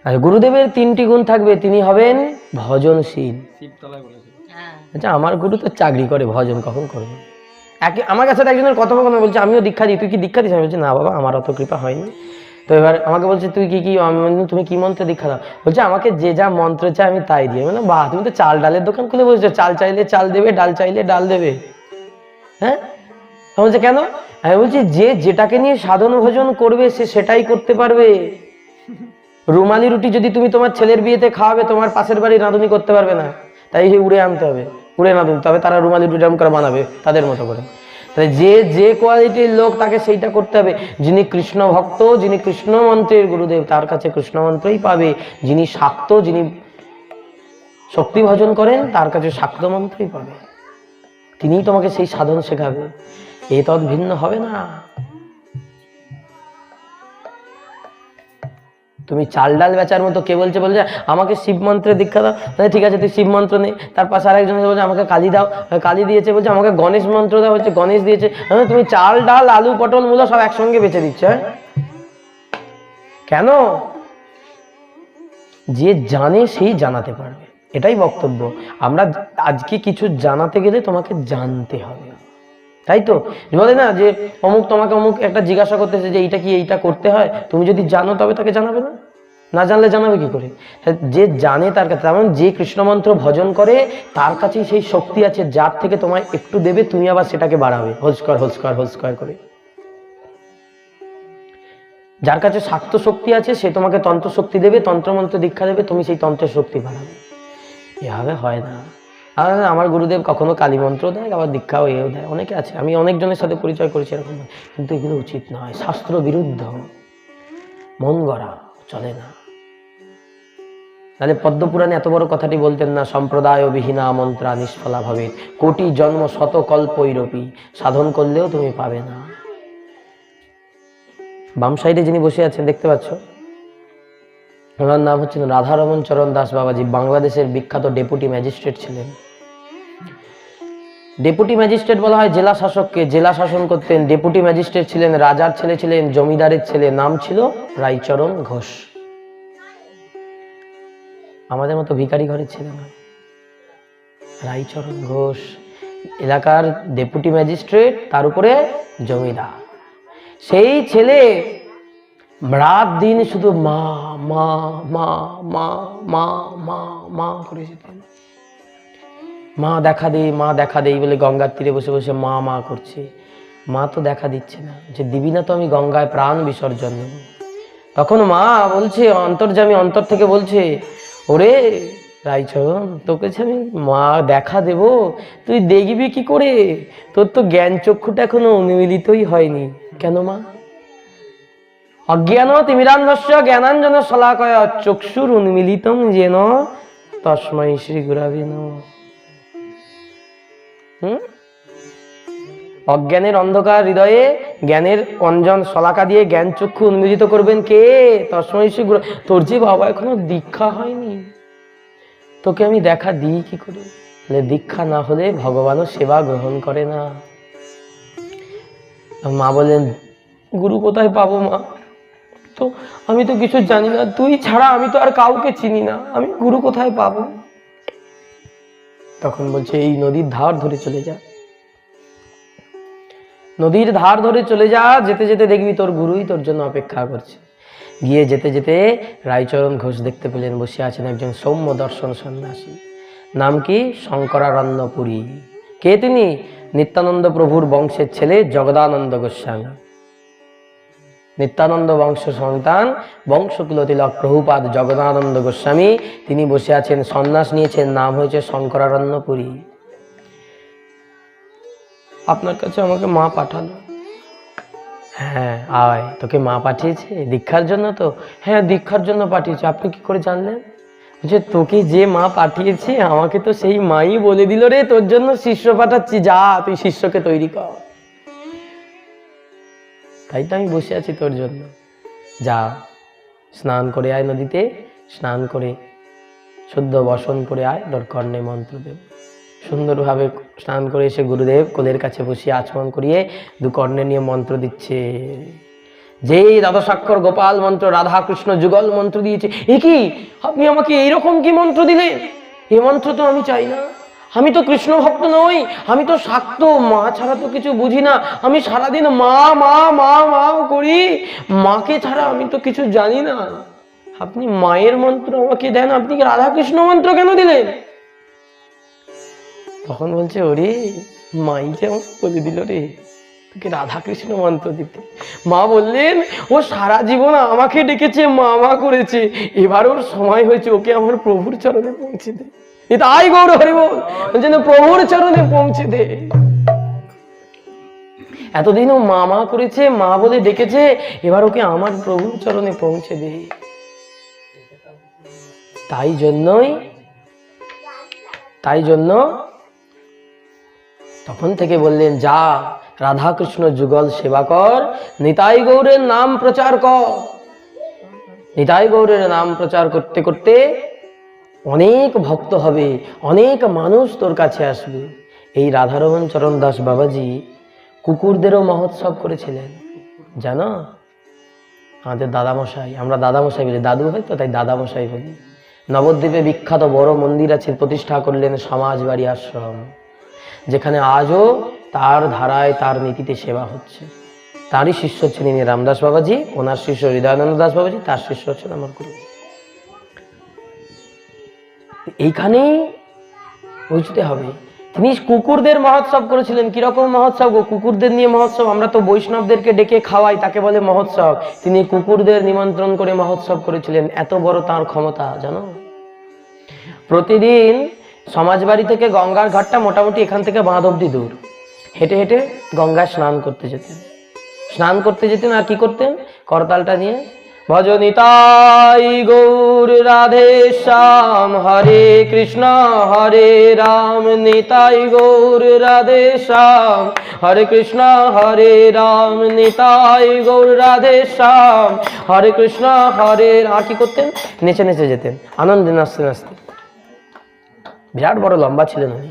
আর গুরুদেবের 3টি গুণ থাকবে, তিনি হবেন ভজনশীল। আচ্ছা, আমার গুরু তো চাকরি করে, ভজন কখন করবে? আমার কাছে একজনের কথোপকথন বলছে, আমিও দীক্ষা দিই, তুই কি দীক্ষা দিস? আমি বলছি না বাবা, আমার অত কৃপা হয়নি। তো এবার আমাকে বলছে তুই কি কি, আমি বললাম তুমি কি মন্ত্রে দীক্ষা দাও? বলছে আমাকে যে যা মন্ত্র চাই আমি তাই দিই। মানে বাহ, তুমি তো চাল ডালের দোকান খুলে বলছো, চাল চাইলে চাল দেবে, ডাল চাইলে ডাল দেবে। হ্যাঁ, বলছে কেন? আমি বলছি যে যেটাকে নিয়ে সাধন ভোজন করবে সে সেটাই করতে পারবে। রুমালি রুটি যদি তুমি তোমার ছেলের বিয়েতে খাওয়াবে, তোমার পাশের বাড়ি রাঁধুনি করতে পারবে না, তাই উড়ে আনতে হবে, উড়ে না দিতে হবে, তারা রুমালি রুটি এরকম করে বানাবে তাদের মতো করে। তাহলে যে যে কোয়ালিটির লোক তাকে সেইটা করতে হবে। যিনি কৃষ্ণ ভক্ত, যিনি কৃষ্ণ মন্ত্রের গুরুদেব, তার কাছে কৃষ্ণ মন্ত্রই পাবে। যিনি শাক্ত, যিনি শক্তি ভজন করেন, তার কাছে শাক্ত মন্ত্রই পাবে। তিনিই তোমাকে সেই সাধন শেখাবে, এ তদ ভিন্ন হবে না। তুমি চাল ডাল বেচার মতো, কে বলছে আমাকে শিব মন্ত্রে দীক্ষা দাও, ঠিক আছে তুই শিব মন্ত্র নেই। তার পাশে আরেকজন বলছে আমাকে কালী দাও, কালী দিয়েছে। বলছে আমাকে গণেশ মন্ত্র দাও, হচ্ছে গণেশ দিয়েছে। হ্যাঁ, তুমি চাল ডাল আলু পটল মূলো সব একসঙ্গে বেচে দিচ্ছ। কেন? যে জানে সেই জানাতে পারবে, এটাই বক্তব্য। আমরা আজকে কিছু জানাতে গেলে তোমাকে জানতে হবে, তাই তো বলে না যে অমুক তোমাকে অমুক একটা জিজ্ঞাসা করতেছে যে এইটা কি, এইটা করতে হয়, তুমি যদি জানো তবে তাকে জানাবে, না না জানলে জানাবে কি করে? যে জানে তার কাছে, তেমন যে কৃষ্ণ মন্ত্র ভজন করে তার কাছেই সেই শক্তি আছে, যার থেকে তোমায় একটু দেবে, তুমি আবার সেটাকে বাড়াবে, হোলস্কয়ার হোলস্কয়ার হোলস্কয়ার করে। যার কাছে শাক্ত শক্তি আছে সে তোমাকে তন্ত্র শক্তি দেবে, তন্ত্রমন্ত্র দীক্ষা দেবে, তুমি সেই তন্ত্রের শক্তি বাড়াবে। এভাবে হয় না। আর আমার গুরুদেব কখনো কালী মন্ত্র দেয়, আবার দীক্ষাও এও দেয়, অনেকে আছে, আমি অনেকজনের সাথে পরিচয় করেছি এরকম। কিন্তু এগুলো উচিত নয়, শাস্ত্র বিরুদ্ধ, মন গড়া চলে না। তাহলে পদ্মপুরাণে এত বড় কথাটি বলতেন না, সম্প্রদায় বিহীনা মন্ত্রা নিষ্ফলা ভাবে, কোটি জন্ম শত কল্পৈরপি, সাধন করলেও তুমি পাবে না। বাম সাইডে যিনি বসে আছেন দেখতে পাচ্ছ, ওনার নাম হচ্ছেন রাধারমন চরণ দাস বাবাজি। বাংলাদেশের বিখ্যাত ডেপুটি ম্যাজিস্ট্রেট ছিলেন। ডেপুটি ম্যাজিস্ট্রেট বলা হয় জেলা শাসককে, জেলা শাসন করতেন। ডেপুটি ম্যাজিস্ট্রেট ছিলেন, রাজার ছেলে ছিলেন, জমিদারের ছেলে, নাম ছিল রাইচরণ ঘোষ। আমাদের মতো ভিখারি ঘরের ছেলে না, রাইচরণ ঘোষ এলাকার ডেপুটি ম্যাজিস্ট্রেট, তার উপরে জমিদার। সেই ছেলে রাত দিন শুধু মা মা মা মা মা মা মা করে যেতেন। মা দেখা দেই, মা দেখা দেই বলে গঙ্গার তীরে বসে বসে মা মা করছে। মা তো দেখা দিচ্ছে না, যে দিবি না তো আমি গঙ্গায় প্রাণ বিসর্জন দেব। তখন মা বলছে, অন্তর্যামী অন্তর থেকে বলছে, ওরে রাইচরণ, তোকে আমি মা দেখা দেব, তুই দেখবি কি করে? তোর তো জ্ঞান চক্ষুটা এখনো উন্মিলিতই হয়নি। কেন মা? অজ্ঞান তিমিরান্ধস্য জ্ঞানাঞ্জন শলাকয়া চক্ষুর উন্মিলিতং যেন তস্मै শ্রী গুরবে নমঃ। অজ্ঞানের অন্ধকার হৃদয়ে জ্ঞানের অঞ্জন শলাকা দিয়ে জ্ঞান চক্ষু উন্মিলিত করবেন কে? তস্मै শ্রী গুরু। তোর যে বাবা এখনো দীক্ষা হয়নি, তোকে আমি দেখা দিই কি করে? দীক্ষা না হলে ভগবানও সেবা গ্রহণ করে না। মা বলেন, গুরু কোথায় পাবো মা? তো আমি তো কিছু জানি না, তুই ছাড়া আমি তো আর কাউকে চিনি না, আমি গুরু কোথায় পাবো? তখন বলছে, এই নদীর ধার ধরে চলে যা, নদীর ধার ধরে চলে যা, যেতে যেতে দেখবি তোর গুরুই তোর জন্য অপেক্ষা করছে। গিয়ে যেতে যেতে রাইচরণ ঘোষ দেখতে পেলেন বসে আছেন একজন সৌম্য দর্শন সন্ন্যাসী। নাম কি? শঙ্করারণ্যপুরী। কে তিনি? নিত্যানন্দ প্রভুর বংশের ছেলে জগদানন্দ গোস্বামী। নিত্যানন্দ বংশ সন্তান বংশকুল তিলক প্রভুপাদ জগদানন্দ গোস্বামী, তিনি বসে আছেন, সন্ন্যাস নিয়েছেন, নাম হয়েছে শঙ্করারণ্যপুরী। আপনার কাছে আমাকে মা পাঠালো। হ্যাঁ আয়, তোকে মা পাঠিয়েছে দীক্ষার জন্য? তো হ্যাঁ, দীক্ষার জন্য পাঠিয়েছে। আপনি কি করে জানলেন? বলছে, তোকে যে মা পাঠিয়েছে আমাকে তো সেই মাই বলে দিল রে, তোর জন্য শিষ্য পাঠাচ্ছি, যা তুই শিষ্যকে তৈরি কর। তাই তো আমি বসে আছি তোর জন্য। যা স্নান করে আয়, নদীতে স্নান করে শুদ্ধ বসন করে আয়, তোর কর্ণে মন্ত্র দেব। সুন্দরভাবে স্নান করে এসে গুরুদেব কোলের কাছে বসিয়ে আচমন করিয়ে দু কর্ণে নিয়ে মন্ত্র দিচ্ছে। যেই দ্বাদশাক্ষর গোপাল মন্ত্র, রাধা কৃষ্ণ যুগল মন্ত্র দিয়েছে। এ কি, আপনি আমাকে এইরকম কি মন্ত্র দিলেন? এ মন্ত্র তো আমি চাই না, আমি তো কৃষ্ণ ভক্ত নই, আমি তো শাক্ত, মা ছাড়া তো কিছু বুঝি না, আমি সারাদিন মা মা মা মা করি। ওরে মাকে ছাড়া আমি তো কিছু জানি না, আপনি মায়ের মন্ত্র আমাকে দেন, আপনি কি রাধাকৃষ্ণ মন্ত্র কেন দিলেন? তখন বলছে ওরে মাই যে আমাকে বলে দিল রে তোকে রাধাকৃষ্ণ মন্ত্র দিতে। মা বললেন ও সারা জীবন আমাকে ডেকেছে, মা করেছে, এবার ওর সময় হয়েছে, ওকে আমার প্রভুর চরণে পৌঁছে দে। তাই গৌর হরি বল, বলছেন প্রভুর চরণে পৌঁছে দে। এতদিন ও মা করেছে, মা বলে ডেকেছে, এবার ওকে আমার প্রভুর চরণে পৌঁছে দে। তাই জন্য তখন থেকে বললেন যা রাধাকৃষ্ণ যুগল সেবা কর, নিতাই গৌরের নাম প্রচার কর। নিতাই গৌরের নাম প্রচার করতে করতে অনেক ভক্ত হবে, অনেক মানুষ তোর কাছে আসবে। এই রাধারমণ চরণ দাস বাবাজি কুকুরদেরও মহোৎসব করেছিলেন জানো। আমাদের দাদামশাই, আমরা দাদামশাই বলি, দাদু হয়তো তাই দাদামশাই বলি, নবদ্বীপে বিখ্যাত বড় মন্দির আছে, প্রতিষ্ঠা করলেন সমাজবাড়ি আশ্রম, যেখানে আজও তার ধারায় তার নীতিতে সেবা হচ্ছে। তারই শিষ্য হচ্ছেন ইনি রামদাস বাবাজি, ওনার শিষ্য হৃদয়ানন্দ দাস বাবাজি, তার শিষ্য হচ্ছেন আমার গুরু। এইখানেই বুঝতে হবে তিনি কুকুরদের মহোৎসব করেছিলেন। কিরকম মহোৎসব গো? কুকুরদের নিয়ে মহোৎসব। আমরা তো বৈষ্ণবদেরকে ডেকে খাওয়াই, তাকে বলে মহোৎসব। তিনি কুকুরদের নিমন্ত্রণ করে মহোৎসব করেছিলেন। এত বড় তার ক্ষমতা জানো। প্রতিদিন সমাজবাড়ি থেকে গঙ্গার ঘাটটা মোটামুটি এখান থেকে বাঁধ অব্দি দূর, হেঁটে হেঁটে গঙ্গায় স্নান করতে যেতেন। আর কি করতেন? করতালটা নিয়ে ভজ নিতাই গৌর রাধে শ্যাম, হরে কৃষ্ণ হরে রাম, নিতাই গৌর রাধে শ্যাম, হরে কৃষ্ণ হরে রাম, নিতাই গৌর রাধে শ্যাম, হরে কৃষ্ণ হরে। আর কি করতেন? নেচে নেচে যেতেন, আনন্দে নাচতে নাচতে। বিরাট বড় লম্বা ছিলেন উনি।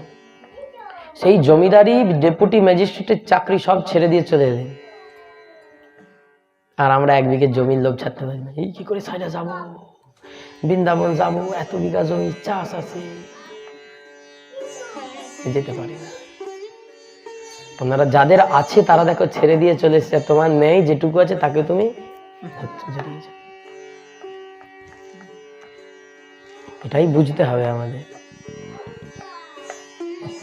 সেই জমিদারি, ডেপুটি ম্যাজিস্ট্রেটের চাকরি সব ছেড়ে দিয়ে চলে এলেন। আর আমরা 1 বিঘে জমির লোভ ছাড়তে পারি না। এই কি করে সাইডে যাবো, বৃন্দাবন যাবো, এত বিঘা জমি চাষ আছে, যেতে পারি না। ওনারা যাদের আছে তারা দেখো ছেড়ে দিয়ে চলে এসছে, তোমার নেই, যেটুকু আছে তাকে তুমি এটাই বুঝতে হবে আমাদের।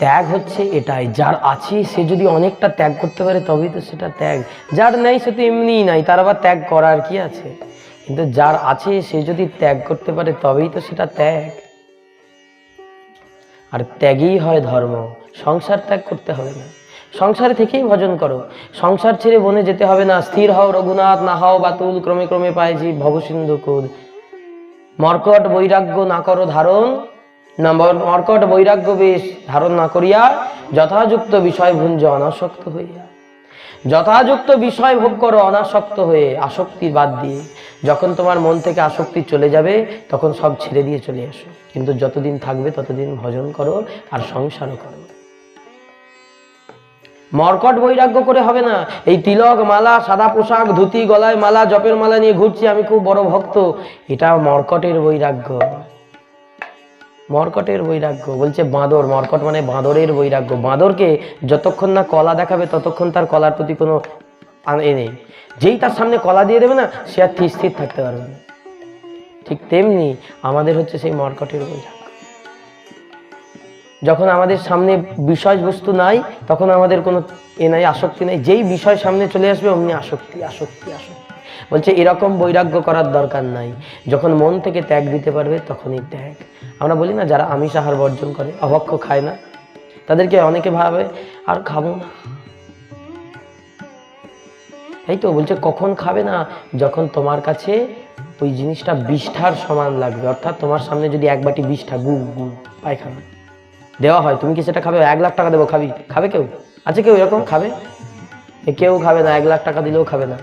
ত্যাগ হচ্ছে এটাই, যার আছে সে যদি অনেকটা ত্যাগ করতে পারে তবেই তো সেটা ত্যাগ। যার নেই সে তো এমনিই নাই, তার আবার ত্যাগ করার কি আছে? কিন্তু যার আছে সে যদি ত্যাগ করতে পারে তবেই তো সেটা ত্যাগ। আর ত্যাগই হয় ধর্ম। সংসার ত্যাগ করতে হবে না, সংসারে থেকেই ভজন করো। সংসার ছেড়ে বনে যেতে হবে না। স্থির হও রঘুনাথ, না হও বাতুল, ক্রমে ক্রমে পায় জীব ভবসিন্ধু কুল। মর্কট বৈরাগ্য না করো ধারণ, না মর্কট বৈরাগ্য বেশ ধারণ না করিয়া, যথাযুক্ত বিষয় ভুঞ্জ অনাসক্ত হইয়া। যথাযুক্ত বিষয় ভোগ করো অনাসক্ত হয়ে, আসক্তি বাদ দিয়ে। যখন তোমার মন থেকে আসক্তি চলে যাবে তখন সব ছেড়ে দিয়ে চলে আসো। কিন্তু যতদিন থাকবে ততদিন ভজন করো আর সংসারও করো। মর্কট বৈরাগ্য করে হবে না। এই তিলক মালা, সাদা পোশাক, ধুতি, গলায় মালা, জপের মালা নিয়ে ঘুরছি, আমি খুব বড় ভক্ত, এটা মর্কটের বৈরাগ্য। মর্কটের বৈরাগ্য বলছে বাঁদর, মর্কট মানে বাঁদরের বৈরাগ্য। বাঁদরকে যতক্ষণ না কলা দেখাবে ততক্ষণ তার কলার প্রতি কোনো নেই। যেই তার সামনে কলা দিয়ে দেবে না, সে আর স্থির থাকতে পারবে না। ঠিক তেমনি আমাদের হচ্ছে সেই মর্কটের বৈরাগ্য। যখন আমাদের সামনে বিষয়বস্তু নাই তখন আমাদের কোনো নাই, আসক্তি নাই। যেই বিষয় সামনে চলে আসবে অমনি আসক্তি আসক্তি আসক্তি। বলছে এরকম বৈরাগ্য করার দরকার নাই। যখন মন থেকে ত্যাগ দিতে পারবে তখনই ত্যাগ। আমরা বলি না যারা আমিষ আহার বর্জন করে, অভক্ষ খায় না, তাদেরকে অনেকে ভাবে আর খাবো না। এই তো বলছে কখন খাবে না? যখন তোমার কাছে ওই জিনিসটা বিষ্ঠার সমান লাগবে। অর্থাৎ তোমার সামনে যদি 1 বাটি বিষ্ঠা, গু গু পায়খানা দেওয়া হয়, তুমি কি সেটা খাবে? 1 লাখ টাকা দেবো, খাবে কেউ? আছে কেউ এরকম খাবে? কেউ খাবে না। 1 লাখ টাকা দিলেও খাবে না।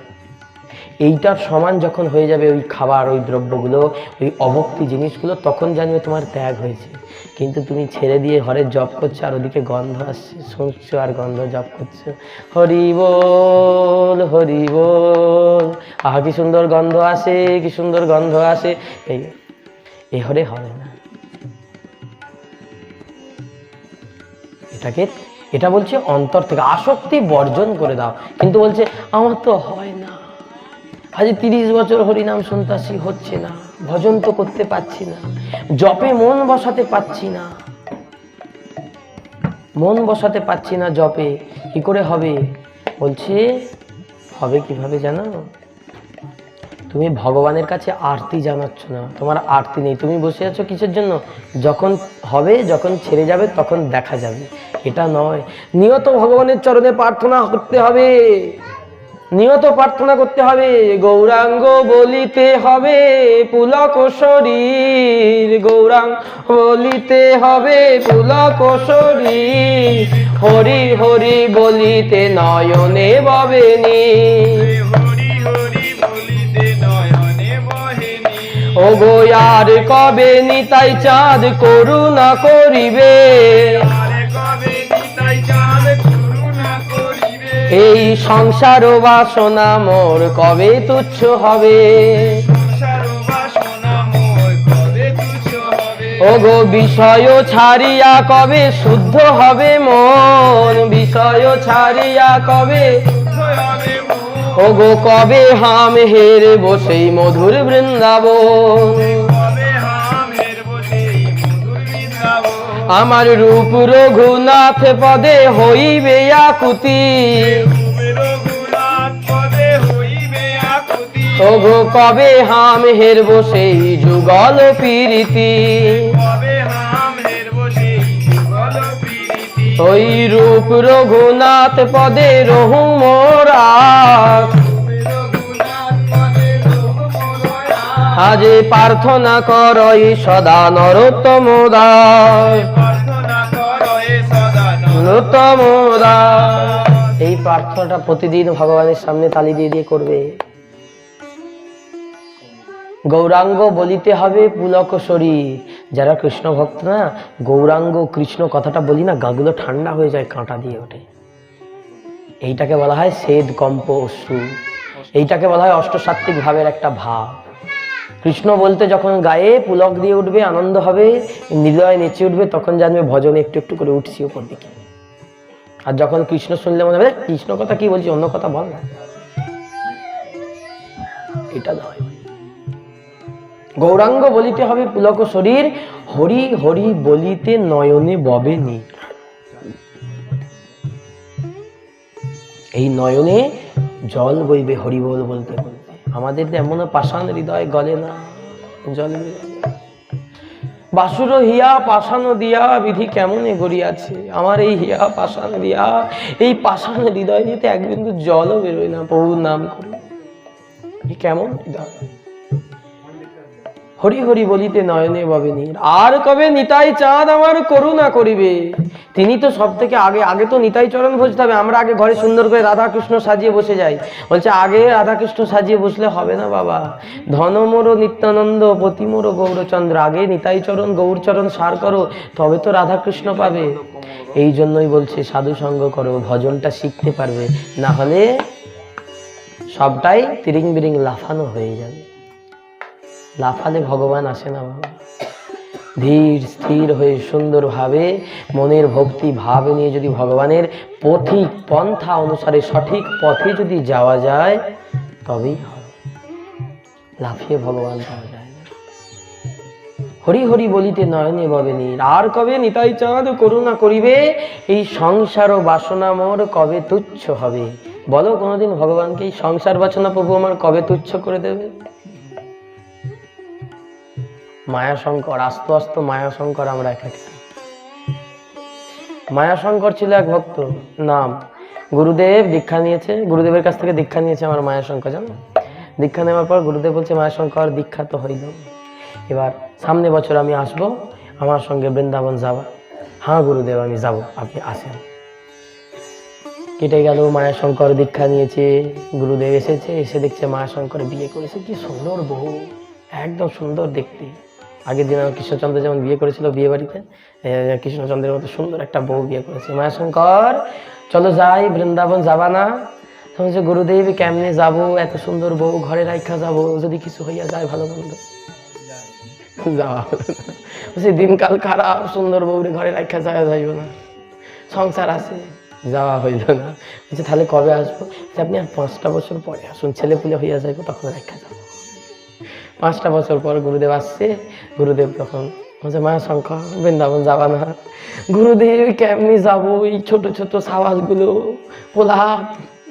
এইটার সমান যখন হয়ে যাবে ওই খাবার, ওই দ্রব্যগুলো, ওই অভক্তি জিনিসগুলো, তখন জানবে তোমার ত্যাগ হয়েছে। কিন্তু তুমি ছেড়ে দিয়ে ঘরে জপ করছো আর ওদিকে গন্ধ আসছে, শুনছো আর গন্ধ, জপ করছো, হরি বল হরি বল, আহা কি সুন্দর গন্ধ আসে, কি সুন্দর গন্ধ আসে। এই হরে হবে না। এটা বলছে অন্তর থেকে আসক্তি বর্জন করে দাও। কিন্তু বলছে আমার তো হয় না, আজ 30 বছর হরিনাম শুনতাছি, হচ্ছে না, ভজন তো করতে পারছি না, জপে মন বসাতে পারছি না, মন বসাতে পারছি না জপে, কি করে হবে? বলছে হবে কিভাবে জানো? তুমি ভগবানের কাছে আরতি জানাচ্ছ না, তোমার আরতি নেই, তুমি বসে আছো কিসের জন্য? যখন হবে, যখন ছেড়ে যাবে তখন দেখা যাবে, এটা নয়। নিয়ত ভগবানের চরণে প্রার্থনা করতে হবে, নিয়ত প্রার্থনা করতে হবে। গৌরাঙ্গ বলিতে হবে পুলক শরীর, গৌরাঙ্গ বলিতে হবে পুলক শরীর, হরি হরি বলিতে নয়নে ববেনি, ও গো আর কবে নিতাই চাঁদ করুণা করিবে, এই সংসার বাসনা মোর কবে তুচ্ছ হবে, ও গো বিষয় ছাড়িয়া কবে শুদ্ধ হবে মন, বিষয় ছাড়িয়া কবে, ও গো কবে হাম হের বসেই মধুর বৃন্দাবন, আমার রূপ রঘুনাথ পদে হইবে আকুতি, ও গো কবে হাম হের বসেই যুগল প্রীতি, ওই রূপ রঘুনাথ পদে রহু মোরা, আজে প্রার্থনা করই সদা নরোত্তম দাস, নরোত্তম দাস। এই প্রার্থনাটা প্রতিদিন ভগবানের সামনে তালি দিয়ে দিয়ে করবে। গৌরাঙ্গ বলিতে হবে পুলক শরীর। যারা কৃষ্ণ ভক্ত না, গৌরাঙ্গ কৃষ্ণ কথাটা বলি না, গাগুলো ঠান্ডা হয়ে যায়, কাঁটা দিয়ে ওঠে। এইটাকে বলা হয় সেদ কম্প অশ্রু, এইটাকে বলা হয় অষ্টসাত্ত্বিক ভাবের একটা ভাব। কৃষ্ণ বলতে যখন গায়ে পুলক দিয়ে উঠবে, আনন্দ হবে, হৃদয় নেচে উঠবে, তখন জানবে ভজনে একটু একটু করে উঠছি উপর দিকে। আর যখন কৃষ্ণ শুনলে মনে হবে কৃষ্ণ কথা কি বলছি, অন্য কথা বল না, এটা নয়। গৌরাঙ্গ বলিতে হবে পুলক শরীর, হরি হরি বলিতে নয়নে ববেনি। এই নয়নে জল বইবে হরি বল বলতে বলতে। আমাদের এমনও পাষাণ হৃদয় গলে না, জল বাসুর হিয়া পাষাণ দিয়া বিধি কেমনে গড়িয়াছে। আমার এই হিয়া পাষাণ দিয়া, এই পাষাণ হৃদয় দিতে এক বিন্দু জলও বেরোয় না প্রভুর নাম করে। কেমন হৃদয়! হরি হরি বলিতে নয়নে ববেনি। আর কবে নিতাই চাঁদ আমার করুণা করিবে। তিনি তো সব থেকে আগে, আগে তো নিতাই চরণ ভজতে হবে। আমরা আগে ঘরে সুন্দর করে রাধা কৃষ্ণ সাজিয়ে বসে যাই, বলছে আগে রাধা কৃষ্ণ সাজিয়ে বসলে হবে না বাবা। ধন মোর নিত্যানন্দ পতি মোর গৌরচন্দ্র, আগে নিতাই চরণ গৌরচরণ সার করো, তবে তো রাধা কৃষ্ণ পাবে। এই জন্যই বলছে সাধু সঙ্গ করো, ভজনটা শিখতে পারবে, না হলে সবটাই তিরিং বিরিং লাফানো হয়ে যাবে। লাফালে ভগবান আসে না বাবা। ধীর স্থির হয়ে সুন্দরভাবে মনের ভক্তি ভাব নিয়ে যদি ভগবানের পথিক পন্থা অনুসারে সঠিক পথে যদি যাওয়া যায়, তবেই হবে। লাফিয়ে ভগবান পাওয়া যায় না। হরি হরি বলিতে নয়নে ববেনি। আর কবে নিতাই চাঁদ করুণা করিবে, এই সংসার ও বাসনা মোর কবে তুচ্ছ হবে। বলো কোনোদিন ভগবানকে এই সংসার বাসনা প্রভু আমার কবে তুচ্ছ করে দেবে? মায়াশঙ্কর, আস্তে আস্তে মায়াশঙ্কর আমরা এক একটা। মায়াশঙ্কর ছিল এক ভক্ত, নাম গুরুদেব, দীক্ষা নিয়েছে, গুরুদেবের কাছ থেকে দীক্ষা নিয়েছে আমার মায়াশঙ্কর, জানো? দীক্ষা নেওয়ার পর গুরুদেব বলছে মায়াশঙ্কর দীক্ষা তো হইল, এবার সামনে বছর আমি আসবো, আমার সঙ্গে বৃন্দাবন যাবা? হ্যাঁ গুরুদেব আমি যাব, আপনি আসেন। কেটে গেল, মায়াশঙ্কর দীক্ষা নিয়েছে, গুরুদেব এসেছে, এসে দেখছে মায়াশঙ্কর বিয়ে করেছে, কি সুন্দর বউ, একদম সুন্দর দেখতে। আগের দিন আমার কৃষ্ণচন্দ্র যেমন বিয়ে করেছিল বিয়ে বাড়িতে, কৃষ্ণচন্দ্রের মতো সুন্দর একটা বউ বিয়ে করেছে। মায়াশঙ্কর চলো যাই, বৃন্দাবন যাবা না? বলছে গুরুদেব কেমনে যাব, এত সুন্দর বউ ঘরে রাখা যাব, যদি কিছু হইয়া যায় ভালো মন্দ, যাওয়া বলছে দিনকাল খারাপ, সুন্দর বউরে ঘরে রাখা যাওয়া যাইব না, সংসার আছে। যাওয়া হইল না। বলছে তাহলে কবে আসবো? যে আপনি আর 5টা বছর পরে আসুন, ছেলে পুলে হইয়া যাইব, তখন রেখা যাবো। 5টা বছর পর গুরুদেব আসছে। গুরুদেব তখন বলছে মায়া শঙ্কর বৃন্দাবন যাবা না? গুরুদেব কেমনি যাবো? এই ছোট ছোট সাওয়াজগুলো, পোলা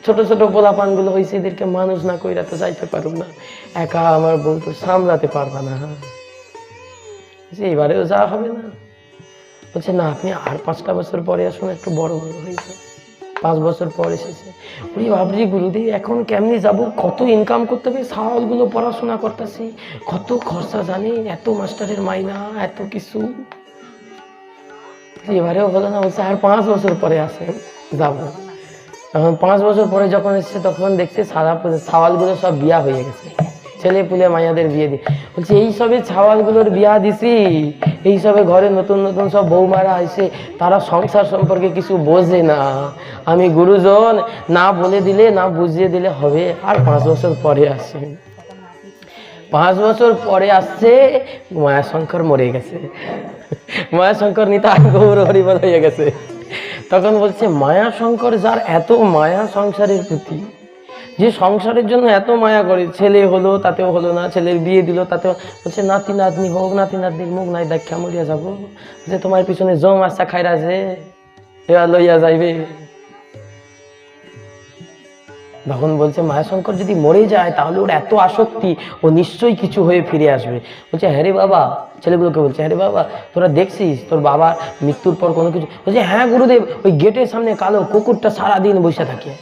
ছোট ছোট পোলাপানগুলো হয়েছে, এদেরকে মানুষ না কইরা তো যাইতে পারব না, একা আমার বউ তো সামলাতে পারবা না। এবারেও যাওয়া হবে না। বলছে না, আপনি আর 5টা বছর পরে আসুন, একটু বড় বড় হয়েছে। 5 বছর পর এসেছে। ওই ভাবছি গুরুদেব এখন কেমনি যাব, কত ইনকাম করতে হবে, সাওয়ালগুলো পড়াশোনা করতেছি, কত খরচা জানি, এত মাস্টারের মাইনা, এত কিছু। এবারেও হলো না। বলছে আর 5 বছর পরে আসেন, যাবো। এখন 5 বছর পরে যখন এসেছে তখন দেখছে সাওয়ালগুলো সব বিয়া হয়ে গেছে, ছেলে পুলে মাইয়াদের বিয়ে দি। বলছে এই সবে ছাওয়ালগুলোর বিয়া দিছি, এই সবে ঘরে নতুন নতুন সব বৌমারা আইছে, তারা সংসার সম্পর্কে কিছু বোঝে না। আমি গুরুজন না বলে দিলে, না বুঝিয়ে দিলে হবে। আর 5 বছর পরে আসে। 5 বছর পরে আসছে, মায়াশঙ্কর মরে গেছে। মায়াশঙ্কর নিতাই গৌর হরিবল হয়ে গেছে। তখন বলছে মায়াশঙ্কর যার এত মায়া সংসারের প্রতি, যে সংসারের জন্য এত মায়া করে, ছেলে হলো তাতেও হলো না, ছেলের বিয়ে দিল তাতেও, বলছে নাতি নাতনি হোক, নাতি নাতনির মুখ নাই দেখা মরিয়া যাবো, যে তোমার পিছনে জম আসা খাইরা যে এবার লইয়া যাইবে। তখন বলছে মায়াশঙ্কর যদি মরে যায় তাহলে ওর এত আসক্তি, ও নিশ্চয়ই কিছু হয়ে ফিরে আসবে। বলছে হ্যাঁ রে বাবা, ছেলেগুলোকে বলছে হ্যাঁ রে বাবা, তোরা দেখছিস তোর বাবা মৃত্যুর পর কোনো কিছু? বলছে হ্যাঁ গুরুদেব, ওই গেটের সামনে কালো কুকুরটা সারাদিন বসে থাকে,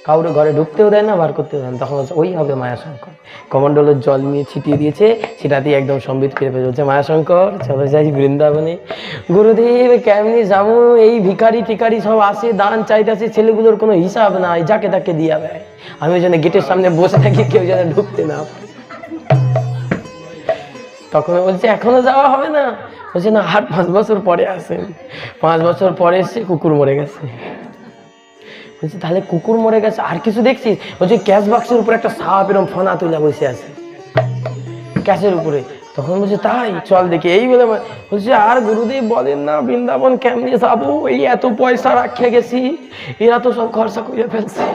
কাউরে ঘরে ঢুকতেও দেয় না, বার করতেও দেয় না। তখন বলছে ওই হবে মায়াশঙ্কর। কমণ্ডলের জল নিয়ে ছিটিয়ে দিয়েছে, সেটাতেই একদম সম্বিত ফিরে পেয়ে বলছে মায়াশঙ্কর চলে যাই বৃন্দাবনে। গুরুদেব কেমনি যাবো, এই ভিখারি টিকারি সব আসে, দান চাইতেছে, ছেলেগুলোর কোনো হিসাব নাই, যাকে তাকে দিয়া দেয়। আমি ওই জন্য গেটের সামনে বসে থাকি, কেউ যেন ঢুকতে না পারে। তখন বলছে এখনো যাওয়া হবে না? বলছে না, আর 5 বছর পরে আসেন। 5 বছর পরে এসে কুকুর মরে গেছে। বলছি তাহলে কুকুর মরে গেছে, আর কিছু দেখছিস? বলছি ক্যাশ বাক্সের উপরে একটা সাপ এরকম ফনা তুলে বসে আছে ক্যাশের উপরে। তখন বলছে তাই, চল দেখি। এই বলে বলছে আর গুরুদেব বলেন না, বৃন্দাবন কেমনি যাবো, এই এত পয়সা রাখে গেছি, এরা তো সব খরচা করে ফেলছে,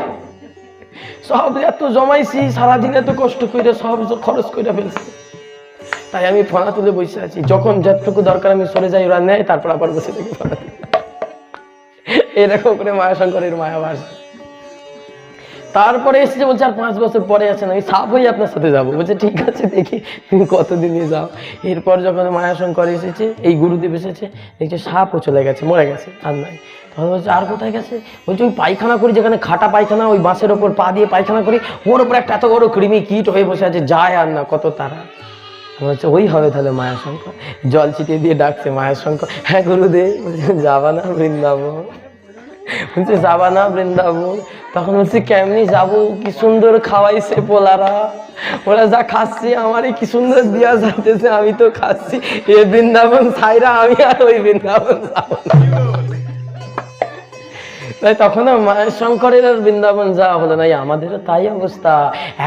সব এত জমাইছি, সারাদিন এত কষ্ট করে সব খরচ করে ফেলছে, তাই আমি ফনা তুলে বসে আছি, যখন যতটুকু দরকার আমি সরে যাই, ওরা নেয়, তারপর আবার বসে থেকে ফনা তুলে। এরকম করে মায়াশঙ্করের মায়াবাস। তারপরে এসেছে, বলছে আর 5 বছর পরে আছেন, আমি সাপ হয়ে আপনার সাথে যাবো। বলছে ঠিক আছে, দেখি তুমি কতদিনে যাও। এরপর যখন মায়াশঙ্কর এসেছে, এই গুরুদেব এসেছে, দেখছে সাপও চলে গেছে, মরে গেছে, আর নাই। তখন বলছে আর কোথায় গেছে? বলছে ওই পায়খানা করি, যেখানে খাটা পায়খানা, ওই বাঁশের ওপর পা দিয়ে পায়খানা করি, ওর ওপর একটা এত বড় কৃমি কীট হয়ে বসে আছে, যায় আর না, কত তারা। বলছে ওই হবে তাহলে মায়াশঙ্কর। জল ছিটিয়ে দিয়ে ডাকছে মায়াশঙ্কর, হ্যাঁ গুরুদেব। বলছে যাবা না বৃন্দাবন? বলছে যাবা না বৃন্দাবন? তখন বলছে কেমনি যাবো, কি সুন্দর খাওয়াইছে পোলারা, ওরা যা খাচ্ছি আমারই কি সুন্দর দিয়া যাইতেছে, আমি তো খাচ্ছি, এ বৃন্দাবন ছাইরা আমি আর ওই বৃন্দাবন যাবো না। তাই তখন মায়াশঙ্করের আর বৃন্দাবন যাওয়া হলো না। আমাদেরও তাই অবস্থা,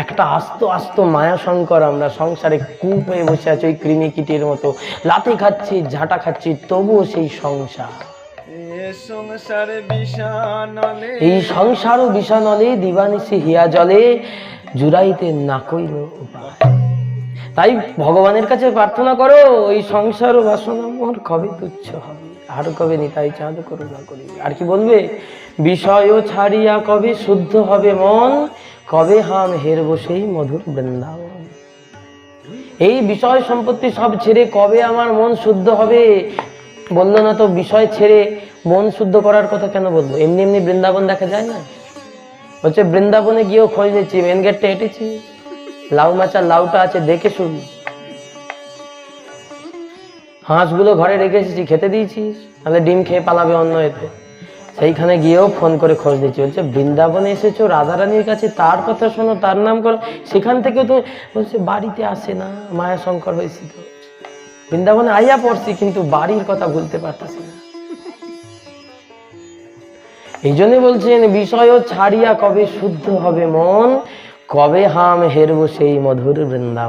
একটা আস্ত আস্ত মায়াশঙ্কর, আমরা সংসারে কূপ হয়ে বসে আছি, ওই কৃমি কীটের মতো, লাথি খাচ্ছি, ঝাঁটা খাচ্ছি, তবুও সেই সংসার। এই সংসার বিষানলে দিবানিশি হিয়া জলে, জুড়াইতে না কইল উপায়। তাই ভগবানের কাছে প্রার্থনা করো, এই সংসার ও বাসনা মোর কবে তুচ্ছ হবে, আর কবে নিতাই চাঁদ করুণা করিবে। আর কি বলবে? বিষয় ছাড়িয়া কবে শুদ্ধ হবে মন, কবে হাম হেরব সেই মধুর বৃন্দাবন। এই বিষয় সম্পত্তি সব ছেড়ে কবে আমার মন শুদ্ধ হবে? বললো না তো বিষয় ছেড়ে মন শুদ্ধ করার কথা কেন বলবো? এমনি এমনি বৃন্দাবন দেখা যায় না। বলছে বৃন্দাবনে গিয়েও খোঁজ নিচ্ছি, মেন গেটটা হেঁটেছি, লাউ মাচার লাউটা আছে দেখে শুনি, হাঁসগুলো ঘরে রেখে এসেছি, খেতে দিয়েছিস, তাহলে ডিম খেয়ে পালাবে অন্য এতে। সেইখানে গিয়েও ফোন করে খোঁজ দিচ্ছি। বলছে বৃন্দাবনে এসেছো রাধারানীর কাছে, তার কথা শোনো, তার নাম করো। সেখান থেকেও তো বলছে বাড়িতে আসে না, মায়াশঙ্কর হয়েছি তো, বৃন্দাবনে আইয়া পড়ছি, কিন্তু বাড়ির কথা ভুলতে পারতেছি না। এই জন্য বলছেন বিষয় ছাড়িয়া কবে শুদ্ধ হবে মন, কবে হাম হেরব সেই মধুর বৃন্দাবন।